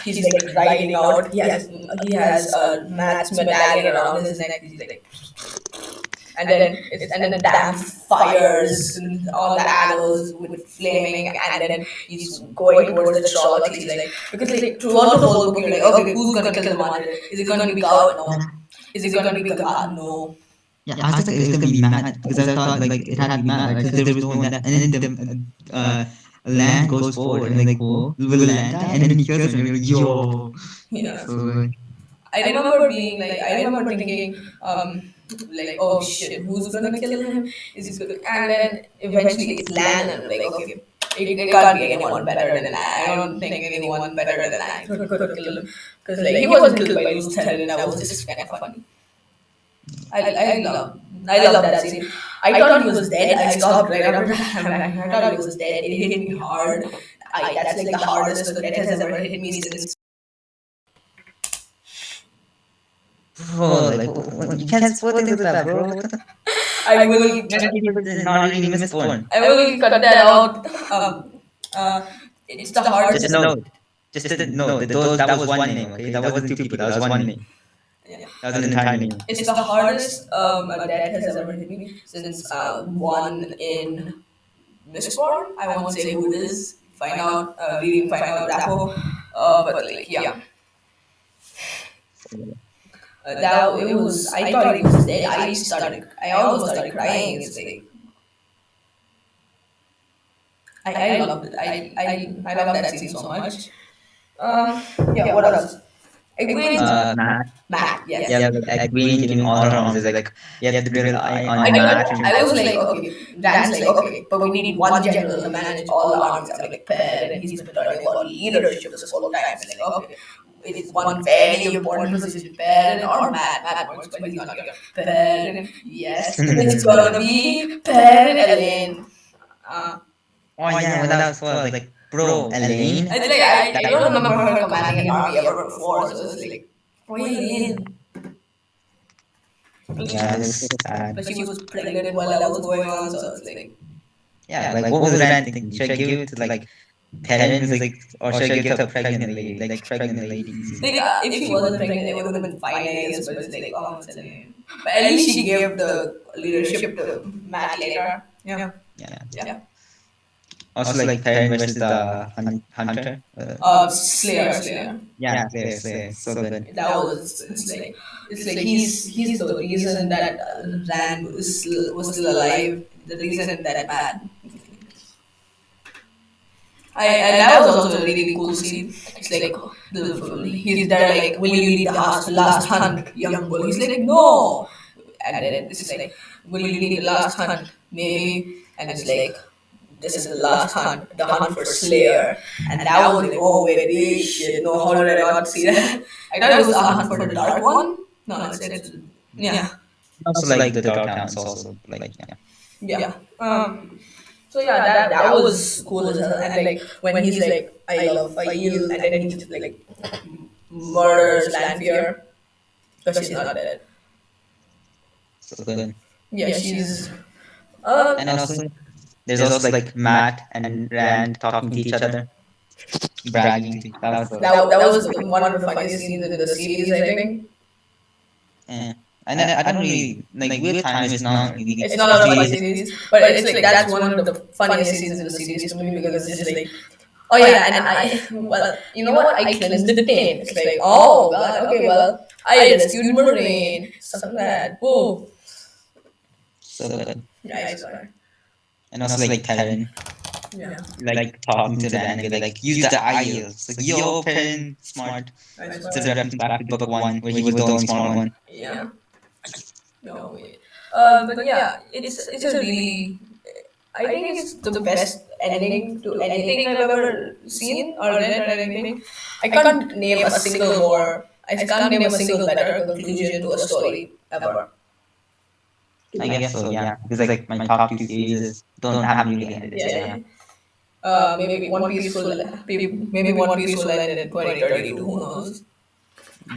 He's like riding out. He has a maths medallion around his neck. He's like, and then damn fires and all the arrows with flaming, and then he's going towards the Sherlock. He's like, because like throughout the whole book, you're like, okay, who's gonna kill the monitor? Is it gonna be God? No. Is it gonna be God? No. Yeah, I was like, it was gonna be mad because I thought like it had to be mad, right? Because there was no one that, and then land goes forward and like, whoa, will land die? And then he kills him. And you're like, yo, Yeah. so like, I remember thinking, like, oh shit, who's gonna kill him? Is it good? And then eventually it's Lan, and I'm like, okay, it can't be anyone better than Lan. I don't think anyone better than Lan could kill him, because like he wasn't killed by Loose Talon. That was just kind of funny. I, I love I love that scene. I thought he was dead. I stopped right after that. I thought he was dead. It hit me hard. That's like the hardest a threat has ever hit me since. bro, like, you can't spoil things like that, bro. What the? I will Many people did not really misborn. I will cut that out. Uh, it's the Just hardest. know, know that those that was one name, okay? That wasn't two people. That was one name. Yeah. That was an entire name. It's the hardest a death has ever hit me since one in Mistborn. I won't say who it is. Find out, reading, find out Dapo. But like, yeah, that it was. I thought he was dead. I almost started crying. It's like I loved it. I love that scene so much. Yeah. What else? Egwene's Matt. Matt. Yeah, Yes. like Green giving all her arms is like you have to rely on Matt and I was like, okay, Dan's like, okay, but we need one general to manage all the armies. I'm like, Per, and he's been talking about leadership this whole time. And like, okay, it is one very important position, Per or Matt. Matt works, but he's not here. Per, yes, it's gonna be Per and Elaine. Uh, oh yeah, when that was like, bro, Elaine. it's like I don't remember her commanding an army ever before, so it's like, why Elaine? Yeah, it was so sad. But she was pregnant while that was going on, so it's like. Yeah, like what was Rand thinking? Should I give it to like Terran who's like, or should I give it to a pregnant lady, like pregnant ladies? Like, if she wasn't pregnant, it would have been fine, I guess. But it's like, oh, it's an. But at least she gave the leadership to Matt later. Yeah. Yeah. Yeah. Also like Terran versus the hunter. Slayer. Yeah, Slayer, so good. That was. It's like he's the reason that Rand was still alive. The reason that Matt. And that was also a really cool scene. It's like he's there like, will you lead the last hunt, young bull? He's like, no. And then it's like, will you lead the last hunt? Maybe. And it's like, this is the last hunt, the hunt for Slayer. And that was like, oh wait, shit, no, how did I not see that? I thought it was a hunt for the dark one. No, it's yeah, Also like the Dark Hounds also like yeah. yeah. So yeah, that was cool as hell. And like when he's like, I love Fayil, and then he just like murders Lanfear because she's not dead. So good. Yeah, she's. And also there's also like Matt and Rand talking to each other, bragging to that was so That was one of the funniest scenes in the series, I think. yeah. And then I don't really like Weird Time is not really It's not a funny really series, but it's like that's one of the funniest scenes in the series to me because it's just like, oh yeah, and well, you know what? I cleansed the taint. It's like, oh god, okay, well, I rescued Moraine, something like that. Whoa, so good. nice one. And also like Terran Yeah, like talking to Rand and be like use the IELTS. Like yo Terran smart. nice It's a one. reference back to book one where he was the only smart one. Yeah. No wait. But yeah, it's a really. I think it's the best ending to anything I've ever seen or read or anything. I can't name a single more. I can't name a single better conclusion to a story ever. I guess so. Yeah, because like my top two series don't haven't really ended. So Yeah, yeah. yeah. Maybe One Piece will maybe One Piece will end in 2032. Who knows?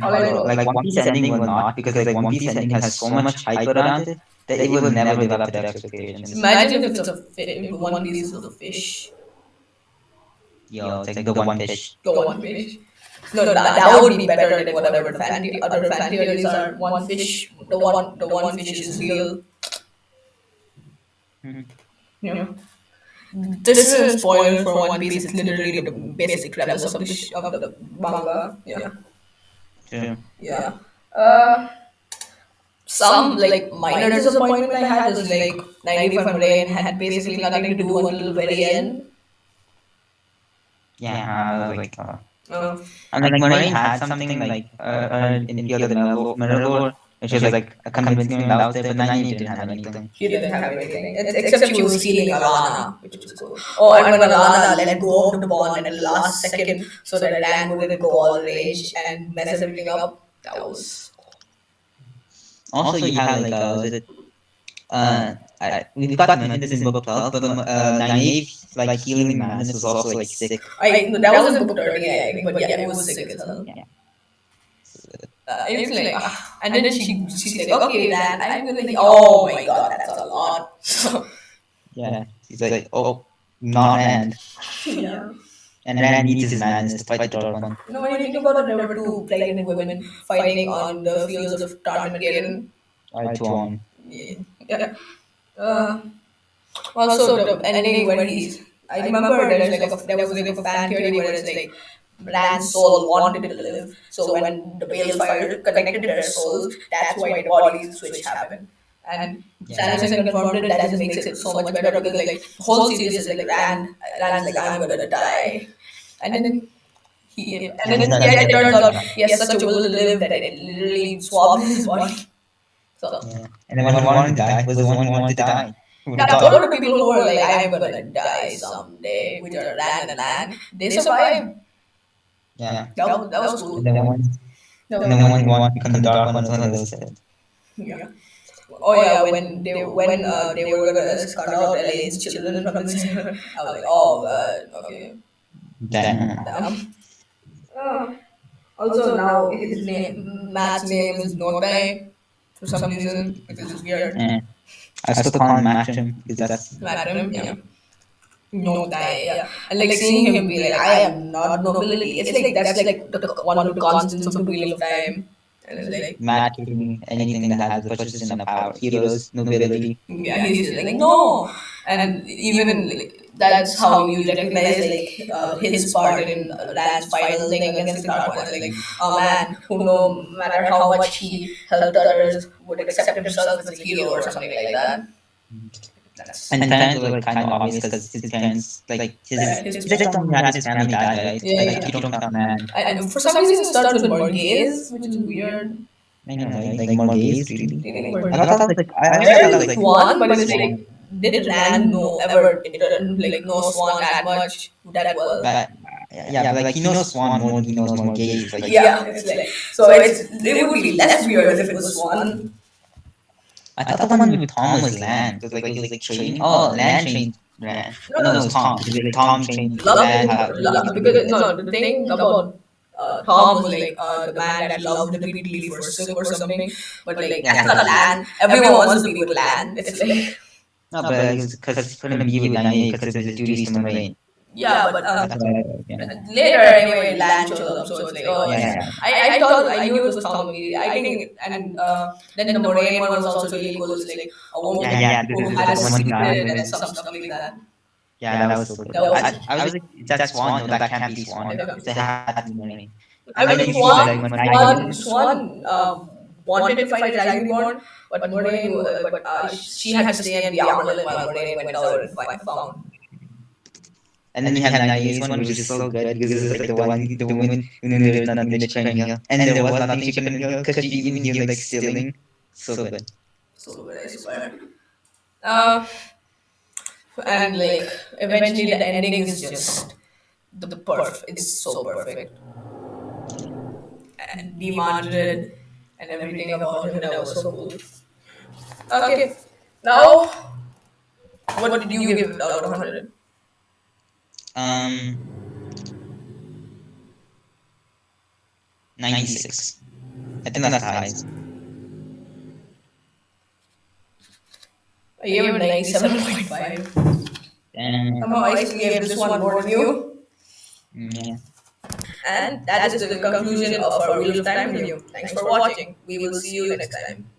All I know, Like One Piece ending will not, because like One Piece ending has so much hype around it that it will never live up to their expectations. imagine if it's a if One Piece is a fish. Yo, it's like the one fish. The one fish. No, that would be better than whatever the other fan theories are. One fish, the one fish is real. Mhm. You know, this isn't spoilers for One Piece. It's literally the basic premise of of the manga. Yeah, True. yeah. Uh, some like minor disappointment I had is like 95 Rain had basically nothing to do until the very end. Yeah, like Uh, and like Moraine had something like her in Feel the Mirror, which was like a convincing amount out there, but 98 didn't have anything. She didn't have anything. Except she was healing Alana, which was cool. Oh, and when Alana let go of the bond at the last second so that Rand wouldn't go all rage and mess everything up, that was. Also, you had like was it we've got to mention this in book 12, but Nynaeve's like healing madness was also like sick. That was in book 30, I think, but yeah, it was sick as hell. Yeah. It was like, and then she's like, okay, Rand, I'm gonna. Oh my god, that's a lot. Yeah. He's like, oh, not Rand. Yeah. And Rand needs his madness to fight the Dark One. When you think about it, there were two pregnant women fighting on the fields of Tarn. I to on. Yeah. Yeah. Uh, Also, the ending where he's. I remember there was like a fan theory where it's like Rand's soul wanted to live. So when the balefire connected their souls, that's why the body switch happened. And Yeah. Sanderson confirmed it. That just makes it so much better because like the whole series is like Rand's like I'm gonna die, and then And then he it started. turns out he has such a will to live that it literally swapped his body. So Yeah. And then when he wanted to die, was the one who wanted to die. Who would have yeah, all thought? the people who were like, I'm gonna die someday, which are Ran and Lan, they survived. Yeah. That was cool. And then one, That and was, then one who wanted to become the Dark One was one of those that. yeah. Oh yeah, when they were gonna cut out Elaine's children from the server, I was like, oh god, okay. Damn. Damn. Uh, Also now his name, Matt's name is No Time for some reason, which is weird. Yeah. I still call him Matcham because that's Matt him, yeah. yeah. No die, yeah. And like seeing him be like, I am not nobility. It's like that's like one of the constants of the wheel of time. And it's like, Matt taking anything that has a position of power, heroes, nobility. yeah, he's just like no. And even like, that's how you recognize like his part in Rand's final thing against the Dark One. It's like a man who, no matter how much he helped others, would accept himself as a hero or something like that. That's And his parents were like kind of obvious because his parents, like his like telling me that his family died, right? yeah, Like yeah. you don't become man. And for some reason, it starts with Morgaze, which is weird. I know, right? Like more gays, really. Really I thought that was like I There thought that is was like Swan, but it's like did Rand know ever like know Swan that much that well? but yeah, but like he knows Swan more than he knows more gays. Like Yeah, it's like so it would be less weird if it was Swan. I thought the one with Tom was Lan because like he was like training. Oh, Lan trained Ran. No, No, no, it no. was Tom because like Tom trained Love, Lan how to because no, the thing about Tom was like the man that loved repeatedly for Silk or something, but like yeah. that's not Lan. Everyone wants to be with Lan. It's like No, but like, it was because he couldn't be with Nynaeve because of his duties to Moraine. yeah, but That's what I thought. Yeah. later anyway Lan shows up, so it's like oh Yeah, it's, yeah. I thought I knew it was Tom immediately. I think and then the Moraine one was also really cool. It's like a woman Yeah, yeah. who This had a is the one who died. secret and some stuff like that. Yeah, that was so good. That was I was like, that's Swan. No, that can't be Swan. They had to be Moraine. I And then mean you see like Swan when Nynaeve. wanted to fight Dragonborn, but Moraine she had to stay in the Armorland while Moraine went out and found. And then you have Nynaeve's one, which is so good because it's like the woman who knew there was nothing that she couldn't heal, and there was nothing she couldn't heal because she even healed like stealing. So good. So good, I swear. Uh, and like eventually the ending is just the perfect. It's so perfect and demanded and everything about it. That was so cool. Okay, Now, what did you give it out of 100? Um, 96. I think that's the highest. I gave it 97.5. And Somehow I still gave this one more than you. yeah. And that is the conclusion of our Wheel of Time review. Thanks for watching. We will see you next time.